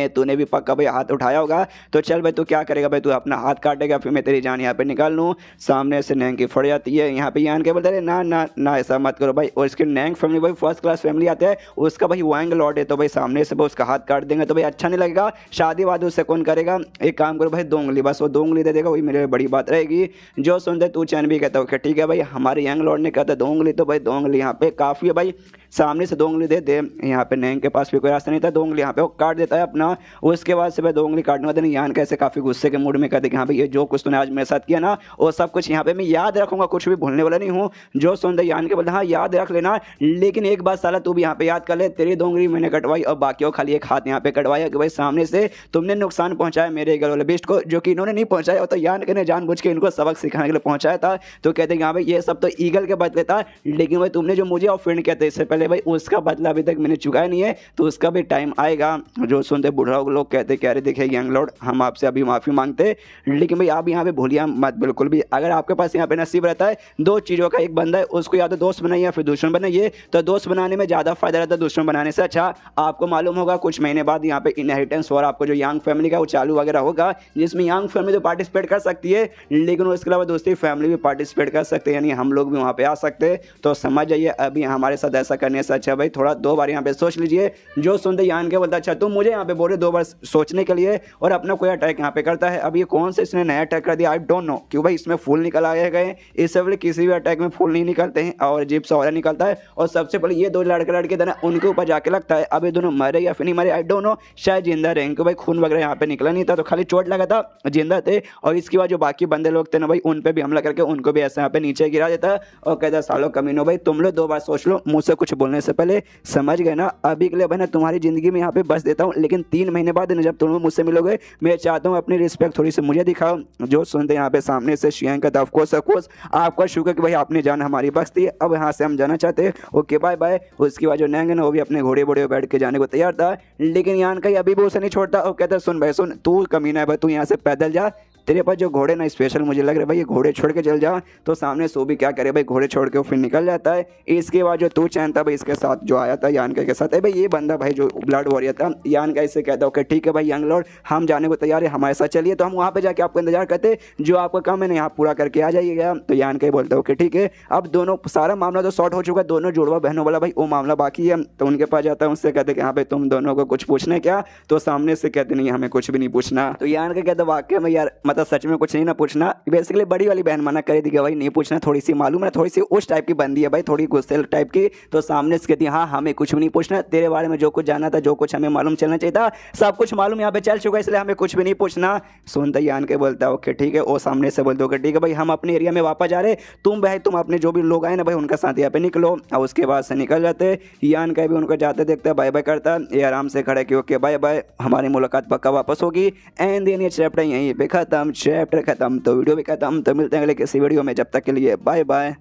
तूने भी पक्का भाई हाथ उठाया होगा, तो चल भाई तू क्या करेगा भाई, तू अपना हाथ काटेगा फिर मैं तेरी जान यहाँ पे निकाल लूँ। सामने से नैंग की फट जाती है, यहाँ पे यान के बोलते हैं ना ना ना ऐसा मत करो भाई, और इसकी नैंग फैमिली भाई फर्स्ट क्लास फैमिली आते हैं, उसका भाई वांग लॉर्ड है, तो भाई सामने से भाई उसका हाथ काट देंगे तो भाई अच्छा नहीं लगेगा, शादी वादी उससे कौन करेगा। एक काम करो भाई 2 उंगली, बस वो 2 उंगली दे देगा वही मेरे लिए बड़ी बात रहेगी। जो सुनते तू चैन भी कहता है ठीक है भाई, हमारे यंग लॉर्ड ने कहता 2 उंगली, तो भाई 2 उंगली यहाँ पे काफ़ी है भाई, सामने से 2 उंगली दे दे। यहाँ पे नैंग के पास भी कोई रास्ता नहीं था, 2 उंगली यहाँ पे वो काट देता है अपना। उसके बाद से भाई 2 उंगली काटने वाले यान कैसे काफ़ी गुस्से के मूड में कहते कि हाँ भाई ये जो कुछ तूने आज मेरे साथ किया ना वो सब कुछ यहाँ पे मैं याद रखूंगा, कुछ भी भूलने वाला नहीं हूँ। जो सुनते यान के बोलते हाँ याद रख लेना, लेकिन एक बात साला तू भी यहाँ पे याद कर ले, तेरी 2 उंगली मैंने कटवाई और बाकी खाली एक हाथ यहाँ पे कटवाया कि भाई सामने से तुमने नुकसान पहुंचाया मेरे घर वाले बेस्ट को, जो कि इन्होंने नहीं पहुंचाया, तो यान के ने जानबूझ के इनको सबक सिखाने के लिए पहुंचाया था। तो कहते हैं हाँ भाई ये सब तो ईगल के बदले था, लेकिन भाई तुमने जो मुझे ऑफेंड किया था इससे पहले भाई उसका बदला अभी तक मैंने चुकाया नहीं है, तो उसका भी टाइम आएगा। जो सुनते बुढ़ा लोग कहते कह रहे देखिए यंग लॉर्ड हम आपसे अभी माफ़ी मांगते, लेकिन भाई आप यहाँ पे भूलिए मत बिल्कुल भी, अगर आपके पास यहाँ पे नसीब रहता है 2 चीज़ों का, एक बंदा है उसको या तो दोस्त बनाइए या फिर दुश्मन बनाइए, तो दोस्त बनाने में ज़्यादा फायदा रहता है दुश्मन बनाने से। अच्छा आपको मालूम होगा कुछ महीने बाद यहाँ पे इनहेरिटेंस और आपको जो यंग फैमिली का वो चालू वगैरह होगा, जिसमें यंग फैमिली तो पार्टिसिपेट कर सकती है, लेकिन उसके अलावा दोस्ती फैमिली भी पार्टिसिपेट कर सकते हैं, यानी हम लोग भी वहाँ पे आ सकते हैं। तो समझ जाइए अभी हमारे साथ ऐसा करने करने से अच्छा भाई थोड़ा 2 बार यहाँ पे सोच लीजिए। जो सुनते यान के बोलता अच्छा तुम मुझे यहाँ पे बोल रहे 2 बार सोचने के लिए, और अपना कोई अटैक यहाँ पे करता है। अब ये कौन से इसने नया अटैक कर दिया, आई डोंट नो क्यों भाई इसमें फूल निकल आए गए। इससे पहले किसी भी अटैक में फूल नहीं निकलते हैं और अजीब सा ऑरा निकलता है। और सबसे पहले ये 2 लड़के थे ना उनके ऊपर जाके लगता है। अब ये दोनों मरे या फिर नहीं मरे आई डोंट नो, शायद जिंदा रहे क्योंकि भाई खून वगैरह यहाँ पे निकला नहीं था, तो खाली चोट लगा था, जिंदा थे। और इसके बाद जो बाकी बंदे लोग थे ना भाई उन पे भी हमला करके उनको भी ऐसे यहाँ पे नीचे गिरा देता और कहता सालो कमीनो भाई तुम लोग 2 बार सोच लो मुझसे कुछ बोलने से पहले, समझ गए ना। अभी के लिए भाई ना तुम्हारी जिंदगी में यहाँ पे बस देता हूँ, लेकिन 3 महीने बाद जब तुम लोग मुझसे मिलोगे मैं चाहता हूँ अपनी रिस्पेक्ट थोड़ी सी मुझे दिखाओ। जो सुनते यहाँ पे सामने से शियांग का ऑफकोर्स आपका शुक्र कि भाई आपने जान हमारी बख्श दी, अब यहाँ से हम जाना चाहते हैं, ओके बाय बाय। उसके बाद जो नैंग है ना वो भी अपने घोड़े बोड़े बैठ के जाने को तैयार था, लेकिन यान का अभी भी उसे नहीं छोड़ता और कहता सुन भाई सुन तू कमीना है भाई, तू यहाँ से पैदल जा, तेरे पास जो घोड़े ना स्पेशल मुझे लग रहा है भाई ये घोड़े छोड़ के चल जा। तो सामने सो भी क्या करे भाई घोड़े छोड़ के फिर निकल जाता है। इसके बाद जो तू चैन था भाई इसके साथ जो आया था यान के साथ है भाई ये बंदा भाई जो ब्लड वॉरियर था, यान का इससे कहता ओके ठीक है भाई यंग लॉर्ड हम जाने को तैयार है, हमारे साथ चलिए, तो हम वहाँ पे जाके आपको इंतजार करते, जो आपका काम है ना यहाँ पूरा करके आ जाइएगा। तो यान का ही बोलता है ओके ठीक है। अब दोनों सारा मामला तो सॉर्ट हो चुका है, दोनों जुड़वा बहनों वाला भाई वो मामला बाकी है। तो उनके पास जाता है, उससे कहते कि हाँ भाई तुम दोनों को कुछ पूछना है क्या, तो सामने से कहते नहीं हमें कुछ भी नहीं पूछना। तो यान का कहता वाकई में यार मतलब सच में कुछ नहीं ना पूछना, बेसिकली बड़ी वाली बहन मना कर दी भाई नहीं पूछना, थोड़ी सी मालूम है थोड़ी सी उस टाइप की बंदी है भाई, थोड़ी गुस्सेल टाइप की। तो सामने से कहती हाँ हमें कुछ भी नहीं पूछना, तेरे बारे में जो कुछ जाना था जो कुछ हमें मालूम चलना चाहिए था सब कुछ मालूम यहाँ पे चल चुका है, इसलिए हमें कुछ भी नहीं पूछना। सुनता यान के बोलता है ओके ठीक है। वो सामने से बोलते ओके ठीक है भाई हम अपने एरिया में वापस जा रहे, तुम भाई तुम अपने जो भी लोग आए ना भाई उनका साथ यहाँ पे निकलो। और उसके बाद से निकल जाते, यान का भी उनको जाते देखता है बाय बाय करता, ये आराम से खड़े कि ओके बाय बाय हमारी मुलाकात पक्का वापस होगी। एंड देन ये चैप्टर यहीं पे खत्म, चैप्टर खत्म तो वीडियो भी खत्म। तो मिलते हैं अगले किसी वीडियो में, जब तक के लिए बाय बाय।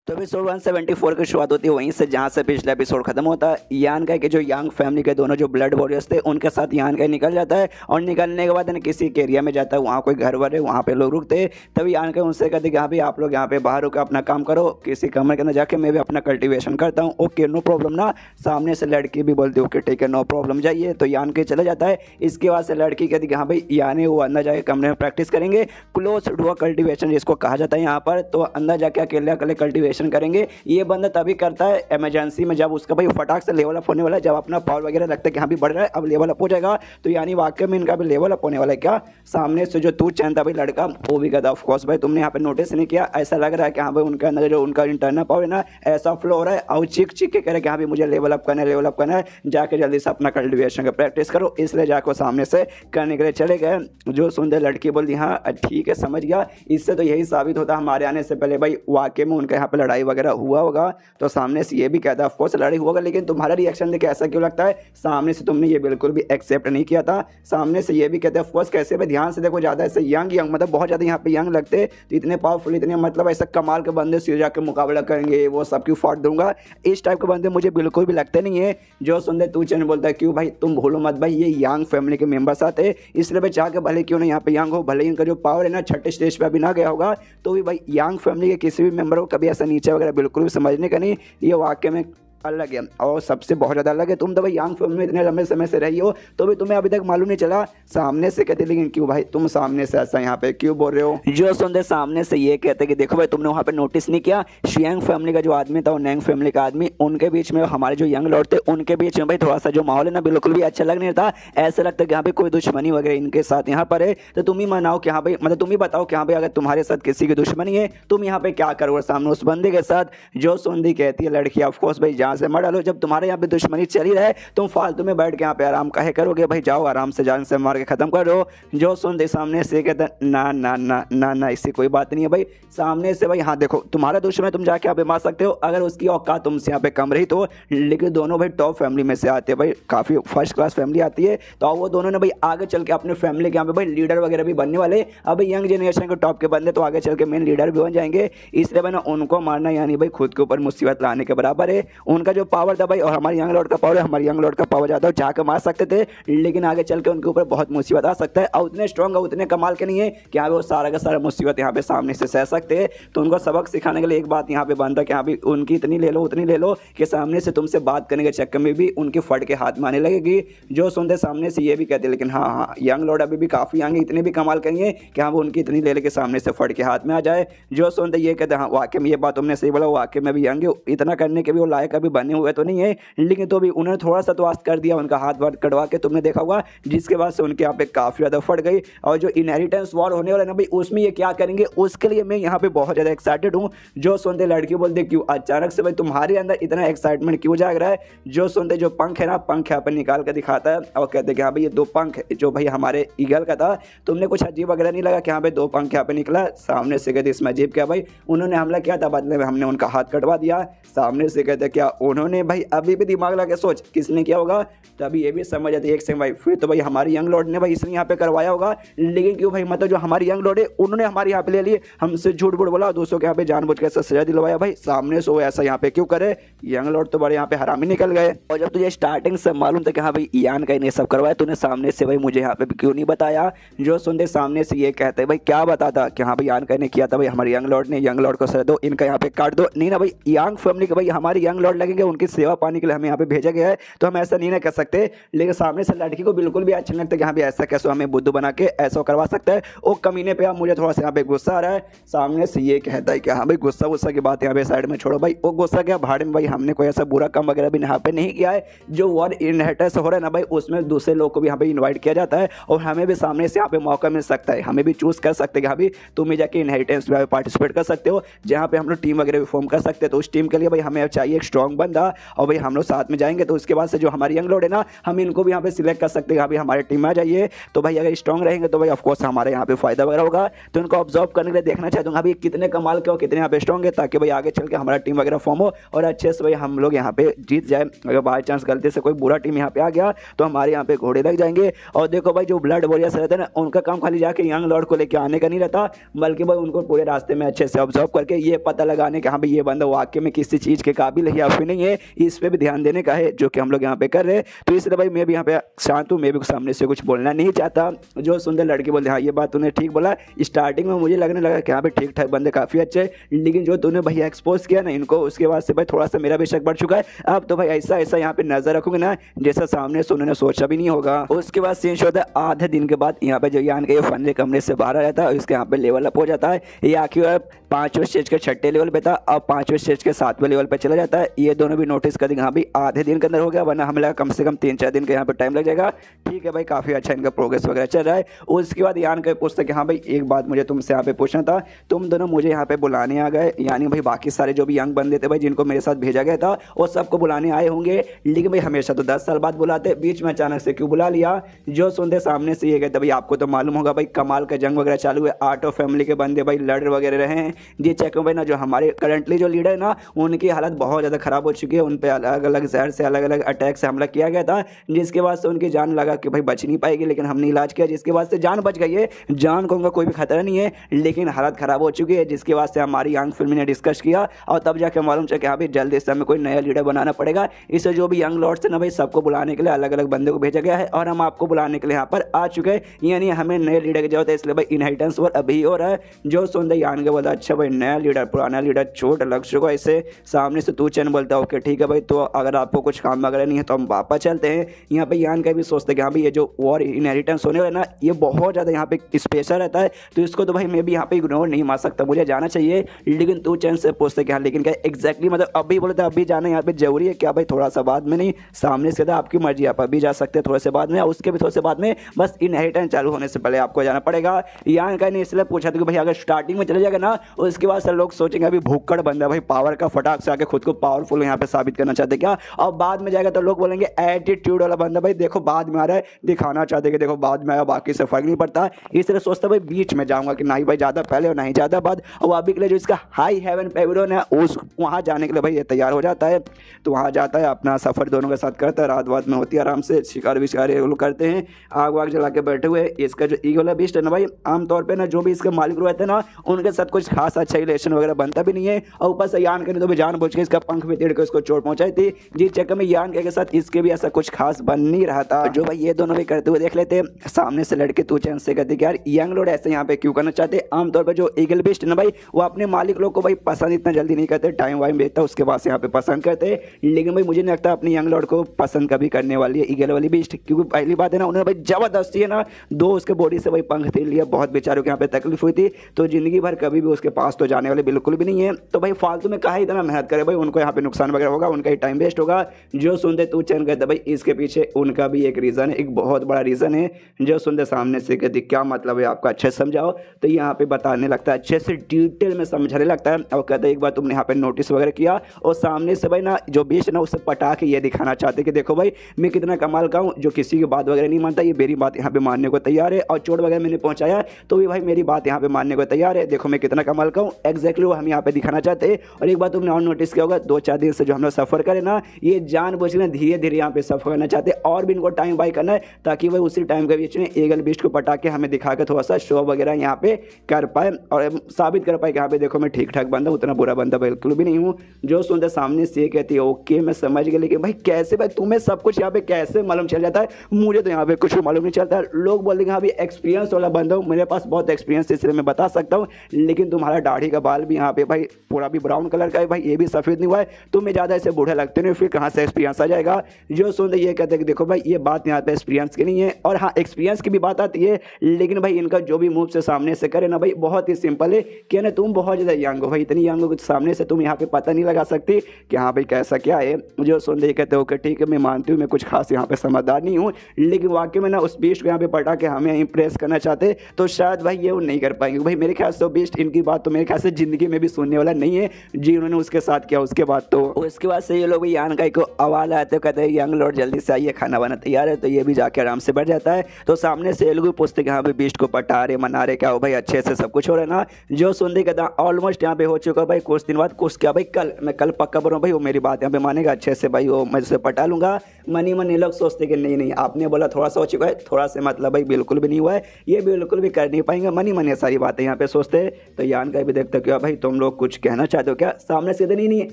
तो एपिसोड 174 की शुरुआत होती है वहीं से जहाँ से पिछला एपिसोड खत्म होता है। यान का कि जो यांग फैमिली के दोनों जो ब्लड वॉरियर्स थे उनके साथ यान का निकल जाता है, और निकलने के बाद किसी के एरिया में जाता है, वहाँ कोई घर वर है वहाँ पे लोग रुकते। तभी यान का उनसे कहते कि हाँ भाई आप लोग यहाँ पे बाहर होकर अपना काम करो, किसी कमरे के अंदर जाके मैं भी अपना कल्टिवेशन करता हूँ, ओके नो प्रॉब्लम ना। सामने से लड़की भी बोलती ओके ठीक है नो प्रॉब्लम जाइए। तो यान के चले जाता है। इसके बाद से लड़की कहती कि हाँ भाई यान है वो अंदर जाके कमरे में प्रैक्टिस करेंगे, क्लोज डोर कल्टिवेशन जिसको कहा जाता है यहाँ पर। तो अंदर जाके अकेले अकेले कल्टिवेशन करेंगे। ये बंदा तभी करता है इमरजेंसी में जब उसका भाई फटाक से लेवल अप होने वाला है, जब अपना पावर वगैरह लगता है कि हाँ भी बढ़ रहा है अब लेवल अप हो जाएगा। तो यानी वाकई में इनका भी लेवल अप होने वाला है क्या। सामने से जो तू चाहता भाई लड़का वो भी कहता ऑफकोर्स भाई तुमने यहाँ पे नोटिस नहीं किया, ऐसा लग रहा है कि हाँ भाई उनके अंदर जो उनका इंटरनल पावर है ना ऐसा फ्लो हो रहा है, और चिक चिक के कह रहे कि हाँ भाई मुझे लेवल अप करना है लेवल अप करना है, जाके जल्दी से अपना कल्टिवेशन का प्रैक्टिस करो। इसलिए जाकर सामने से करने के लिए चले गए। जो सुंदर लड़की बोलती हाँ ठीक है समझ गया। इससे तो यही साबित होता हमारे आने से पहले भाई वाकई में उनके यहाँ पे लड़ाई वगैरह हुआ होगा। तो सामने से ये भी कहता है ऑफकोर्स लड़ाई हुआ, लेकिन तुम्हारा रिएक्शन देख ऐसा क्यों लगता है, सामने से तुमने ये बिल्कुल भी एक्सेप्ट नहीं किया था। सामने से ये भी कहते हैं ऑफकोर्स कैसे भाई ध्यान से देखो ज़्यादा ऐसे यंग मतलब बहुत ज़्यादा यहाँ पे यंग लगते, तो इतने पावरफुल इतने मतलब ऐसा कमाल के बंदे से जाकर मुकाबला करेंगे वो सबकी फाड़ दूंगा, इस टाइप के बंदे मुझे बिल्कुल भी लगते नहीं है। जो सुनते तू चैन बोलता है क्यों भाई तुम भूलो मत भाई ये यंग फैमिली के मेंबर्स आते, इसलिए भाई चाह के भले क्यों ना यहाँ पे यंग हो, भले इनका जो पावर है ना छठे स्टेज पे अभी ना गया होगा, तो भी भाई यंग फैमिली के किसी भी मेंबर को कभी ऐसा नीचे वगैरह बिल्कुल भी समझने का नहीं। ये वाकई में अलग है और सबसे बहुत ज़्यादा अलग है। तुम तो भाई यंग फैमिली में इतने लंबे समय से रही हो तो भी तुम्हें अभी तक मालूम नहीं चला। सामने से कहते लेकिन क्यों भाई तुम सामने से ऐसा यहाँ पे क्यों बोल रहे हो। जो सुनते सामने से ये कहते कि देखो भाई तुमने वहाँ पे नोटिस नहीं किया, शियांग फैमिली का जो आदमी था और नैंग फैमिली का आदमी उनके बीच में हमारे जो यंग लॉर्ड थे उनके बीच में भाई थोड़ा सा जो माहौल है ना बिल्कुल भी अच्छा लग नहीं था। ऐसा लगता है कि हाँ भाई कोई दुश्मनी वगैरह इनके साथ यहाँ पर है। तो तुम ही मनाओ कि हाँ भाई मतलब तुम ही बताओ कि हाँ भाई अगर तुम्हारे साथ किसी की दुश्मनी है तुम यहाँ पे क्या करोगे सामने उस बंदे के साथ। जो सुंदी कहती है लड़की ऑफकोर्स भाई जहाँ से मर डालो, जब तुम्हारे यहाँ पे दुश्मनी चली रहे तुम फालतू में बैठ के यहाँ पे आराम काहे करोगे, भाई जाओ आराम से जान से मार के खत्म करो। जो सुनते सामने से कहते ना ना ना ना ना इससे कोई बात नहीं है भाई। सामने से भाई हाँ देखो तुम्हारा दुश्मन तुम जाके यहाँ पे मार सकते हो अगर उसकी औकात तुमसे यहाँ पे कम रही तो, लेकिन दोनों भाई टॉप फैमिली में से आते हैं भाई, काफ़ी फर्स्ट क्लास फैमिली आती है। तो वो दोनों ने भाई आगे चल के अपने फैमिली के यहाँ पे भाई लीडर वगैरह भी बनने वाले। अब यंग जनरेशन के टॉप के बंदे तो आगे चल के मेन लीडर भी बन जाएंगे। इसलिए भाई ना उनको मारना यानी भाई खुद के ऊपर मुसीबत लाने के बराबर है। उनका जो पावर था भाई और हमारे यंग लॉर्ड का पावर है, हमारे यंग लॉर्ड का पावर ज़्यादा जाकर मार सकते थे, लेकिन आगे चल के उनके ऊपर बहुत मुसीबत आ सकता है। और उतने स्ट्रॉन्ग उतने कमाल के नहीं है कि हाँ वो सारा का सारा मुसीबत यहाँ पे सामने से सह सकते हैं। तो उनको सबक सिखाने के लिए एक बात यहाँ पे बनता है कि हाँ भाई उनकी इतनी ले लो उतनी ले लो कि सामने से तुमसे बात करने के चक्कर में भी उनकी फट के हाथ में आने लगेगी। जो सुनते सामने से ये भी कहते लेकिन हाँ हाँ यंग लॉर्ड अभी भी काफ़ी यंग इतने भी कमाल करेंगे कि हाँ वो उनकी इतनी ले लेके सामने से फट के हाथ में आ जाए। जो सुनते ये कहते हाँ वाकई में ये बात तुमने सही बोला, वाकई में भी यंग इतना करने के भी वो लायक अभी भी बने हुए तो नहीं है, लेकिन तो भी उन्होंने थोड़ा सा तो आस्त कर दिया, उनका हाथ वाथ कटवा के तुमने देखा होगा, जिसके बाद से उनके यहाँ पे काफ़ी ज़्यादा फट गई। और जो इनहेरिटेंस वॉर होने वाला है ना भाई, उसमें ये क्या करेंगे उसके लिए मैं यहाँ पे बहुत ज़्यादा एक्साइटेड हूँ। जो सुनते लड़की बोलते क्यों अचानक से भाई तुम्हारे अंदर इतना एक्साइटमेंट क्यों जाग रहा है। जो सुनते जो पंख है ना, पंख यहाँ पे निकाल कर दिखाता है और कहते हैं कि हाँ भाई ये 2 पंख जो भाई हमारे ईगल का था, तुमने कुछ अजीब वगैरह नहीं लगा कि यहाँ पे 2 पंख यहाँ पे निकला। सामने से कहते इसमें अजीब क्या भाई, उन्होंने हमला किया था, बदले में हमने उनका हाथ कटवा दिया। सामने से कहते क्या उन्होंने, भाई अभी भी दिमाग लगा सोच किसने किया होगा, तभी ये भी समझ आती है एक सेकंड भाई, फिर तो भाई हमारी यंग लॉर्ड ने भाई इसने यहाँ पे करवाया होगा। लेकिन क्यों भाई, मतलब जो हमारी यंग लॉर्ड है उन्होंने हमारे यहाँ पे ले लिए, हमसे झूठ बूठ बोला, दोस्तों के यहाँ पे जानबूझ के सजा दिलवाया भाई सामने से, वो ऐसा यहाँ पे क्यों करे। यंग लॉर्ड तो बड़े यहाँ पे हरामी निकल गए। और जब तुझे स्टार्टिंग से मालूम था कि हाँ भाई ईयान का इन्हें सब करवाया, तूने सामने से भाई मुझे यहाँ पे क्यों नहीं बताया। जो सुनते सामने से ये कहते भाई क्या बताता कि हाँ भाई ईयान का ने किया था भाई हमारे यंग लॉर्ड ने, यंग लॉर्ड को सजा दो, इनका यहाँ पे काट दो। नहीं ना भाई, यंग फैमिली के भाई हमारे यंग लॉर्ड लगेंगे, उनकी सेवा पाने के लिए हमें यहाँ पे भेजा गया है, तो हम ऐसा नहीं ना कर सकते। लेकिन सामने से लड़की को बिल्कुल भी अच्छा नहीं लगता कि हाँ भाई ऐसा कैसे हमें बुद्धू बना के ऐसा करवा सकता है। वो कमीने पे मुझे थोड़ा सा यहाँ पे गुस्सा आ रहा है। सामने से ये कहता है कि हाँ भाई गुस्सा की बात यहाँ पे साइड में छोड़ो भाई, वो गुस्सा क्या भाड़े में भाई, हमने कोई ऐसा बुरा काम वगैरह भी यहाँ पे नहीं किया है। जो वॉर इनहेरिटेंस हो रहा है ना भाई, उसमें दूसरे लोग को भी यहाँ पे इन्वाइट किया जाता है और हमें भी सामने से यहाँ पे मौका मिल सकता है, हमें भी चूज कर सकते हैं कि हाँ भाई तुम ही जाके इनहेरिटेंस में पार्टिसिपेट कर सकते हो, जहाँ पे हम लोग टीम वगैरह भी फॉर्म कर सकते हैं। तो उस टीम के लिए भाई हमें चाहिए एक स्ट्रॉन्ग बंदा, और भाई हम लोग साथ में जाएंगे तो उसके बाद से जो हमारी यंग लॉर्ड है ना, हम इनको भी यहाँ पे सिलेक्ट कर सकते हैं, हाँ भाई हमारे टीम में आ जाइए। तो भाई अगर स्ट्रॉन्ग रहेंगे तो भाई ऑफकोर्स हमारे यहाँ पे फायदा वगैरह होगा। तो इनको ऑब्जर्व करने के लिए देखना चाहता हूँ अभी कितने कमाल के हो, कितने यहाँ पे स्ट्रॉन्ग है, ताकि भाई आगे चल के हमारा टीम वगैरह फॉर्म हो और अच्छे से भाई हम लोग यहाँ पे जीत जाए। अगर बाई चांस गलती से कोई बुरा टीम यहाँ पे आ गया तो हमारे यहाँ पे घोड़े लग जाएंगे। और देखो भाई जो ब्लड वॉरियर्स रहते हैं ना, उनका काम खाली जाके यंग लॉर्ड को लेकर आने का नहीं रहता, बल्कि भाई उनको पूरे रास्ते में अच्छे से ऑब्जर्व करके ये पता लगाने का हाँ भाई ये बंदा वाकई में किसी चीज़ के काबिल है या फिर नहीं है, इस पर भी ध्यान देने का है, जो कि हम लोग यहाँ पे कर रहे हैं। तो इसलिए भाई मैं भी यहाँ पे शांत हूँ, मैं भी सामने से कुछ बोलना नहीं चाहता। जो सुंदर लड़की बोलते हाँ ये बात तूने ठीक बोला, स्टार्टिंग में मुझे लगने लगा कि हाँ भाई ठीक ठाक बंदे काफ़ी अच्छे, लेकिन जो तूने भैया एक्सपोज किया ना इनको, उसके बाद से भाई थोड़ा सा मेरा भी शक बढ़ चुका है। अब तो भाई ऐसा ऐसा यहाँ पे नजर रखोगे ना जैसा सामने से उन्होंने सोचा भी नहीं होगा। उसके बाद सीन होता है आधे दिन के बाद, यहाँ पे जो ईयान के ये फन कमरे से बाहर आ जाता है, इसके यहाँ पे लेवल अप हो जाता है। ये आखिर 5वें स्टेज के 6ठे लेवल पे था, अब 5वें स्टेज के 7वें लेवल पे चला जाता है। ये दोनों भी नोटिस कर देंगे हाँ भाई आधे दिन के अंदर हो गया, वरना हमें लगा कम से कम 3-4 दिन का यहाँ पे टाइम लग जाएगा। ठीक है भाई, काफ़ी अच्छा इनका प्रोग्रेस वगैरह चल रहा है। उसके बाद ईयान का पूछता कि हाँ भाई एक बात मुझे तुमसे यहाँ पे पूछना था, तुम दोनों मुझे यहाँ पे बुलाने आ गए, यानी भाई बाकी सारे जो भी यंग बंदे थे भाई जिनको मेरे साथ भेजा गया था वो सबको बुलाने आए होंगे, लेकिन भाई हमेशा तो 10 साल बाद बुलाते, बीच में अचानक से क्यों बुला लिया। जो सुनते सामने से ये कहते भाई आपको तो मालूम होगा भाई कमाल का जंग वगैरह चालू है, आर्ट ऑफ फैमिली के बंदे भाई लड़ वगैरह रहे हैं। जी चेक भाई ना, जो हमारे करंटली जो लीडर है ना, उनकी हालत बहुत ज़्यादा खराब हो चुकी है, उन पर अलग अलग जहर से अलग अलग अटैक से हमला किया गया था, जिसके बाद से उनकी जान लगा कि भाई बच नहीं पाएगी, लेकिन हमने इलाज किया जिसके बाद से जान बच गई है। जान को उनका कोई भी खतरा नहीं है, लेकिन हालत खराब हो चुकी है, जिसके बाद से हमारी यंग फिल्म ने डिस्कस किया और तब जाके मालूम चला कि हाँ भाई जल्दी से हमें कोई नया लीडर बनाना पड़ेगा। इससे जो भी यंग लॉर्ड्स है ना भाई सबको बुलाने के लिए अलग अलग बंदे को भेजा गया है और हम आपको बुलाने के लिए यहाँ पर आ चुके हैं, यानी हमें नए लीडर की जरूरत है, इसलिए भाई इनहेरिटेंस वॉर अभी हो रहा है। जो सुनते यान के बोलता अच्छा भाई नया लीडर पुराना लीडर चोट लग चुका, ऐसे सामने से तू चैन बोलता ओके ठीक है भाई, तो अगर आपको कुछ काम वगैरह नहीं है तो हम वापस चलते हैं। यहाँ पे यान का भी सोचते कि हाँ भाई ये जो वॉर इनहेरिटेंस होने वाला ना ये बहुत ज़्यादा यहाँ पे स्पेशल रहता है, तो इसको तो भाई मैं भी यहाँ पे इग्नोर नहीं मार सकता, मुझे जाना चाहिए। लेकिन तू चैन से पूछते कि हाँ लेकिन क्या एग्जैक्टली मतलब अभी बोले तो अभी जाना यहाँ पे जरूरी है क्या भाई, थोड़ा सा बाद में नहीं, सामने से था आपकी मर्जी, आप अभी जा सकते हैं थोड़े से बाद में, उसके भी थोड़े से बाद में, बस इनहेरिटेंस चालू होने से पहले आपको जाना पड़ेगा। यान का ने इसलिए पूछा था कि भाई अगर स्टार्टिंग में चले जाएगा ना उसके बाद सर लोग सोचेंगे अभी भूखड़ बंदा भाई पावर का फटाक से आके खुद को पावरफुल यहाँ पे साबित करना चाहते क्या, और बाद में जाएगा तो लोग बोलेंगे एटीट्यूड वाला बंदा भाई देखो बाद में आ रहा है, दिखाना चाहते कि देखो बाद में आया बाकी से फर्क नहीं पड़ता, इसलिए सोचता भाई बीच में जाऊंगा कि नहीं भाई ज़्यादा पहले और नहीं ज़्यादा बाद। और अभी के लिए जो इसका हाई हेवन पेविलियन है उस वहाँ जाने के लिए भाई ये तैयार हो जाता है, तो वहाँ जाता है अपना सफ़र दोनों के साथ करता है, रात वात में होती है आराम से, शिकार विशिकार ये लोग करते हैं, आग वाग जला के बैठे हुए। इसका जो ईगल बीस्ट है ना भाई आमतौर पर ना जो भी इसके मालिक रहते हैं ना उनके साथ कुछ खास अच्छा रिलेशन वगैरह बनता भी नहीं है, और ऊपर से यान के तो भी जान बुझ के इसका पंख भी तेड़ के इसको चोट पहुंचाई थी, जिस चक्कर में यान के साथ इसके भी ऐसा कुछ खास बन नहीं रहा था। जो भाई ये दोनों भी करते हुए देख लेते सामने से लड़के तू चैन से कहते कि यार यंग लोग ऐसे यहाँ पे क्यों करना चाहते। आमतौर पर जो ईगल बीस्ट ना भाई वो अपने मालिक लोग को भाई पसंद इतना जल्दी नहीं करते, टाइम वाइम बेचता उसके बाद से यहाँ पे पसंद करते, लेकिन भाई मुझे नहीं लगता अपनी यंग लॉर्ड को पसंद कभी करने वाली है ईगल वाली बीस्ट, क्योंकि पहली बात है ना उन्होंने भाई जबरदस्ती है ना दो उसके बॉडी से भाई पंख दे लिया, बहुत बेचारों को यहाँ पे तकलीफ हुई थी, तो जिंदगी भर कभी भी उसके पास तो जाने वाले बिल्कुल भी नहीं है, तो भाई फालतू में कहा इतना मेहनत करे भाई, उनको यहाँ पे नुकसान नुकसान वगैरह होगा, उनका ही टाइम वेस्ट होगा। जो सुनते तू चैन कहते भाई इसके पीछे उनका भी एक रीज़न है, एक बहुत बड़ा रीज़न है। जो सुनते सामने से कहते क्या मतलब है आपका, अच्छे से समझाओ। तो यहाँ पे बताने लगता है, अच्छे से डिटेल में समझाने लगता है और कहते हैं एक बार तुमने यहाँ पे नोटिस वगैरह किया और सामने से भाई ना जो बीच ना उसे पटा के ये दिखाना चाहते कि देखो भाई मैं कितना कमाल का हूँ, जो किसी की बात वगैरह नहीं मानता, ये मेरी बात यहाँ पे मानने को तैयार है। और चोट वगैरह मैंने पहुँचाया तो भी भाई मेरी बात यहाँ पे मानने को तैयार है, देखो मैं कितना कमाल का हूँ। एग्जैक्टली वो हम यहाँ पे दिखाना चाहते हैं। और एक बात तुमने और नोटिस किया होगा, 2-4 दिन से जो हम लोग सफ़र करें ना, ये जानबूझ के धीरे धीरे यहाँ पे सफ़र करना चाहते हैं और भी इनको टाइम बाई करना है, ताकि वह उसी टाइम के बीच में ईगल बीस्ट को पटा के हमें दिखा के थोड़ा सा शो वगैरह यहाँ पे कर पाए और साबित कर पाए कि यहाँ पे देखो मैं ठीक ठाक बंदा हूँ, उतना बुरा बंदा बिल्कुल भी नहीं हूँ। जो सुनते सामने से कहती है ओके मैं समझ गया, लेकिन भाई कैसे, भाई तुम्हें सब कुछ यहाँ पे कैसे मालूम चल जाता है, मुझे तो यहाँ पे कुछ भी मालूम नहीं चलता है। लोग बोल देंगे हाँ भी एक्सपीरियंस वाला बंदा हूँ, मेरे पास बहुत एक्सपीरियंस है इसलिए मैं बता सकता हूँ, लेकिन तुम्हारा दाढ़ी का बाल भी यहाँ पे भाई पूरा भी ब्राउन कलर का है, भाई ये भी सफ़ेद नहीं हुआ है, तुम्हें ज़्यादा ऐसे बूढ़े लगते नहीं, फिर कहाँ से एक्सपीरियंस आ जाएगा। जो सुनते ये कहते हैं देखो भाई ये बात यहाँ पे एक्सपीरियंस की नहीं है, और हाँ एक्सपीरियंस की भी बात आती है, लेकिन भाई इनका जो भी मूव से सामने से करे ना भाई बहुत ही सिंपल है कि ना तुम बहुत ज़्यादा यंग हो भाई, इतनी यंग हो कि सामने से तुम यहाँ पे पता नहीं लगा सकती कि हाँ भाई कैसा क्या है। जो सुनते कहते हो कि ठीक है मैं मानती हूँ मैं कुछ खास यहाँ पे समझदार नहीं हूँ, लेकिन वाकई में ना उस बीस्ट को यहाँ पे पटा के हमें इंप्रेस करना चाहते तो शायद भाई ये वो नहीं कर पाएंगे। भाई मेरे ख्याल से बीस्ट इनकी बात तो मेरे ख्याल से ज़िंदगी में भी सुनने वाला नहीं है जी, उन्होंने उसके साथ किया उसके बाद तो उसके बाद से ये लोग यान का एक आवाज़ आते कहते हैं यंग लॉर्ड जल्दी से आइए खाना बना तैयार है, तो ये भी जाके आराम से बैठ जाता है। तो सामने से ये लोग पूछते कि हाँ भाई बीस्ट को पटा रहे मना रहे क्या हो भाई, अच्छे से सब कुछ हो रहा है ना। जो सुनते कहता ऑलमोस्ट यहाँ पे हो चुका भाई, कुछ दिन बाद कुछ क्या भाई कल मैं कल पक्का बोल रहा हूँ भाई वो मेरी बात यहाँ पे मानेगा अच्छे से भाई, वो मैं उसे पटा लूँगा। मनी मन ये लोग सोचते कि नहीं नहीं आपने बोला थोड़ा सा हो चुका है, थोड़ा से मतलब भाई बिल्कुल भी नहीं हुआ है, ये बिल्कुल भी कर नहीं पाएंगे, मनी मन ये सारी बातें यहाँ पे सोचते। तो यान का भी देखते क्या भाई तुम लोग कुछ कहना चाहते हो क्या, सामने से नहीं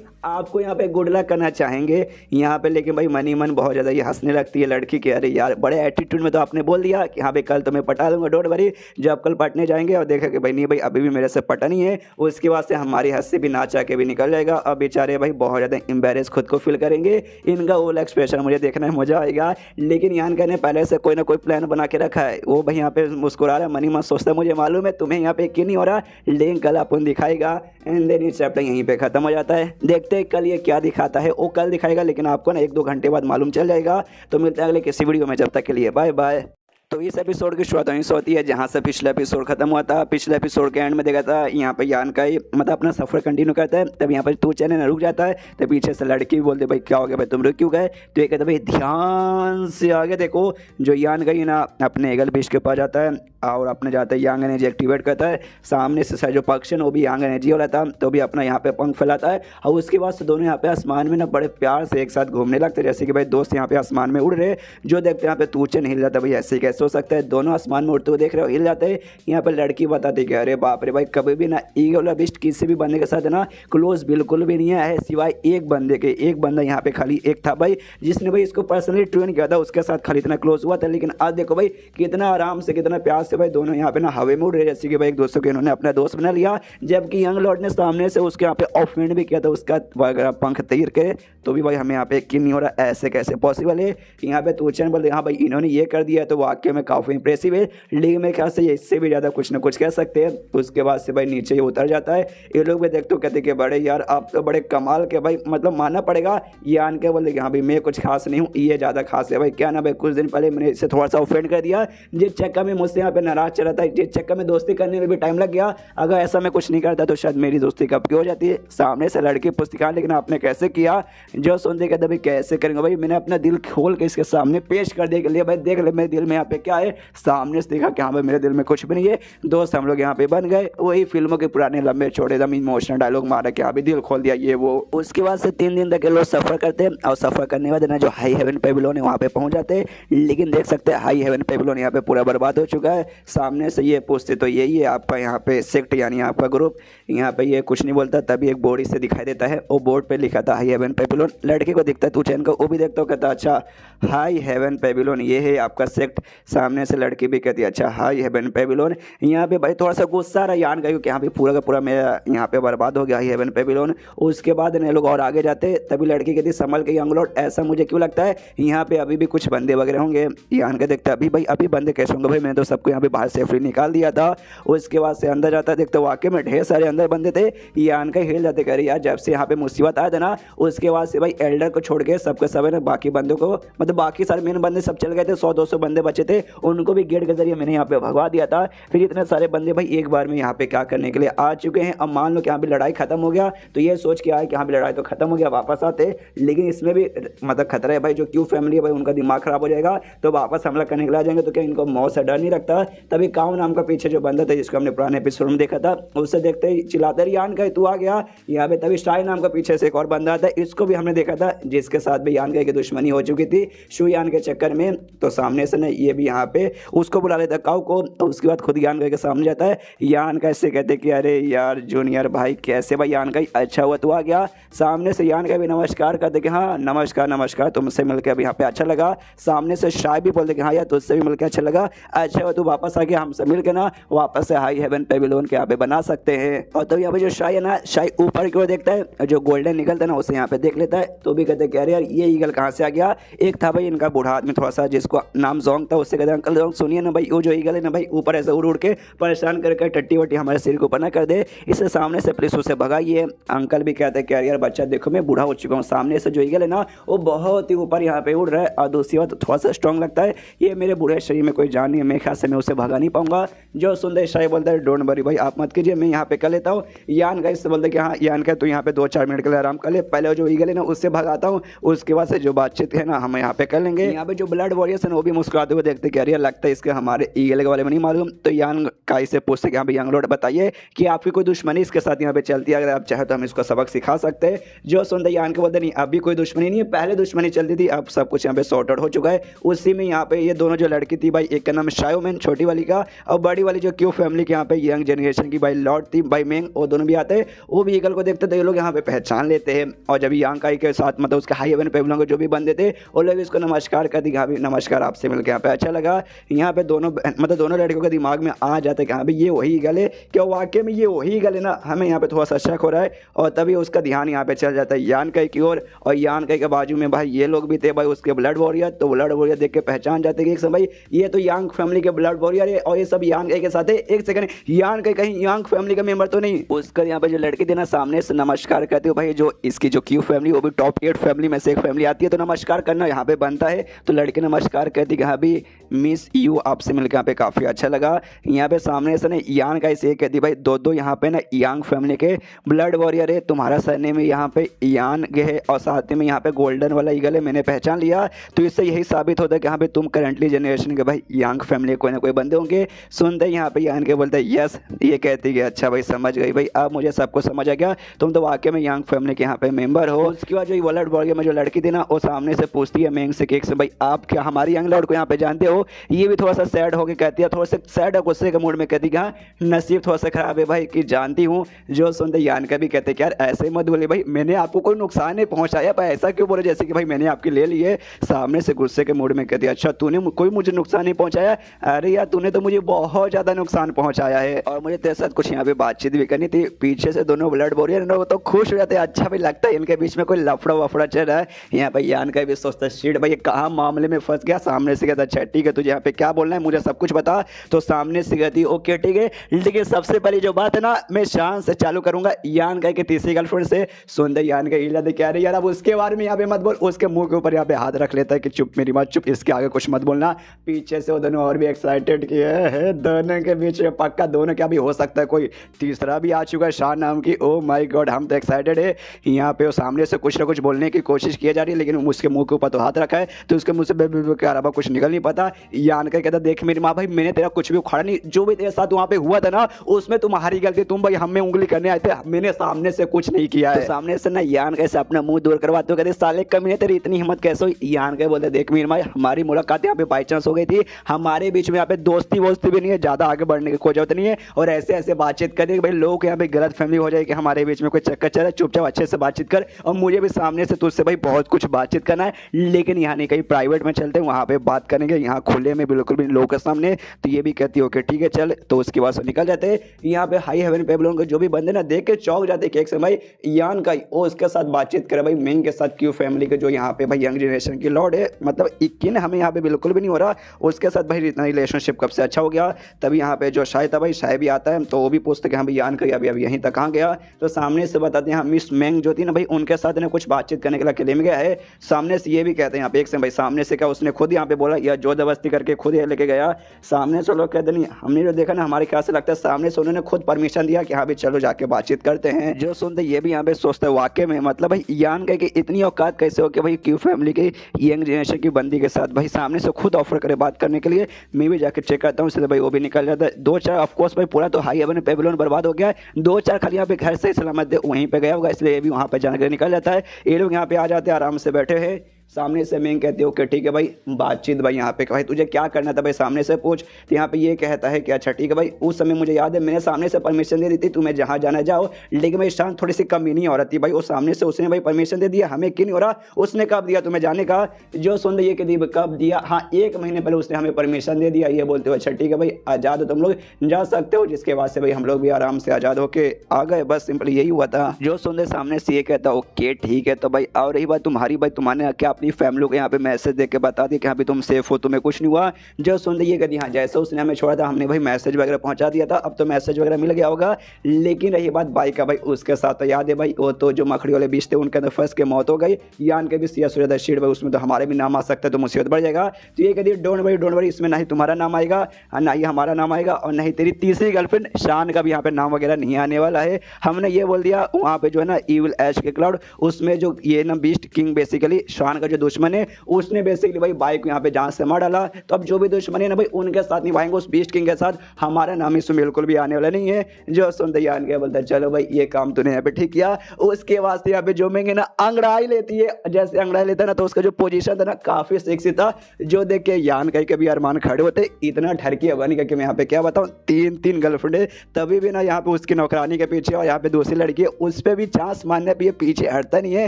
आपको यहाँ पे गुड लक करना चाहेंगे यहाँ पे, लेकिन भाई मनी मन बहुत ज़्यादा ये हंसने लगती है लड़की की, अरे यार बड़े एटीट्यूड में तो आपने बोल दिया कि हाँ भाई कल तो मैं पटा दूंगा, डोंट वरी। जब कल पटने जाएंगे और देखा कि भाई नहीं भाई अभी भी मेरे से पटा नहीं है, उसके बाद से हमारी हंसी भी ना चाह के भी निकल जाएगा। अब बेचारे भाई बहुत ज़्यादा एम्बेरस खुद को फील करेंगे, इनका वो एक्सप्रेशन मुझे देखना है मज़ा आएगा। लेकिन यान कहने पहले से कोई ना कोई प्लान बना के रखा है, वो भाई यहाँ पे मुस्कुरा रहा है, मनी मन सोचता है मुझे मालूम है तुम्हें यहाँ पे यकीन नहीं हो रहा, लेकिन कल अपन दिखाएगा। एंड देन ये चैप्टर यहीं पे खत्म हो जाता है। देखते हैं कल ये क्या दिखाता है, वो कल दिखाएगा, लेकिन आपको ना 1-2 घंटे बाद मालूम चल जाएगा। तो मिलते हैं अगले किसी वीडियो में, जब तक के लिए बाय बाय। तो इस एपिसोड की शुरुआत वहीं से होती है जहाँ से पिछला एपिसोड खत्म हुआ था। पिछले एपिसोड के एंड में देखा था यहाँ पे यान का ही मतलब अपना सफर कंटिन्यू करता है, तब यहाँ पर तू चैनल रुक जाता है, तो पीछे से लड़की भी बोलते भाई क्या हो गया भाई तुम रुक क्यों गए, तो ये कहते भाई ध्यान से आगे देखो। जो यान गई ना अपने ईगल बीस्ट के पास जाता है और अपने जाते हैं यांग एनर्जी एक्टिवेट करता है। सामने से जो पक्षी वो भी यांग एनर्जी वाला था, तो भी अपना यहाँ पे पंख फैलाता है और उसके बाद से दोनों यहाँ पे आसमान में ना बड़े प्यार से एक साथ घूमने लगते हैं, जैसे कि भाई दोस्त यहाँ पे आसमान में उड़ रहे। जो देखते हैं यहाँ पे तूचन हिल जाता है, भाई ऐसे कैसे हो सकता है, दोनों आसमान में उड़ते हुए देख रहे हो हिल जाते हैं। यहाँ पे लड़की बताती कि अरे बाप रे भाई कभी भी ना ईगल बीस्ट किसी भी बंदे के साथ ना क्लोज बिल्कुल भी नहीं है, सिवाय एक बंदे के। एक बंदा यहाँ पे खाली एक था भाई जिसने भाई इसको पर्सनली ट्रेन किया था, उसके साथ खाली इतना क्लोज हुआ था। लेकिन आज देखो भाई कितना आराम से कितना प्यार से भाई दोनों यहाँ पे ना हवे में उड़ रहे, जैसे कि भाई एक दूसरे को इन्होंने अपना दोस्त बना लिया। जबकि यंग लॉर्ड ने सामने से उसके यहाँ पे ऑफेंड भी किया था, उसका वगैरह पंख तीर के, तो भी भाई हमें यहाँ पे यकीन नहीं हो रहा ऐसे कैसे पॉसिबल है। यहाँ पे तूचन बोल हाँ भाई इन्होंने ये कर दिया तो वाकई में काफ़ी इंप्रेसिव है, लेकिन मेरे ख्याल से ये इससे भी ज़्यादा कुछ ना कुछ कह सकते हैं। उसके बाद से भाई नीचे ये उतर जाता है। ये लोग भी देखते हो कहते कि बड़े यार आप तो बड़े कमाल के भाई, मतलब मानना पड़ेगा। ये आन के बोले कि हाँ भाई मैं कुछ खास नहीं हूँ, ये ज़्यादा खास है भाई। क्या ना भाई कुछ दिन पहले मैंने इसे थोड़ा सा ऑफेंड कर दिया, जिस चक्कर में मुझसे यहाँ पे नाराज चला था, जिस चक्कर में दोस्ती करने में भी टाइम लग गया। अगर ऐसा मैं कुछ नहीं करता तो शायद मेरी दोस्ती कब की हो जाती है। सामने से लड़की पुस्तिका, लेकिन आपने कैसे किया। जो सुनते कहते भाई कैसे करेंगे भाई, मैंने अपना दिल खोल के इसके सामने पेश कर दिया के लिए भाई देख ले मेरे दिल में यहाँ पे क्या है। सामने से देखा कि हाँ भाई मेरे दिल में कुछ भी नहीं है। दोस्त हम लोग यहाँ पे बन गए, वही फिल्मों के पुराने लंबे छोड़े एकदम इमोशनल डायलॉग मारा कि हाँ भाई दिल खोल दिया ये वो। उसके बाद से 3 दिन तक लोग सफर करते हैं और सफर करने के बाद ना जो हाई हेवन पेबिलोन है वहाँ पे पहुँच जाते हैं। लेकिन देख सकते हैं हाई हेवन पेबिलोन यहाँ पे पूरा बर्बाद हो चुका है। सामने से ये पूछते तो यही है आपका यहाँ पे सेक्ट यानी आपका ग्रुप। यहाँ पे ये कुछ नहीं बोलता, तभी एक बोर्ड इससे दिखाई देता है, वो बोर्ड पे लिखा था हाई हेवन पेबिलोन। लड़के को दिखता है तू चैन को, वो भी देखता हो कहता अच्छा हाई हेवन पेबिलोन ये है आपका सेक्ट। सामने से लड़की भी कहती है अच्छा हाय हेवन पेविलोन। यहाँ पे भाई थोड़ा सा गुस्सा रहा यान का क्योंकि यहाँ पे पूरा का पूरा मेरा यहाँ पे बर्बाद हो गया हेवन पेविलोन। उसके बाद इन लोग और आगे जाते तभी लड़की कहती संभल के यंग लॉर्ड, ऐसा मुझे क्यों लगता है यहाँ पे अभी भी कुछ बंदे वगैरह होंगे। यान के देखते अभी भाई अभी बंदे कैसे होंगे भाई, मैंने तो सबको यहाँ पे बाहर सेफली निकाल दिया था। उसके बाद से अंदर जाता देखते वाकई में ढेर सारे अंदर बंदे थे। यान का हिल जाते कह रही यार जब से यहाँ पे मुसीबत आया था ना उसके बाद से भाई एल्डर को छोड़ के सबके सब है ना बाकी बंदों को मतलब बाकी सारे मेन बंदे सब चल गए थे, 100-200 बंदे बचे थे उनको भी गेट के जरिए मैंने यहाँ पे भगवा दिया था। फिर इतने सारे बंदे भाई एक बार में यहाँ पे क्या करने के लिए आ चुके हैं। अब मान लो कि यहाँ पे लड़ाई खत्म हो गया तो ये सोच के आए कि यहाँ पे लड़ाई तो खत्म हो गया वापस आते, लेकिन इसमें भी मतलब खतरा है भाई जो क्यू फैमिली है भाई उनका दिमाग खराब हो जाएगा तो वापस हमला करने के लिए आ जाएंगे। तो क्या इनको मौत से डर नहीं रखता। तभी काउ नाम का पीछे जो बंदा था जिसको हमने पुराने एपिसोड में देखा था उससे देखते ही चिल्लाते यान का तू आ गया यहाँ पे। तभी शाई नाम का पीछे से एक और बंदा था, इसको भी हमने देखा था जिसके साथ भी यान का दुश्मनी हो चुकी थी शू यान के चक्कर में। तो सामने से ना ये भी यहाँ पे उसको बुला लेता काउ को। तो उसके बाद खुद यान के सामने जाता है। यान का इससे कहते कि अरे यार जूनियर भाई कैसे भाई यान का अच्छा हुआ तू आ गया। सामने से यान का भी नमस्कार करते कि हाँ नमस्कार नमस्कार तुमसे मिलकर अभी यहाँ पे अच्छा लगा। सामने से शाय भी बोलते कि हाँ यार तुझसे भी मिलकर अच्छा लगा, अच्छा हुआ तू वापस आ गया, हमसे मिलकर ना वापस से हाई हेवन पेविलियन के यहाँ पे बना सकते हैं। और तो यहाँ पे जो शाय है ना शाय ऊपर की ओर देखता है जो गोल्डन निकलता है ना उसे यहाँ पे देख लेता है। तो भी कहते हैं यार ये ईगल कहाँ से आ गया। एक था भाई इनका बूढ़ा आदमी थोड़ा सा जिसको नाम जोंग था, उससे कहते हैं अंकल जोंग सुनिए ना भाई वो जो ईगल है ना भाई ऊपर ऐसे उड़ उड़ के परेशान करके टट्टी वट्टी हमारे सिर के ऊपर ना कर दे, इसे सामने से पुलिस उसे भगाइए। अंकल भी कहते हैं कि यार बच्चा देखो मैं बूढ़ा हो चुका हूँ, सामने से जो ईगल है ना वो बहुत ही ऊपर यहाँ पे उड़ रहा है और दूसरी बात थोड़ा सा स्ट्रॉन्ग लगता है, ये मेरे बूढ़े शरीर में कोई जान नहीं है, मेरे ख्याल से मैं उसे भगा नहीं पाऊंगा। जो सुंदर शाही बोलता है डोंट वरी भाई आप मत कीजिए मैं यहाँ पे कर लेता हूँ। यान का इससे बोलते कि हाँ यान का तो यहाँ पे 2-4 मिनट के लिए आराम कर ले, पहले जो ईगल है ना उससे भगाता हूँ उसके बाद से जो बातचीत है ना हम यहाँ पे कर लेंगे। यहाँ पे जो ब्लड वॉरियर्स है वो भी मुस्कुराते हुए देखते कि यार लगता है इसके हमारे ईगल के बारे में नहीं मालूम। तो यान का इससे पूछते कि यहाँ पे यंग लॉर्ड बताइए कि आपकी कोई दुश्मनी इसके साथ यहाँ पे चलती है, अगर आप चाहे तो हम इसको सबक सिखा सकते हैं। जो सुनते यान के बोलते नहीं अभी कोई दुश्मनी नहीं है, पहले दुश्मनी चलती थी, अब सब कुछ यहाँ पे सॉर्ट आउट हो चुका है। उसी में यहाँ पे ये दोनों जो लड़की थी भाई एक का नाम शायोमैन छोटी वाली का और बड़ी वाली जो क्यू फैमिली के यहाँ पे यंग जनरेशन की भाई लॉर्ड थी भाई मेंग, वो दोनों भी आते हैं। वो भी ईगल को देखते थे ये लोग यहाँ पे पहचान लेते हैं। और जब यांग काई के साथ मतलब उसके हाई हेवन पेविलियन के जो भी बंदे थे वो लोग इसको नमस्कार कर दी, हाँ भी नमस्कार आपसे मिलकर यहाँ पे अच्छा लगा। यहाँ पे दोनों मतलब दोनों लड़कियों के दिमाग में आ जाता है कि हाँ भाई ये वही ईगल है, क्या वाकई में ये वही ईगल है ना। हमें यहाँ पे थोड़ा सा शक हो रहा है और तभी उसका ध्यान यहाँ पे चल जाता है यान काई की ओर। और यान काई के बाजू में भाई ये लोग भी थे भाई उसके ब्लड वॉरियर। तो ब्लड वॉरियर देख के पहचान जाते कि भाई ये तो यांग फैमिली के ब्लड वॉरियर है और ये सब यान काई के साथ है। एक सेकंड यान काई कहीं यांग फैमिली का मेंबर तो नहीं। उसका यहाँ पे जो लड़की थी ना सामने से नमस्कार करते हो भाई जो इसकी जो क्यू फैमिली वो भी टॉप 8 फैमिली में से एक फैमिली आती है तो नमस्कार करना यहाँ पे बनता है। तो लड़की नमस्कार कहती कि हाँ भी मिस यू आपसे मिलकर यहाँ पे काफ़ी अच्छा लगा। यहाँ पे सामने से ना यान का इसे कहती भाई दो यहाँ पे ना यांग फैमिली के ब्लड वॉरियर है, तुम्हारा सरनेम में यहाँ पे यान है और साथ में यहाँ पे गोल्डन वाला ईगल है, मैंने पहचान लिया। तो इससे यही साबित होता है कि यहाँ पे तुम करंटली जनरेशन के भाई यांग फैमिली कोई ना कोई बंदे होंगे। सुनते यहाँ पे यान के बोलते यस, ये कहती कि अच्छा भाई समझ गई भाई, अब मुझे सबको समझ आ गया, तुम तो वाकई में यांग फैमिली के यहाँ पे मेंबर हो। उसके बाद जो ब्लड वॉरियर में जो लड़की थी ना वो सामने से पूछती है मेंग से केक से भाई आप क्या हमारी यंग लॉर्ड को यहाँ पे जानते हो। ये भी थोड़ा सा सैड होकर कहती है, थोड़ा सा सैड और गुस्से के मूड में कहती है हाँ नसीब थोड़ा सा खराब है भाई कि जानती हूँ। जो सुनते यान का भी कहते कि यार ऐसे मत बोले भाई, मैंने आपको कोई नुकसान नहीं पहुँचाया पर ऐसा क्यों बोले जैसे कि भाई मैंने आपके ले लिए। सामने से गुस्से के मूड में कहती है अच्छा तूने कोई मुझे नुकसान नहीं पहुँचाया, अरे यार तूने तो मुझे बहुत ज़्यादा नुकसान पहुँचाया है और मुझे तेरे साथ कुछ यहाँ पे बातचीत भी करनी थी। पीछे से दोनों ब्लड वॉरियर तो खुश हो जाते हैं, अच्छा भी लगता है इनके बीच में कोई लफड़ा वफड़ा चल रहा है। यहाँ पे यान का भी सोचता है शीट भाई कहाँ मामले में फंस गया। सामने से कहता अच्छा ठीक है तुझे यहाँ पे क्या बोलना है मुझे सब कुछ बता। तो सामने से कहती ओके ठीक है, लेकिन सबसे पहले जो बात है ना मैं शान से चालू करूंगा यान का के तीसरी गर्लफ्रेंड से। सुंदर यान का हिला दे क्या रही यार अब उसके बारे में यहाँ पे मत बोल। उसके मुंह के ऊपर यहाँ पे हाथ रख लेता है कि चुप मेरी बात चुप, इसके आगे कुछ मत बोलना। पीछे से वो दोनों और भी एक्साइटेड किए है, दोनों के बीच में पक्का दोनों क्या भी हो सकता है कोई तीसरा भी आ चुका है शान नाम की। ओ माय गॉड हम तो एक्साइटेड है। यहाँ पे वो सामने से कुछ ना कुछ बोलने की कोशिश की जा रही है लेकिन उसके मुंह के ऊपर तो हाथ रखा है तो उसके मुंह से के अलावा कुछ निकल नहीं पाता। यान का कहता देख मेरी माँ भाई मैंने तेरा कुछ भी उखाड़ा नहीं, जो भी तेरे साथ वहाँ पे हुआ था ना उसमें तुम्हारी गलती, तुम भाई हमें उंगली करने आए थे, मैंने सामने से कुछ नहीं किया है। तो सामने से ना यान कैसे अपना मुंह दूर करवाते हो कहते साले कमीने तेरी इतनी हिम्मत कैसे हुई। यान के बोलते देख मीर भाई हमारी मुलाकात यहाँ पे बाई चांस हो गई थी, हमारे बीच में यहाँ पे दोस्ती वोस्ती भी नहीं है, ज्यादा आगे बढ़ने की कोई जरूरत नहीं है और ऐसे ऐसे बातचीत करनी भाई लोग यहाँ पे गलत फहमी हो जाए कि हमारे बीच में कोई चक्कर चल रहा है, चुपचाप अच्छे से बातचीत कर। और मुझे भी सामने से तुझसे भाई बहुत कुछ बातचीत करना है लेकिन यहाँ नहीं कहीं प्राइवेट में चलते हैं वहाँ पे बात करेंगे, यहाँ खुले में बिल्कुल भी लोगों के सामने। तो ये भी कहती है ओके ठीक है चल। तो उसके बाद से निकल जाते हैं। यहाँ पे हाई हेवन पेबलोन के जो भी बंदे ना देख के चौंक जाते कि एक समय यान का वो उसके साथ बातचीत करे भाई मेंग के साथ, क्यू फैमिली के जो यहाँ पे भाई यंग जनरेशन की लॉर्ड है, मतलब यकीन हमें यहाँ पे बिल्कुल भी नहीं हो रहा उसके साथ भाई इतना रिलेशनशिप कब से अच्छा हो गया। तभी यहाँ पे जो शायद था भाई शायद भी आता है तो वो भी पूछते कि हाँ भाई यान का अभी अभी यहीं तक कहाँ गया। तो सामने से बताते हैं मिस मेंग जो थी ना भाई उनके साथ ने कुछ बातचीत करने के लिए अकेले में गया है। सामने से ये भी कहते हैं यहाँ पे एक से भाई सामने से क्या उसने खुद यहाँ पे बोला या जोरदस्ती करके खुद ये लेके गया। सामने से लोग कहते नहीं, हमने जो देखा ना हमारे ख्याल से लगता है सामने से उन्होंने खुद परमिशन दिया कि हाँ भाई चलो जाके बातचीत करते हैं। जो सुनते ये भी यहाँ पे सोचते हैं वाकई में मतलब भाई यान का कि इतनी औकात कैसे हो कि भाई क्यू फैमिली के यंग जनरेशन की बंदी के साथ भाई सामने से खुद ऑफर करे बात करने के लिए। मैं भी जाकर चेक करता हूँ इसलिए भाई वो भी निकल जाता है। 2-4 ऑफकोर्स भाई पूरा तो हाई हेवन पेबलोन बर्बाद हो गया है, 2-4 खाली यहाँ पे घर से सलामत वहीं पे गया होगा इसलिए ये भी वहाँ पे जाने के लिए निकल जाता है। ये लोग यहाँ पे आ जाते हैं आराम से बैठे हैं। सामने से मेंग कहते हो कि ठीक है भाई बातचीत भाई यहाँ पे भाई तुझे क्या करना था भाई सामने से पूछ। तो यहाँ पे ये कहता है कि अच्छा ठीक है भाई उस समय मुझे याद है मैंने सामने से परमिशन दे दी थी तुम्हें जहाँ जाना जाओ, लेकिन भाई शान थोड़ी सी कमी नहीं हो रही थी भाई वो सामने से उसने भाई परमिशन दे दिया, हमें क्यों नहीं हो रहा, उसने कब दिया तुम्हें जाने का। जो सुन ये कि कब दिया, हाँ 1 महीने पहले उसने हमें परमिशन दे दिया। ये बोलते हो अच्छा ठीक है भाई आज़ाद हो तुम लोग जा सकते हो, जिसके बाद से भाई हम लोग भी आराम से आज़ाद होके आ गए। बस सिंपल यही हुआ था। जो सुन सामने से ये कहता ओके ठीक है। तो भाई और रही बात तुम्हारी भाई तुम्हारे क्या अपनी फैमिली को यहाँ पे मैसेज देके बता दिया कि हाँ भाई तुम सेफ हो तुम्हें कुछ नहीं हुआ। जो सुन ये कहती हाँ जैसे उसने हमें छोड़ा था हमने भाई मैसेज वगैरह पहुंचा दिया था, अब तो मैसेज वगैरह मिल गया होगा। लेकिन रही बात बाइक का भाई उसके साथ तो याद है भाई वो तो जो मखड़ी वाले बीच थे उनके अंदर फंस के मौत हो गई। यान के भी सूर्यदर्शी भाई उसमें तो हमारे भी नाम आ सकता है तो मुसीबत बढ़ जाएगा। तो ये कहती डोंट वरी इसमें ना ही तुम्हारा नाम आएगा ना ही हमारा नाम आएगा और ना ही तेरी तीसरी गर्लफ्रेंड शान का भी यहाँ पे नाम वगैरह नहीं आने वाला है। हमने ये बोल दिया वहाँ पे जो है ना इविल ऐश के क्लाउड उसमें जो ये ना बीस्ट किंग बेसिकली शान का जो दुश्मन है उसने बेसिकली भाई बाइक यहाँ पे जहाँ से मार डाला। तो अब जो भी दुश्मन है ना भाई उनके साथ निभाएंगे उस बीस्ट किंग के साथ, हमारा नाम इसमें बिल्कुल भी आने वाला नहीं है। जो सुनते यान के बोलता चलो भाई ये काम तूने यहाँ पे ठीक किया। उसके वास्ते यहाँ पे जो मेंगे ना अंगड़ाई लेती है, जैसे अंगड़ाई लेता ना तो उसका जो पोजीशन था ना काफी सेक्सी था। जो देख के यान कहीं के भी अरमान खड़े होते इतना ठरकी बन गया कि मैं यहाँ पे क्या बताऊँ 3 गर्लफ्रेंड है तभी भी ना यहाँ पे उसकी नौकरानी के पीछे और यहाँ पे दूसरी लड़की है उस पर भी चांस मारने पे पीछे हटता नहीं है।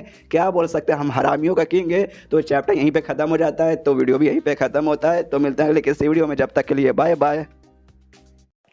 क्या बोल सकते हैं हम हरामियों का किंग है। तो चैप्टर यहीं पे खत्म हो जाता है, तो वीडियो भी यहीं पे खत्म होता है। तो मिलते हैं अगले किसी वीडियो में, जब तक के लिए बाय बाय।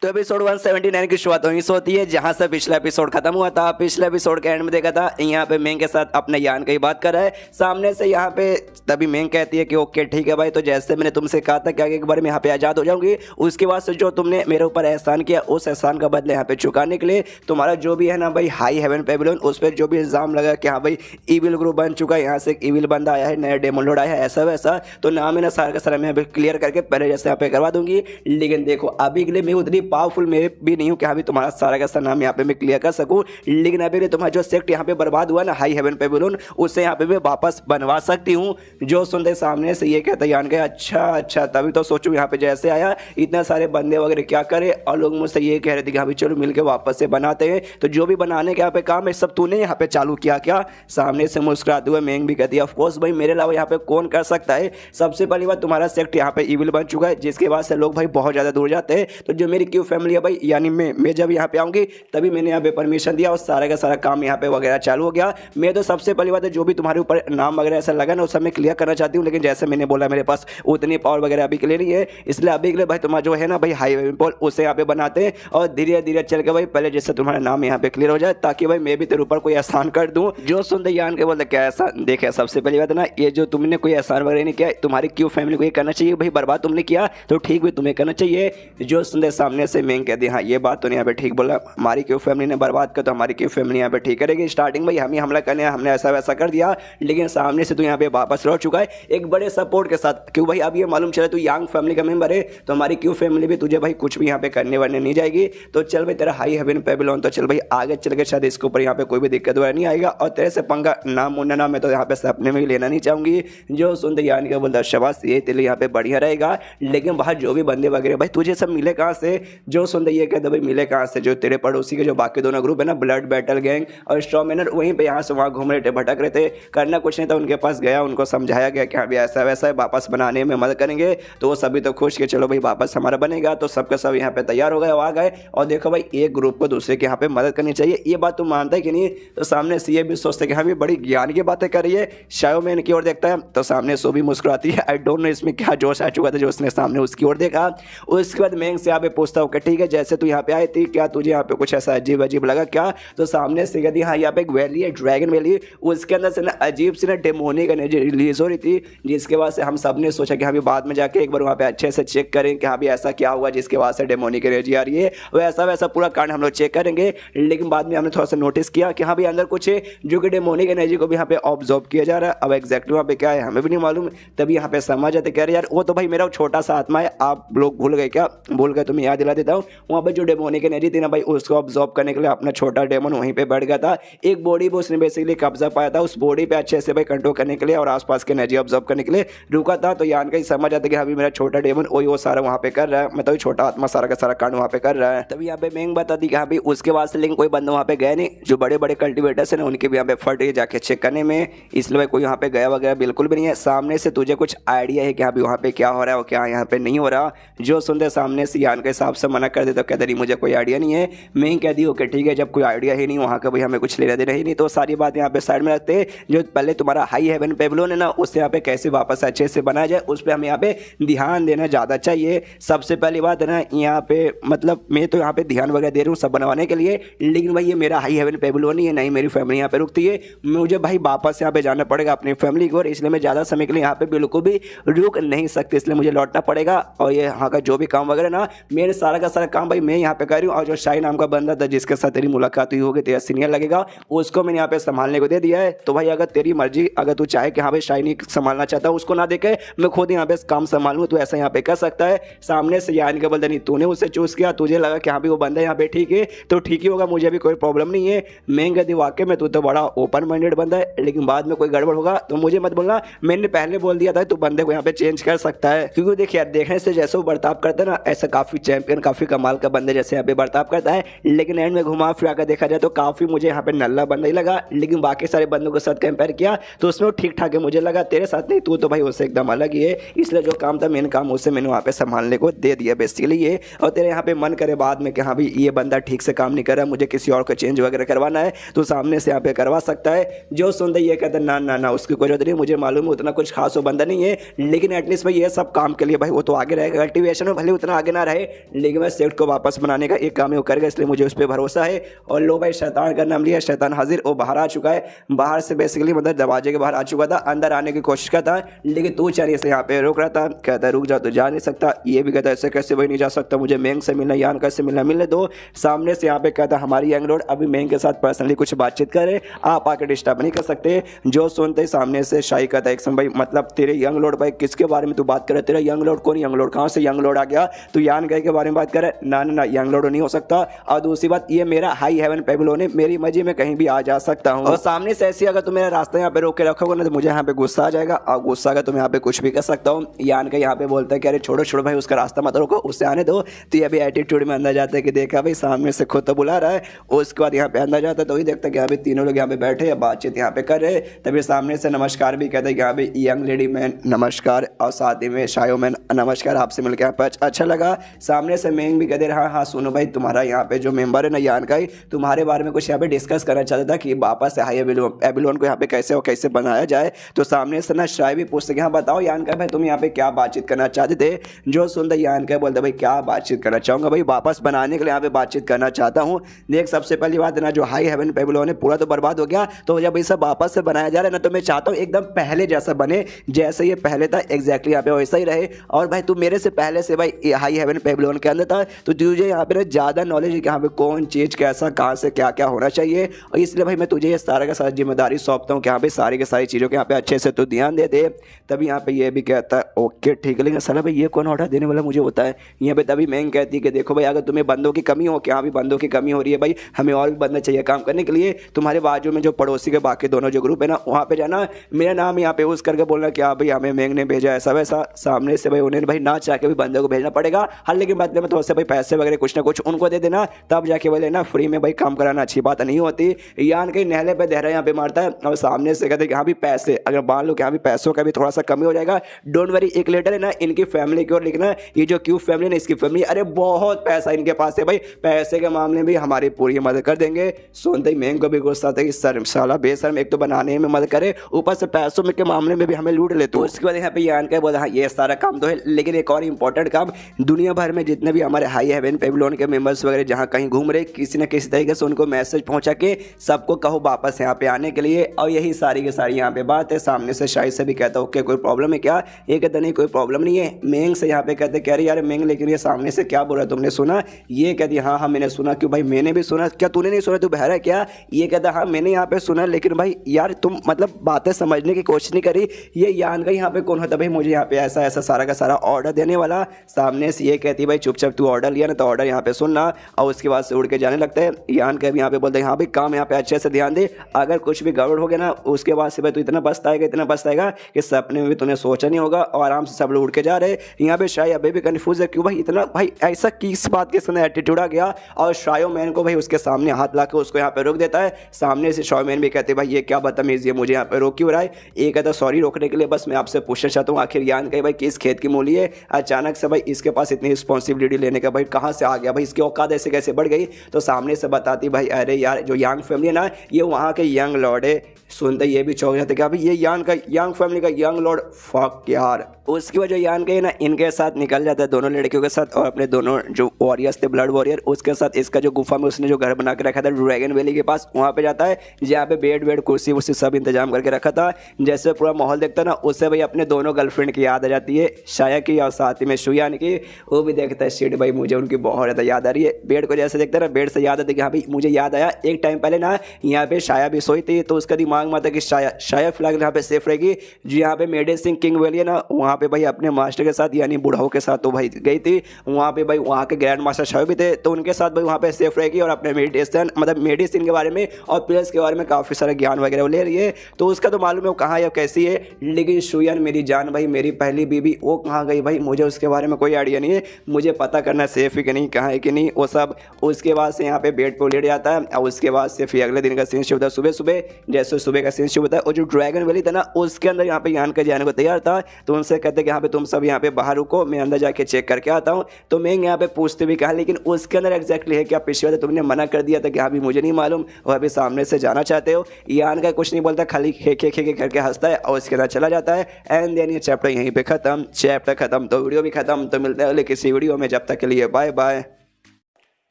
तो एपिसोड 179 की शुरुआत वहीं से होती है जहां से पिछला एपिसोड खत्म हुआ था। पिछले एपिसोड के एंड में देखा था यहाँ पे मेंग के साथ अपने यान की बात कर रहा है सामने से यहाँ पे। तभी मेंग कहती है कि ओके ठीक है भाई तो जैसे मैंने तुमसे कहा था कि एक बार मैं यहाँ पे आज़ाद हो जाऊंगी, उसके बाद से जो तुमने मेरे ऊपर एहसान किया उस एहसान का बदले यहाँ पे चुकाने के लिए तुम्हारा जो भी है ना भाई हाई हेवन पेबलोन उस पर जो भी इल्ज़ाम लगा कि हाँ भाई इविल ग्रुप बन चुका है, यहाँ से एक इविल बंदा आया है, नया डेमन लॉर्ड आया है ऐसा वैसा। तो ना मैंने सारा का सारा मैं यहाँ पे क्लियर करके पहले जैसे यहाँ पे करवा दूंगी। लेकिन देखो अभी के लिए मैं उतनी पावरफुल मेरे नहीं हूं कि अभी तुम्हारा सारा का सारा नाम यहाँ पे मैं क्लियर कर सकूं। लेकिन अभी भी तुम्हारा जो सेक्ट यहाँ पे बर्बाद हुआ ना हाई हेवन पेबलोन उससे यहाँ पे मैं वापस बनवा सकती हूँ। जो सुनते सामने से ये कहता यान के अच्छा तभी तो सोचूं यहाँ पे जैसे आया इतने सारे बंदे वगैरह क्या करे और लोग मुझसे ये कह रहे थे कि अभी चलो मिलकर वापस से बनाते हैं। तो जो भी बनाने के यहाँ पे काम है सब तूने यहाँ पे चालू किया क्या। सामने से मुस्कुराते हुए मेंग भी कहती है ऑफकोर्स भाई मेरे अलावा यहाँ पे कौन कर सकता है। सबसे पहली बात तुम्हारा सेक्ट यहाँ पे इविल बन चुका है जिसके बाद से लोग भाई बहुत ज़्यादा दूर जाते हैं। तो जो मेरी क्यू फैमिली है भाई यानी मैं जब यहाँ पे आऊँगी तभी मैंने यहाँ पे परमिशन दिया और सारा का सारा काम यहाँ पे वगैरह चालू हो गया। मैं तो सबसे पहली बात है जो भी तुम्हारे ऊपर नाम वगैरह ऐसा लगा ना उस सब मैं क्लियर करना चाहती हूँ। लेकिन जैसे मैंने बोला मेरे पास उतनी पावर वगैरह अभी के लिए नहीं है, इसलिए अभी के लिए भाई तुम्हारा जो है ना भाई हाई हेवन पोल उसे यहाँ पे बनाते हैं और धीरे धीरे चल के भाई पहले जैसे तुम्हारा नाम यहाँ पे क्लियर हो जाए ताकि भाई मैं भी तेरे ऊपर कोई एहसान कर दूँ। जो सुनते यान के बोलते क्या एहसान देखे। सबसे पहली बात ना ये जो तुमने कोई एहसान वगैरह नहीं किया, तुम्हारी क्यू फैमिली को ये करना चाहिए भाई बर्बाद तुमने किया तो ठीक भी तुम्हें करना चाहिए। जो सुनते सामने से मेंग कहती हाँ ये बात तो यहाँ पे ठीक बोला, हमारी क्यू फैमिली ने बर्बाद कर तो हमारी क्यू फैमिली यहाँ पे ठीक करेगी। स्टार्टिंग भाई हम ही हमला करने हमने ऐसा वैसा कर दिया लेकिन सामने से तो यहाँ पे वापस लौट चुका है एक बड़े सपोर्ट के साथ। क्यों भाई अब ये मालूम चला तू यंग फैमिली का मेंबर है तो हमारी क्यू फैमिली भी तुझे भाई कुछ भी यहाँ पे करने वरने नहीं जाएगी। तो चल भाई तेरा हाई हेवन पेबलोन तो चल भाई आगे चल के शायद इसके ऊपर यहाँ पे कोई भी दिक्कत वगैरह नहीं आएगा और तेरे से पंगा ना मुन्ना ना मैं तो यहाँ पे सपने में ही लेना नहीं चाहूंगी। जो सुनते यानी का बोलता शबाश ये तेरे यहाँ पे बढ़िया रहेगा। लेकिन बाहर जो भी बंदे वगैरह भाई तुझे सब मिले कहाँ से, जो सुनते ये कहते भाई मिले कहाँ से, जो तेरे पड़ोसी के जो बाकी दोनों ग्रुप है ना, ब्लड बैटल गैंग और स्ट्रॉमैनर, वहीं पे यहाँ से वहाँ घूम रहे थे, भटक रहे थे, करना कुछ नहीं था। उनके पास गया, उनको समझाया गया कि हाँ भी ऐसा वैसा है, वापस बनाने में मदद करेंगे। तो वो सभी तो खुश कि चलो भाई वापस हमारा बनेगा। तो सबके सब यहाँ पे तैयार हो गए, आ गए। और देखो भाई एक ग्रुप को दूसरे के यहाँ पे मदद करनी चाहिए, ये बात तुम मानता है कि नहीं? तो सामने से ये भी सोचते कि हाँ भी बड़ी ज्ञान की बातें कर रही है। शायो में इनकी ओर देखता है तो सामने सो भी मुस्कुराती है। आई डोंट नो इसमें क्या जोश आ चुका था जो उसने सामने उसकी ओर देखा। उसके बाद मेंग से यहाँ पे पूछता हूँ कि ठीक है जैसे तू यहाँ पे आई थी, क्या तुझे यहाँ पे कुछ ऐसा अजीब अजीब लगा क्या? तो सामने से कहती हाँ यहाँ पे एक वैली है, ड्रैगन वैली, उसके अंदर से ना अजीब सी ना डेमोनिक एनर्जी रिलीज हो रही थी, जिसके बाद से हम सब ने सोचा कि हाँ भी बाद में जाके एक बार वहाँ पे अच्छे से चेक करें कि हाँ भी ऐसा क्या हुआ जिसके बाद से डेमोनिक एनर्जी आ रही है। वैसा वैसा पूरा कांड हम लोग चेक करेंगे। लेकिन बाद में हमने थोड़ा सा नोटिस किया कि हाँ भी अंदर कुछ है जो कि डेमोनिक एनर्जी को भी यहाँ पे ऑब्जर्व किया जा रहा है। अब एग्जैक्टली वहाँ पे क्या है हमें भी नहीं मालूम। तभी यहाँ पे समझ आते कह रहे यार वो तो भाई मेरा छोटा सा आत्मा है, आप लोग भूल गए क्या? भूल गए तो मैं याद दिला देता हूँ। वहाँ पे जो डेमोनिक एनर्जी थी ना भाई, उसको ऑब्जर्व करने के लिए अपना छोटा डेमन वहीं पे बैठ गया था। एक बॉडी पे उसने बेसिकली कब्जा पाया था, उस बॉडी पे अच्छे से भाई कंट्रोल करने के लिए और आसपास की एनर्जी ऑब्जर्व करने के लिए रुका था। तो यान का ही समझ आता कि अभी मेरा छोटा डेमन वही वो सारा वहाँ पे कर रहा है, मतलब छोटा आत्मा सारा का सारा कांड वहाँ पे कर रहा है। तभी यहाँ पे मेंग बताती कि हाँ भाई उसके बाद से लेकिन कोई बंदा वहाँ पे गया नहीं, जो बड़े बड़े कल्टिवेटर्स है ना उनके भी यहाँ पे फट है जाके चेक करने में, इसलिए भाई कोई वहाँ पे गया वगैरह बिल्कुल भी नहीं है। सामने से तुझे कुछ आइडिया है कि अभी वहाँ पे क्या हो रहा है और क्या यहाँ पे नहीं हो रहा? जो सुनते सामने से यान के हिसाब से मना कर दे तो कहते नहीं मुझे कोई आइडिया नहीं है। मैं कह दी ओके ठीक है, जब कोई आइडिया ही नहीं वहाँ का भाई हमें कुछ लेना देना ही नहीं, तो सारी बात यहाँ पे साइड में रखते। जो पहले तुम्हारा हाई हेवन पेबलोन है ना, उससे यहाँ पे कैसे वापस अच्छे से बनाया जाए उस पर हमें यहाँ पे ध्यान देना ज़्यादा चाहिए। सबसे पहली बात है ना यहाँ पे, मतलब मैं तो यहाँ पे ध्यान वगैरह दे रहा हूँ सब बनवाने के लिए, लेकिन भाई ये मेरा हाई हेवन पेबलोन नहीं है, नहीं मेरी फैमिली यहाँ पे रुकती है। मुझे भाई वापस यहाँ पे जाना पड़ेगा अपनी फैमिली को, और इसलिए मैं ज़्यादा समय के लिए यहाँ पे बिल्कुल भी रुक नहीं सकती, इसलिए मुझे लौटना पड़ेगा। और ये यहाँ का जो भी काम वगैरह ना, मेरे सारा का सारा काम भाई मैं यहाँ पे कर रही हूँ। और जो शाही नाम का बंदा था जिसके साथ तेरी मुलाकात हुई होगी, तेरा सीनियर लगेगा, उसको मैंने यहाँ पे संभालने को दे दिया है। तो भाई अगर तेरी मर्जी, अगर तू चाहे कि हाँ भाई शाही नहीं संभालना चाहता, उसको ना देखे मैं खुद यहाँ पे काम संभालूँ, तो ऐसा यहाँ पे कर सकता है। सामने से यान के बोलते नहीं तूने उसे चूज किया, तुझे लगा कि हाँ भी वो बंदा यहाँ पे ठीक है तो ठीक ही होगा, मुझे भी कोई प्रॉब्लम नहीं है। मैं कहती वाकई में तू तो बड़ा ओपन माइंडेड बंदा है, लेकिन बाद में कोई गड़बड़ होगा तो मुझे मत बोलना, मैंने पहले बोल दिया था तू बंदे को यहाँ पे चेंज कर सकता है। क्योंकि देखिए यार देखने से जैसे वो बर्ताव करता है ना, ऐसा काफी चैंपियन काफी कमाल का बंदे जैसे यहाँ पे बर्ताव करता है, लेकिन एंड में घुमा फिरा कर देखा जाए तो काफी मुझे यहाँ पे नल्ला बंदा ही लगा। लेकिन बाकी सारे बंदों के साथ कंपेयर किया तो उसमें ठीक ठाक है मुझे लगा, तेरे साथ नहीं, तू तो भाई उससे एकदम अलग ही है। इसलिए जो काम था मेन काम उससे मैंने वहाँ पे संभालने को दे दिया बेसिकली ये। और तेरे यहाँ पे मन करे बाद में कि हाँ भाई ये बंदा ठीक से काम नहीं कर रहा, मुझे किसी और को चेंज वगैरह करवाना है, तो सामने से यहाँ पे करवा सकता है। जो सुनते ये कहते ना ना ना उसकी कोई जरूरत नहीं, मुझे मालूम है उतना कुछ खास वो बंदा नहीं है, लेकिन एटलीस्ट भाई ये सब काम के लिए भाई वो तो आगे रहेगा। कल्टिवेशन में भले उतना आगे ना रहे, लेकिन मैं सेक्ट को वापस बनाने का एक काम वो करेगा, इसलिए मुझे उस पर भरोसा है। और लो भाई शैतान का नाम लिया, शैतान हाजिर, वो बाहर आ चुका है। बाहर से बेसिकली मतलब दरवाजे के बाहर आ चुका था, अंदर आने की कोशिश करता है, लेकिन तू चलिए से यहाँ पे रुक रहा था। कहता है रुक जा, तो जा नहीं सकता। ये भी कहता है ऐसे कैसे भाई नहीं जा सकता, मुझे मेंग से मिलना, यान कैसे मिलना, मिलने दो। सामने से यहाँ पे कहता है हमारी यंग लॉर्ड अभी मेंग के साथ पर्सनली कुछ बातचीत करे, आप आके डिस्टर्ब नहीं कर सकते। जो सुनते सामने से शाही कहता है एक समय भाई मतलब तेरे यंग लॉर्ड भाई किसके बारे में तू बात करे, तेरा यंग लॉर्ड कौन, यंग लॉर्ड कहाँ से यंग लॉर्ड आ गया, तू यान गए के बारे में बात करे? ना ना ना यंग लॉर्ड नहीं हो सकता। और दूसरी बात ये मेरा हाई हेवन पेबलोन है, मेरी मर्जी में कहीं भी आ जा सकता हूँ। और सामने से ऐसी अगर तुम मेरा रास्ता यहाँ पे रोक के रखोगे ना तो मुझे यहाँ पे गुस्सा आ जाएगा, और गुस्सा अगर तुम यहाँ पे कुछ भी कर सकता हूँ। यान का यहाँ पे बोलता है कि अरे छोड़ो छोड़ो भाई उसका रास्ता मत रोको, उससे आने दो। तो ये अभी एटीट्यूड में अंदर जाता है कि देखा भाई सामने से खुद तो बुला रहा है। उसके बाद यहाँ पे अंदर जाता है तो वही देखता है कि यहाँ पे तीनों लोग यहाँ पे बैठे हैं, बातचीत यहाँ पे कर रहे। तभी सामने से नमस्कार भी कहते हैं कि यहाँ पे यंग लेडी मैन नमस्कार, और साथ ही में शायो मैन नमस्कार, आपसे मिलकर यहाँ पे अच्छा लगा। सामने से मेंग भी कहते हाँ हाँ सुनो भाई तुम्हारा यहाँ पे जो मेंबर है ना यान का ही, तुम्हारे बारे में कुछ यहाँ पे डिस्कस करना चाहता था कि वापस से हाई एबिलोन को यहाँ पे कैसे और कैसे बनाया जाए। तो सामने से ना शाय भी पूछते कि हाँ बताओ यान का भाई तुम यहाँ पे क्या बातचीत करना चाहते थे। जो सुनते यान का बोलते भाई क्या बातचीत करना चाहूँगा, भाई वापस बनाने के लिए यहाँ पे बातचीत करना चाहता हूँ। देख सबसे पहली बात है ना जो हाई हेवन पेबलोन है पूरा तो बर्बाद हो गया, तो जब ये सब वापस से बनाया जा रहा है ना तो मैं चाहता हूँ एकदम पहले जैसा बने, जैसे ये पहले था एग्जैक्टली यहाँ पे वैसा ही रहे। और भाई तू मेरे से पहले से भाई हाई हेवन पेबलोन के अंदर था, तो तुझे यहाँ पे ना ज़्यादा नॉलेज है कि यहाँ पे कौन चीज़ कैसा कहाँ से क्या क्या होना चाहिए, और इसलिए भाई मैं तुझे ये सारा का सारा जिम्मेदारी सौंपता हूँ कि यहाँ पे सारी की सारी चीज़ों के यहाँ पे अच्छे से तो ध्यान दे दे। तभी यहाँ पे ये भी कहता है ओके ठीक है, लेकिन साला भाई ये कौन ऑर्डर देने वाला मुझे होता है यहाँ पे। तभी मैं कहती है कि देखो भाई अगर तुम्हें बंदों की कमी हो, क्या भी बंदों की कमी हो रही है भाई, हमें और भी बंदे चाहिए काम करने के लिए। तुम्हारे बाजू में जो पड़ोसी के बाकी दोनों जो ग्रुप है ना वहाँ पे जाना, मेरा नाम यहाँ पे यूज करके बोलना कि हाँ भाई हमें मेंग ने भेजा ऐसा वैसा। सामने से भाई उन्हें भाई ना चाह के भी बंदे को भेजना पड़ेगा, हर लेकिन बाद में में थोड़े से भाई पैसे वगैरह कुछ ना कुछ उनको दे देना, तब जाके बोले ना फ्री में भाई काम कराना अच्छी बात नहीं होती। यान के नहले पे देहरा यहाँ पे मारता है और सामने से कहते हैं कि हाँ भी पैसे, अगर मान लो कि हाँ भी पैसों का भी थोड़ा सा कमी हो जाएगा, डोंट वरी, एक लेटर है ना इनकी फैमिली की ओर लिखना, ये जो क्यूब फैमिली है इसकी फैमिली, अरे बहुत पैसा इनके पास है भाई, पैसे के मामले में भी हमारी पूरी मदद कर देंगे। सुनते ही मैंग को भी गुस्सा आता है कि सर साला बेशर्म, एक तो बनाने में मदद करे, ऊपर से पैसों के मामले में भी हमें लूट ले। तो उसके बाद यहाँ पे यान का बोला हाँ ये सारा काम तो है, लेकिन एक और इंपॉर्टेंट काम, दुनिया भर में जितने भी हमारे हाई हेवन पेविलियन के मेंबर्स वगैरह जहाँ कहीं घूम रहे, किसी न किसी तरीके से उनको मैसेज पहुंचा के सबको कहो वापस यहाँ पे आने के लिए। और यही सारी की सारी यहाँ पे बात है। सामने से शायद से भी कहता ओके कोई प्रॉब्लम है क्या, ये कहता नहीं कोई प्रॉब्लम नहीं है। मेंग से यहाँ पे कहते कह रही यार मेंग लेकिन ये सामने से क्या बोल रहा तुमने सुना, ये कहती हाँ हाँ मैंने सुना। क्यों भाई मैंने भी सुना, क्या तूने नहीं सुना, तू बहरा क्या, ये कहता हाँ मैंने यहाँ पे सुना, लेकिन भाई यार तुम मतलब बातें समझने की कोशिश नहीं करी, ये यान का यहाँ पे कौन होता भाई मुझे यहाँ पे ऐसा ऐसा सारा का सारा ऑर्डर देने वाला। सामने से ये कहती भाई चुपचाप तू ऑर्डर लिया ना तो ऑर्डर यहाँ पे सुनना, और उसके बाद से उड़ के जाने लगता है। यान का भी यहाँ पे बोलते हैं हाँ भाई काम यहाँ पे अच्छे से ध्यान दे, अगर कुछ भी गड़बड़ हो गया ना उसके बाद से भाई तू इतना पछताएगा कि सपने में भी तूने सोचा नहीं होगा। और आराम से सब लोग उड़ के जा रहे। यहाँ पे शायद अभी भी कंफ्यूज है क्यों भाई इतना भाई ऐसा किस बात के समय एटीट्यूड आ गया, और शायो मैन को भाई उसके सामने हाथ ला के उसको यहाँ पे रोक देता है। सामने से शायो मैन भी कहते भाई ये क्या बदतमीजी है, मुझे यहाँ पे रोक क्यों रहा है। ये कहता सॉरी रोकने के लिए, बस मैं आपसे पूछना चाहता हूँ आखिर यान का भाई किस खेत की मूली है, अचानक से भाई इसके पास इतनी रिस्पॉन्सिबिलिटी लेने का भाई कहाँ से आ गया भाई, इसकी औकात ऐसे कैसे बढ़ गई। तो सामने से बताती भाई अरे यार जो यांग फैमिली है ना ये वहाँ के यंग लॉर्ड है। सुनते ये भी चौंक जाते कि अभी ये यांग फैमिली का यंग लॉर्ड, फक यार। उसकी वजह यान के ना इनके साथ निकल जाता है दोनों लड़कियों के साथ, और अपने दोनों जो वॉरियर्स थे ब्लड वॉरियर उसके साथ इसका जो गुफा में उसने जो घर बना के रखा था ड्रैगन वैली के पास, वहाँ पे जाता है जहाँ पे बेड वेड कुर्सी वुर्सी सब इंतजाम करके रखा था। जैसे पूरा माहौल देखता ना उससे भाई अपने दोनों गर्लफ्रेंड की याद आ जाती है, शाया की और साथ ही में शुयान की। वो भी देखता है शिट भाई मुझे उनकी बहुत ज़्यादा याद आ रही है। बेड को जैसे देखता है ना बेड से याद आती है कि हाँ भाई मुझे याद आया एक टाइम पहले ना यहाँ पे शाया भी सोई थी, तो उसका दिमाग में आता है कि शाया फिलहाल यहाँ पे सेफ रहेगी। जो यहाँ पे मेडिसिन किंग वैली है ना वहाँ पे भाई अपने मास्टर के साथ यानी बुढ़ाओं के साथ तो भाई गई थी, वहाँ पे भाई वहाँ के ग्रैंड मास्टर शायो भी थे, तो उनके साथ भाई वहाँ पे सेफ रहेगी और अपने मेडिटेशन मतलब मेडिसिन के बारे में और प्लेस के बारे में काफ़ी सारा ज्ञान वगैरह वो ले रही है। तो उसका तो मालूम है वो कहाँ है कैसी है, लेकिन शुयान मेरी जान भाई मेरी पहली बीबी वो कहाँ गई भाई मुझे उसके बारे में कोई आइडिया नहीं है, मुझे पता करना सेफ है कि नहीं कहाँ है कि नहीं वो सब। उसके बाद से यहाँ पे बेड पर लेट जाता है और उसके बाद से फिर अगले दिन का सीन शुरू होता है सुबह सुबह। जैसे सुबह का सीन शुरू होता है और जो ड्रैगन वैली था ना उसके अंदर यहाँ पे यान का जाने को तैयार था, तो उनसे कहते हैं कि यहाँ पे तुम सब यहाँ पे बाहर रुको मैं अंदर जाके चेक करके आता हूँ। तो मैं यहाँ पे पूछते भी कहा लेकिन उसके अंदर एग्जैक्टली है क्या, पिछले वाले तुमने मना कर दिया था कि अभी मुझे नहीं मालूम और अभी सामने से जाना चाहते हो। यान का कुछ नहीं बोलता खाली खे करके हंसता है और उसके अंदर चला जाता है। एंड देन ये चैप्टर यहीं पे खत्म, चैप्टर खत्म तो वीडियो भी खत्म। तो मिलते हैं अगले किसी वीडियो में, जब तक के लिए बाय बाय।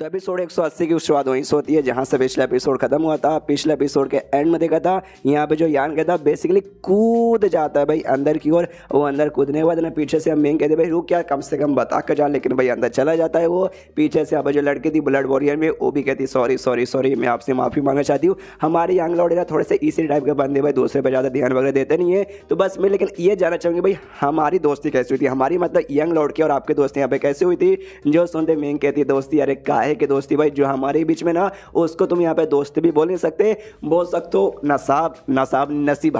तो एपिसोड 180 की शुरुआत वहीं से होती है जहाँ से पिछला एपिसोड खत्म हुआ था। पिछले एपिसोड के एंड में देखा था यहाँ पे जो यान कहता बेसिकली कूद जाता है भाई अंदर की ओर। वो अंदर कूदने के बाद ना पीछे से हम मेंग कहते भाई रुक क्या कम से कम बता कर जा, लेकिन भाई अंदर चला जाता है वो। पीछे से अब जो लड़की थी ब्लड वॉरियर में वो भी कहती सॉरी मैं आपसे माफ़ी मांगना चाहती हूँ। हमारे यंग लॉर्ड ना थोड़े से इसी टाइप के बंदे भाई दूसरे पर ज़्यादा ध्यान वगैरह देते नहीं है। तो बस मैं लेकिन ये जानना चाहूँगी भाई हमारी दोस्ती कैसी हुई थी, हमारी मतलब यंग लॉर्ड की और आपकी दोस्ती यहाँ पे कैसी हुई थी। जो सुनते मेंग कहती दोस्ती, अरे काहे की दोस्ती भाई, जो हमारे बीच में ना उसको तुम यहाँ पे दोस्त भी बोल नहीं सकते, बोल सकते हो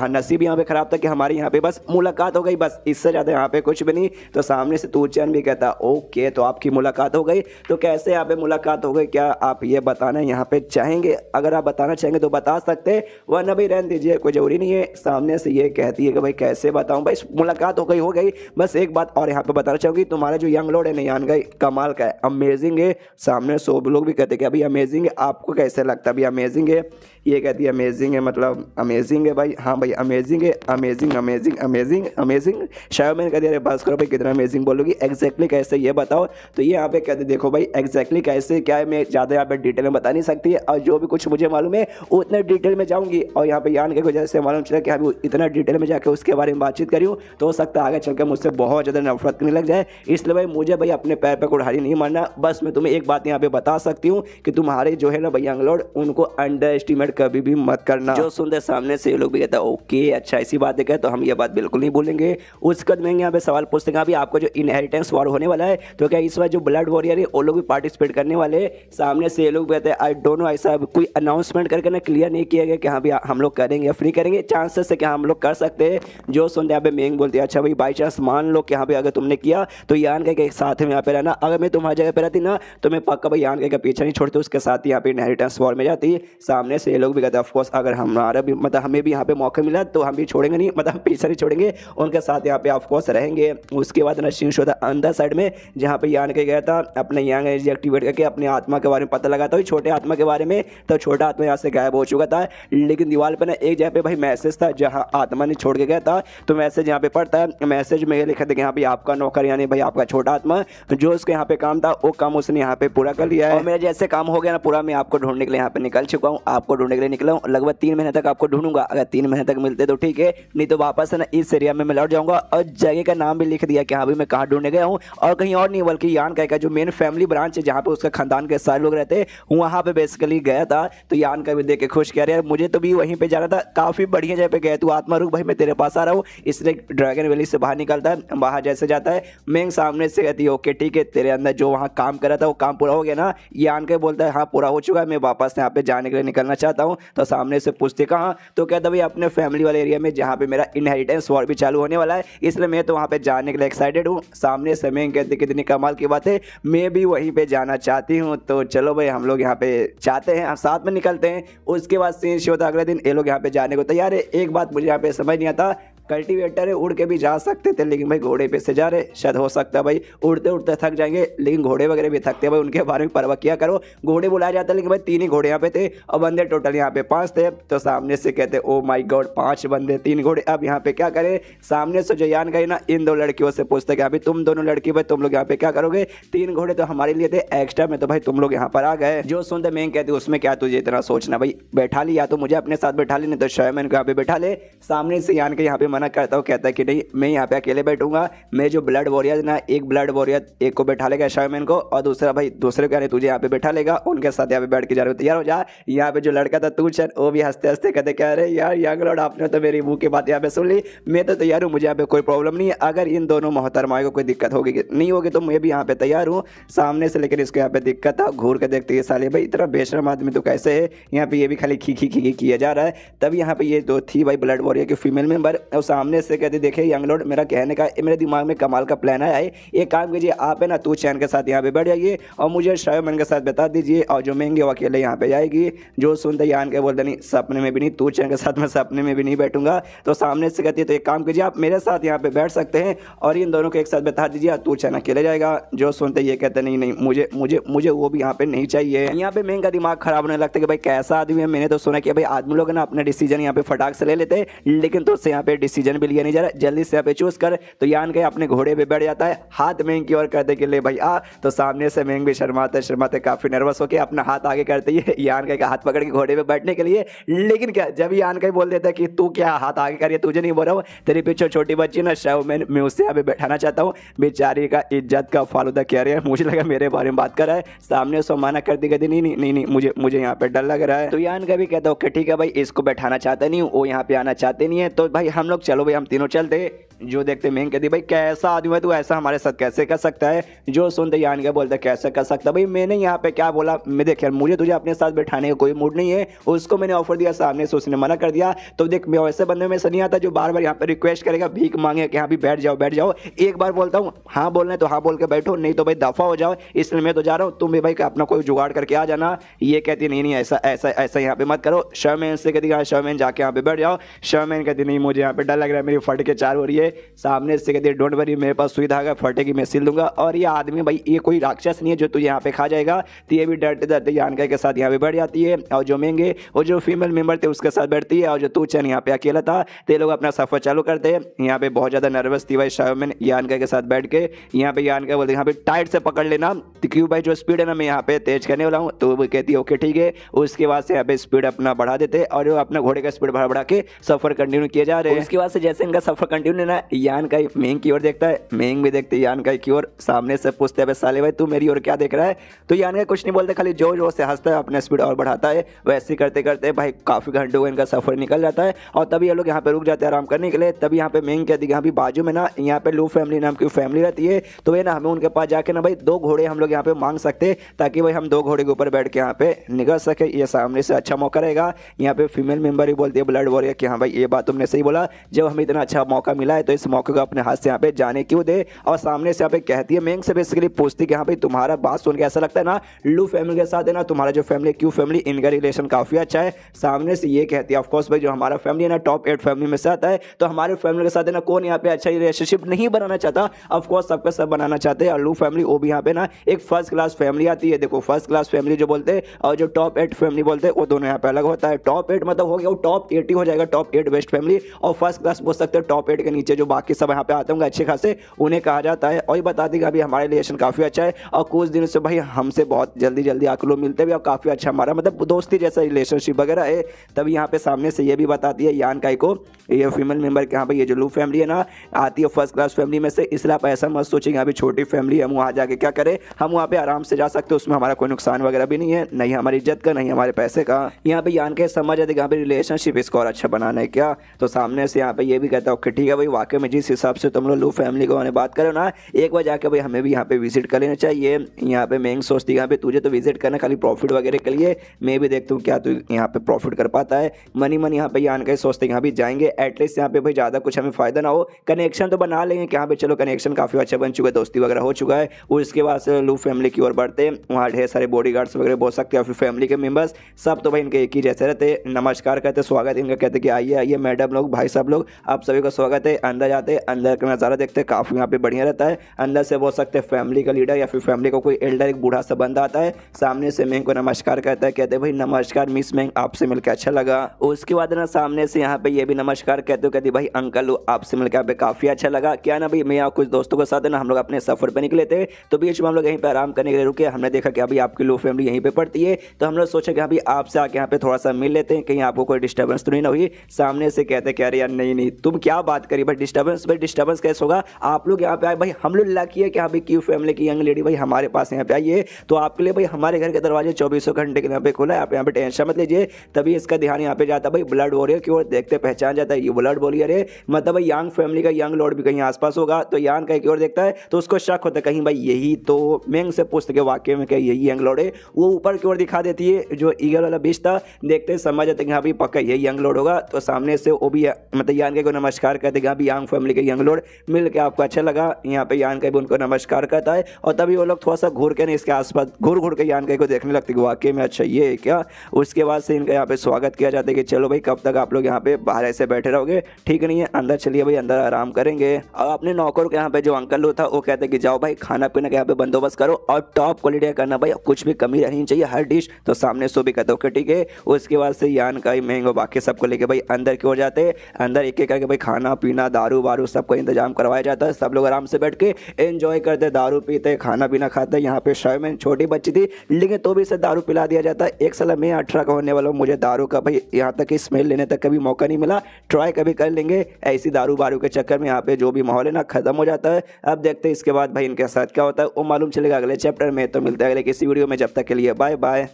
नसीब यहाँ पे खराब था कि हमारी यहाँ पे बस मुलाकात हो गई, बस इससे ज़्यादा यहाँ पे कुछ भी नहीं। तो सामने से तूचैन भी कहता ओके तो आपकी मुलाकात हो गई, तो कैसे यहाँ पे मुलाकात हो गई क्या आप ये बताना यहाँ पे चाहेंगे? अगर आप बताना चाहेंगे तो बता सकते, वरना भाई रहने दीजिए कोई जरूरी नहीं है। सामने से ये कहती है कि भाई कैसे बताऊँ भाई मुलाकात हो गई। बस एक बात और यहाँ पे बताना चाहूँगी, तुम्हारा जो यंग लॉर्ड है ना यान गई कमाल का है, अमेजिंग है। सामने सब लोग भी कहते कि अभी अमेजिंग है, आपको कैसे लगता है? अभी अमेजिंग है, ये कहती है अमेजिंग है मतलब अमेजिंग है भाई। हाँ भाई अमेजिंग है, अमेजिंग। शायद मैंने कह दिया अरे बस करो भाई कितना अमेजिंग बोलोगी, एग्जैक्टली कैसे ये बताओ। तो ये यहाँ पे कहते देखो भाई एग्जैक्टली कैसे क्या है मैं ज़्यादा यहाँ पे डिटेल में बता नहीं सकती, और जो भी कुछ मुझे मालूम है उतने डिटेल में जाऊँगी। और यहाँ पे यान के वजह से मालूम चला कि अभी इतना डिटेल में जाकर उसके बारे में बातचीत करी हूँ तो हो सकता है आगे चलकर मुझसे बहुत ज़्यादा नफरत करने लग जाए। इसलिए भाई मुझे भाई अपने पैर पर कुल्हाड़ी नहीं मारना। बस मैं तुम्हें एक बात यहाँ पे बता सकती हूँ कि तुम्हारे जो है ना भाई यंग लॉर्ड उनको अंडर एस्टिमेट कभी भी मत करना। जो सुनते सामने से ये लोग भी कहता है ओके अच्छा ऐसी बात है क्या, तो हम ये बात बिल्कुल नहीं भूलेंगे। उसके बाद मैं यहाँ पे सवाल पूछते हैं अभी आपको जो इनहेरिटेंस वॉर होने वाला है तो क्या इस बार जो ब्लड वॉरियर है वो लोग भी पार्टिसिपेट करने वाले। सामने से ये लोग कहते हैं आई डोंट नो, ऐसा कोई अनाउंसमेंट करके ना क्लियर नहीं किया गया कि हाँ भी हम लोग करेंगे या फ्री करेंगे, चांसेस है कि हम लोग कर सकते हैं। जो सुनते यहाँ पे मेंग बोलती है अच्छा भाई बाई चांस मान लो कि यहाँ पे अगर तुमने किया तो यान के साथ में यहाँ पे रहना, अगर मैं तुम्हारी जगह पे रहती ना तो मैं पक्का भाई यान के पीछे नहीं छोड़ती, उसके साथ यहाँ पे इनहेरिटेंस वॉर में जाती। सामने से ये लोग भी कहते हैं ऑफकोर्स अगर हमारा भी मतलब हमें भी यहाँ पे मौका मिला तो हम भी छोड़ेंगे नहीं, मतलब पीछे नहीं छोड़ेंगे, उनके साथ यहाँ पे ऑफकोर्स रहेंगे। उसके बाद ना सीन शो था अंदर साइड में जहाँ पे यान के गया था अपने यंग एनर्जी एक्टिवेट करके अपने आत्मा के बारे में पता लगा था, छोटे आत्मा के बारे में, तो छोटा आत्मा यहाँ से गायब हो चुका था। लेकिन दीवार पर ना एक जगह पे भाई मैसेज था जहाँ आत्मा ने छोड़ के गया था, तो मैसेज यहाँ पे पढ़ता है, मैसेज में ये लिखा था कि यहाँ पे आपका नौकर यानी भाई आपका छोटा आत्मा जो उसके यहाँ पे काम था वो काम उसने यहाँ पे पूरा कर लिया है, और मेरा जैसे काम हो गया ना पूरा, मैं आपको ढूंढने के लिए यहाँ पे निकल चुका हूँ, आपको ढूंढने के लिए निकला हूँ। लगभग 3 महीने तक आपको ढूंढूंगा, अगर 3 महीने तक मिलते तो ठीक है, नहीं तो वापस है ना इस एरिया में मैं लौट जाऊंगा। और जगह का नाम भी लिख दिया कि हाँ भाई मैं कहाँ ढूंढने गया हूँ, और कहीं और नहीं बल्कि यान का जो मेन फैमिली ब्रांच है जहाँ पे उसका खानदान के सारे लोग रहते हैं वहाँ पे बेसिकली गया था। तो यान का भी देख के खुश कह रहे हैं मुझे तो भी वहीं पे जाना था, काफी बढ़िया जगह पे गया, तू आत्मा रुक भाई मैं तेरे पास आ रहा हूँ। इसलिए ड्रैगन वैली से बाहर निकलता है, बाहर जैसे जाता है मेंग सामने से कहती है ओके ठीक है तेरे अंदर जो वहाँ काम कर रहा था वो काम पूरा हो गया ना। यान के बोलता है हाँ पूरा हो चुका है, मैं वापस यहाँ पे जाने के लिए निकलना चाहता हूँ। तो सामने से पूछते कहाँ, तो कहता भाई अपने फैमिली वाले एरिया में जहाँ पे मेरा इनहेरिटेंस वॉर भी चालू होने वाला है, इसलिए मैं तो वहाँ पे जाने के लिए एक्साइटेड हूँ। सामने से मेंग कहते कितनी कमाल की बात है, मैं भी वहीं पे जाना चाहती हूँ, तो चलो भाई हम लोग यहाँ पे चाहते हैं, हम साथ में निकलते हैं। उसके बाद सीन शो था अगले दिन ये लोग यहाँ पे जाने को तैयार है। एक बात मुझे यहाँ पे समझ नहीं आता, कल्टीवेटर है उड़ के भी जा सकते थे लेकिन भाई घोड़े पे से जा रहे, शायद हो सकता है भाई उड़ते उड़ते थक जाएंगे, लेकिन घोड़े वगैरह भी थकते हैं भाई, उनके बारे में परवाह किया करो। घोड़े बुलाया जाता है लेकिन भाई 3 ही घोड़े यहाँ पे थे और बंदे टोटल यहाँ पे 5 थे। तो सामने से कहते ओ माई गॉड 5 बंदे 3 घोड़े, अब यहाँ पे क्या करें। सामने से जो यान गए ना इन 2 लड़कियों से पूछते कि अभी तुम दोनों लड़की भाई तुम लोग यहाँ पे क्या करोगे, 3 घोड़े तो हमारे लिए थे एक्स्ट्रा में, तो भाई तुम लोग यहाँ पर आ गए। जो सुनते मेंग कहते उसमें क्या तुझे इतना सोचना, भाई बैठा ली, या तो मुझे अपने साथ बैठा ली नहीं तो शायमैन को यहाँ पे बैठा ले। सामने से यान के यहाँ पे मना करता हूँ, कहता है कि नहीं मैं यहाँ पे अकेले बैठूंगा, मैं जो ब्लड वॉरियर ना एक ब्लड वॉरियर एक को बैठा लेगा शायमैन को, और दूसरा भाई दूसरे को तुझे यहाँ पे बैठा लेगा, उनके साथ यहाँ पे बैठ के जाने तैयार हो जा। यहाँ पे जो लड़का था तू चल वो भी हंसते हंसते कहते कह रहे यार यंग लॉर्ड आपने तो मेरी मुंह की बात यहाँ पे सुन ली, मैं तो तैयार हूँ, मुझे यहाँ पे कोई प्रॉब्लम नहीं है, अगर इन दोनों मोहतरमाओं को कोई दिक्कत होगी नहीं होगी तो मैं भी यहाँ पे तैयार हूँ। सामने से लेकर इसको यहाँ पे दिक्कत था, घूर के देखते ये साले भाई इतना बेशरम आदमी तो कैसे है, यहाँ पे ये भी खाली खी खी खी किया जा रहा है। तब यहाँ पे ये दो थी भाई ब्लड वॉरियर की फीमेल मेंबर, और सामने से कहते देखे यंग लॉर्ड मेरा कहने का मेरे दिमाग में कमाल का प्लान आया है, एक काम कीजिए आप है ना तू चैन के साथ यहाँ पे बैठ जाइए और मुझे शायमैन के साथ बता दीजिए, और जो महंगे वो अकेले यहाँ पे जाएगी। जो सुनते यान के बोलते नहीं सपने में भी नहीं, तू चैन के साथ मैं सपने में भी नहीं बैठूंगा। तो सामने से कहती है तो एक काम कीजिए आप मेरे साथ यहाँ पे बैठ सकते हैं और इन दोनों को एक साथ बता दीजिए, तू चैन अकेले जाएगा। जो सुनते ये कहते नहीं नहीं मुझे मुझे मुझे वो भी यहाँ पे नहीं चाहिए। यहाँ पे महंगा दिमाग खराब होने लगता है कि भाई कैसा आदमी है, मैंने तो सुना कि भाई आदमी लोग ना अपने डिसीजन यहाँ पे फटाक से ले लेते हैं, लेकिन तो उससे यहाँ पे डिसीजन भी लिया नहीं जा रहा, जल्दी से यहाँ पे चूज कर। तो यान के अपने घोड़े पे बैठ जाता है, हाथ महंग की ओर करते कि ले भाई आ। तो सामने से महंग भी शर्माते शर्माते काफी नर्वस होकर अपना हाथ आगे करती है यान का हाथ पकड़ के घोड़े पे बैठने के लिए। लेकिन क्या जब यान का बोल देता है कि तू क्या हाथ आगे करिए, तुझे नहीं बोल रहा हूँ, तेरे पीछे छोटी बच्ची ना शायद मैं उससे यहाँ पे बैठाना चाहता हूँ। बेचारी का इज्जत का फालूदा कह रहे हैं, मुझे लगा मेरे बारे में बात कर रहा है। सामने से माना कर दी कहती नहीं नहीं नहीं नहीं मुझे यहाँ पे डर लग रहा है। तो यान का भी कहता ओके ठीक है भाई इसको बैठाना चाहता नहीं हूँ, वो यहाँ पे आना चाहते नहीं है, तो भाई हम लोग चलो भाई हम तीनों चलते। जो देखते महंग कहती भाई कैसा आदमी है तू, ऐसा हमारे साथ कैसे कर सकता है। जो सुनते यान के बोलते कैसे कर सकता, भाई मैंने यहाँ पे क्या बोला, मैं देख यार मुझे तुझे अपने साथ बैठाने का कोई मूड नहीं है, उसको मैंने ऑफर दिया सामने से उसने मना कर दिया। तो देख मैं वैसे बंदे में से नहीं आता जो बार बार यहाँ पे रिक्वेस्ट करेगा भीख मांगे कि हाँ भी बैठ जाओ। एक बार बोलता हूँ हाँ बोलने तो हाँ बोल के बैठो, नहीं तो भाई दफा हो जाओ, इसलिए मैं तो जा रहा हूँ, तुम भी भाई अपना कोई जुगाड़ करके आ जाना। ये कहती नहीं नहीं ऐसा ऐसा ऐसा यहाँ पे मत करो। शायमैन से कहती हाँ शायमैन जाके यहाँ पे बैठ जाओ। शायमैन कहती नहीं मुझे यहाँ पे डर लग रहा है, मेरी फट के चार हो रही है। सामने से कहती डोंट वरी मेरे पास सुई धागा फटेगी मैं सिल दूंगा। और ये आदमी भाई ये कोई राक्षस नहीं है जो तुझे यहाँ पे खा जाएगा। तो ये भी डरते डरते यानका के साथ यहाँ पे बैठ जाती है, और जो महंगे और जो फीमेल मेंबर थे उसके साथ बैठती है, और जो तू चैन यहाँ पे अकेला था तो ये लोग अपना सफर चालू करते हैं। यहाँ पे बहुत ज्यादा नर्वस थी भाई शायमैन यानका के साथ बैठ के। यहाँ पे यानका बोलते यहाँ पे टाइट से पकड़ लेना, तो क्यों भाई जो स्पीड है ना मैं यहाँ पे तेज करने वाला हूँ। तो वो कहती है ओके ठीक है। उसके बाद से यहाँ पे स्पीड अपना बढ़ा देते और जो अपना घोड़े का स्पीड बढ़ा बढ़ा के सफर कंटिन्यू किया जा रहे हैं। उसके बाद से जैसे इनका सफर कंटिन्यू ना यान का मेंग की ओर देखता है, मेंग भी देखते यान का की ओर, सामने से पूछते हैं साले भाई तू मेरी ओर क्या देख रहा है। तो यान का कुछ नहीं बोलते, खाली जोर जोर से हंसता है, अपना स्पीड और बढ़ाता है। वैसे करते करते भाई काफी घंटों का इनका सफर निकल जाता है और तभी ये लोग यहाँ पे रुक जाते हैं आराम करने के लिए। तभी यहाँ पे मेंग कहती है यहाँ भी बाजू में ना यहाँ पे लू फैमिली नाम की फैमिली रहती है, तो ये ना हमें उनके पास जाके ना भाई 2 घोड़े हम लोग यहाँ पे मांग सकते हैं, ताकि भाई हम 2 घोड़े के ऊपर बैठ के यहाँ पे निकल सके। ये सामने से अच्छा मौका रहेगा। यहाँ पे फीमेल मेंबर ही बोलती है ब्लड वॉरियर कि हाँ भाई ये बात तुमने सही बोला, जब हमें इतना अच्छा मौका मिला है तो इस मौके को अपने हाथ से यहाँ पे जाने क्यों दे। और सामने से यहाँ पे कहती है मेंग से बेसिकली पूछती कि हाँ भाई तुम्हारा बात सुन के ऐसा लगता है ना लू फैमिली के साथ है ना तुम्हारा जो फैमिली क्यू फैमिली इनका रिलेशन काफी अच्छा है। सामने से ये कहती है ऑफकोर्स भाई जो हमारा फैमिली है ना टॉप 8 फैमिली में से आता है, तो हमारे फैमिली के साथ है ना कौन यहाँ पे अच्छा रिलेशनशिप नहीं बनाना चाहता, ऑफकोर्स सबका सब बनाना चाहते हैं। और लू फैमिली वो भी यहाँ पे ना एक फर्स्ट क्लास फैमिली आती है। देखो फर्स्ट क्लास फैमिली जो बोलते हैं और जो टॉप 8 फैमिली बोलते हैं वो दोनों यहाँ पे अलग होता है। टॉप 8 मतलब हो गया वो टॉप 80 हो जाएगा, टॉप 8 बेस्ट फैमिली, और फर्स्ट क्लास बोल सकते हैं टॉप 8 के नीचे जो बाकी सब यहाँ पे आते होंगे अच्छे खासे, उन्हें कहा जाता है। और ये बता देगा अभी हमारा रिलेशन काफी अच्छा है और कुछ दिनों से भाई हमसे बहुत जल्दी जल्दी आके लोग मिलते भी और काफी अच्छा हमारा मतलब दोस्ती जैसा रिलेशनशिप वगैरह है। तभी यहाँ पे सामने से ये भी बताती है यान काई को ये फीमेल मेंबर के, हाँ भाई ये जो लू फैमिली है ना आती है फर्स्ट क्लास फैमिली में से, इसलिए आप ऐसा मत सोचेंगे अभी छोटी फैमिली हम वहाँ जाके क्या करें, हम वहाँ पे आराम से जा सकते हैं, उसमें हमारा कोई नुकसान वगैरह भी नहीं है, नहीं हमारी इज्जत का नहीं हमारे पैसे का। यहाँ पे यान के समझ आते यहाँ पे रिलेशनशिप इसको और अच्छा बनाना है क्या। तो सामने से यहाँ पे ये भी कहता है ओके ठीक है भाई वाकई में जिस हिसाब से तुम लोग लू फैमिली को बात करो ना एक बार जाके भाई हमें भी यहाँ पे विजिट कर लेना चाहिए। यहाँ पे मेंग सोचती है यहाँ पे तुझे तो विजिट करना खाली प्रॉफिट वगैरह के लिए, मैं भी देखता हूँ क्या तू यहाँ पे प्रॉफिट कर पाता है। मनी मन यहाँ पे यान के सोचते यहाँ भी जाएंगे एटलीस्ट यहाँ पे भाई ज़्यादा कुछ हमें फायदा ना हो, कनेक्शन तो बना लेंगे कि यहाँ पे चलो कनेक्शन काफ़ी अच्छा बन चुका है, दोस्ती वगैरह हो चुका है। उसके बाद से लू फैमिली की ओर बढ़ते हैं, वहाँ ढेर सारे बॉडीगार्ड्स वगैरह बोल सकते हैं, फिर फैमिली के मेंबर्स सब तो भाई इनके एक ही जैसे रहते, नमस्कार कहते स्वागत इनका कहते कि आइए आइए मैडम लोग भाई साहब लोग आप सभी का स्वागत है। अंदर जाते अंदर का नज़ारा देखते काफ़ी यहाँ पे बढ़िया रहता है। अंदर से बोल सकते हैं फैमिली का लीडर या फिर फैमिली का कोई एल्डर एक बूढ़ा सा बंदा आता है, सामने से मेंग को नमस्कार कहता है, कहते भाई नमस्कार मिस मेंग आपसे मिलकर अच्छा लगा। उसके बाद ना सामने से यहाँ पे ये भी नमस्कार कहते हो, कहती भाई अंकल आपसे मिलकर यहाँ पे काफ़ी अच्छा लगा। क्या ना भाई मैं यहाँ कुछ दोस्तों के साथ है ना हम लोग अपने सफ़र पे निकले थे, तो बीच में हम लोग यहीं पे आराम करने के लिए रुके, हमने देखा कि अभी आपकी लू फैमिली यहीं पे पड़ती है, तो हम लोग सोचा कि अभी आपसे आके यहाँ पे थोड़ा सा मिल लेते हैं, कहीं आपको कोई डिस्टर्बेंस तो नहीं ना हुई। सामने से कहते कह रहे यार नहीं नहीं तुम क्या बात करी भाई डिस्टर्बेंस कैसे होगा, आप लोग यहाँ पे आए भाई हम लोग लकी है कि हाँ भाई क्यू फैमिली की यंग लेडी भाई हमारे पास यहाँ पे आई है, तो आपके लिए भाई हमारे घर के दरवाजे 24 घंटे के यहाँ पे खुला है, आप यहाँ पे टेंशन मत लीजिए। तभी इसका ध्यान यहाँ पे जाता भाई ब्लड वॉरियर की ओर, देखते पहचान जाता है ये ब्लड वॉरियर है, मतलब भाई यंग फैमिली का यंग लॉर्ड भी कहीं आसपास होगा, तो यान का की ओर देखता है तो उसको शक होता है कहीं भाई यही, तो मेंग से पूछते कि वाकई में क्या यही यंग लॉर्ड है, वो ऊपर की ओर दिखा देती है जो ईगल वाला बीच था, देखते समझ जाते कि हाँ भाई पक्का यही यंग लॉर्ड होगा। तो सामने से वो भी मतलब यान के को नमस्कार कहते कि हाँ भाई यंग फैमिली के यंग लॉर्ड मिल के आपको अच्छा लगा। यहाँ पे यान का भी उनको नमस्कार करता है और तभी वो लोग थोड़ा सा घूर के नहीं इसके आसपास घूर के यान को देखने लगते कि वाकई में अच्छा ये है क्या। उसके बाद से इनका यहाँ पे स्वागत किया जाता है कि चलो भाई कब तक आप लोग यहाँ पे बाहर ऐसे बैठे रहोगे, ठीक नहीं है अंदर चलिए भाई अंदर आराम करेंगे। और अपने नौकर के यहाँ पे जो अंकल लोग था वो कहते कि जाओ भाई खाना पीने का यहाँ पे बंदोबस्त करो और टॉप क्वालिटी का करना भाई, कुछ भी कमी रहनी चाहिए हर डिश। तो सामने सो भी कहते ओके ठीक है। उसके बाद से यान का मेंग और बाकी सबको लेके भाई अंदर की ओर जाते हैं, अंदर एक एक करके भाई खाना पीना दारू वारू सबका इंतजाम करवाया जाता है, सब लोग आराम से बैठ के एंजॉय करते, दारू पीते खाना पीना खाते। यहाँ पे शायद में छोटी बच्ची थी लेकिन तो भी इसे दारू पिला दिया जाता है। एक साल मैं 18 का होने वाला हूँ, मुझे दारू का भाई यहाँ तक की स्मेल लेने तक कभी मौका नहीं मिला, ट्राई कभी कर लेंगे। ऐसी दारू बारू के चक्कर में यहाँ पे जो भी माहौल है ना खत्म हो जाता है। अब देखते हैं इसके बाद भाई इनके साथ क्या होता है वो मालूम चलेगा अगले चैप्टर में। तो मिलता है अगले किसी वीडियो में, जब तक के लिए बाय बाय।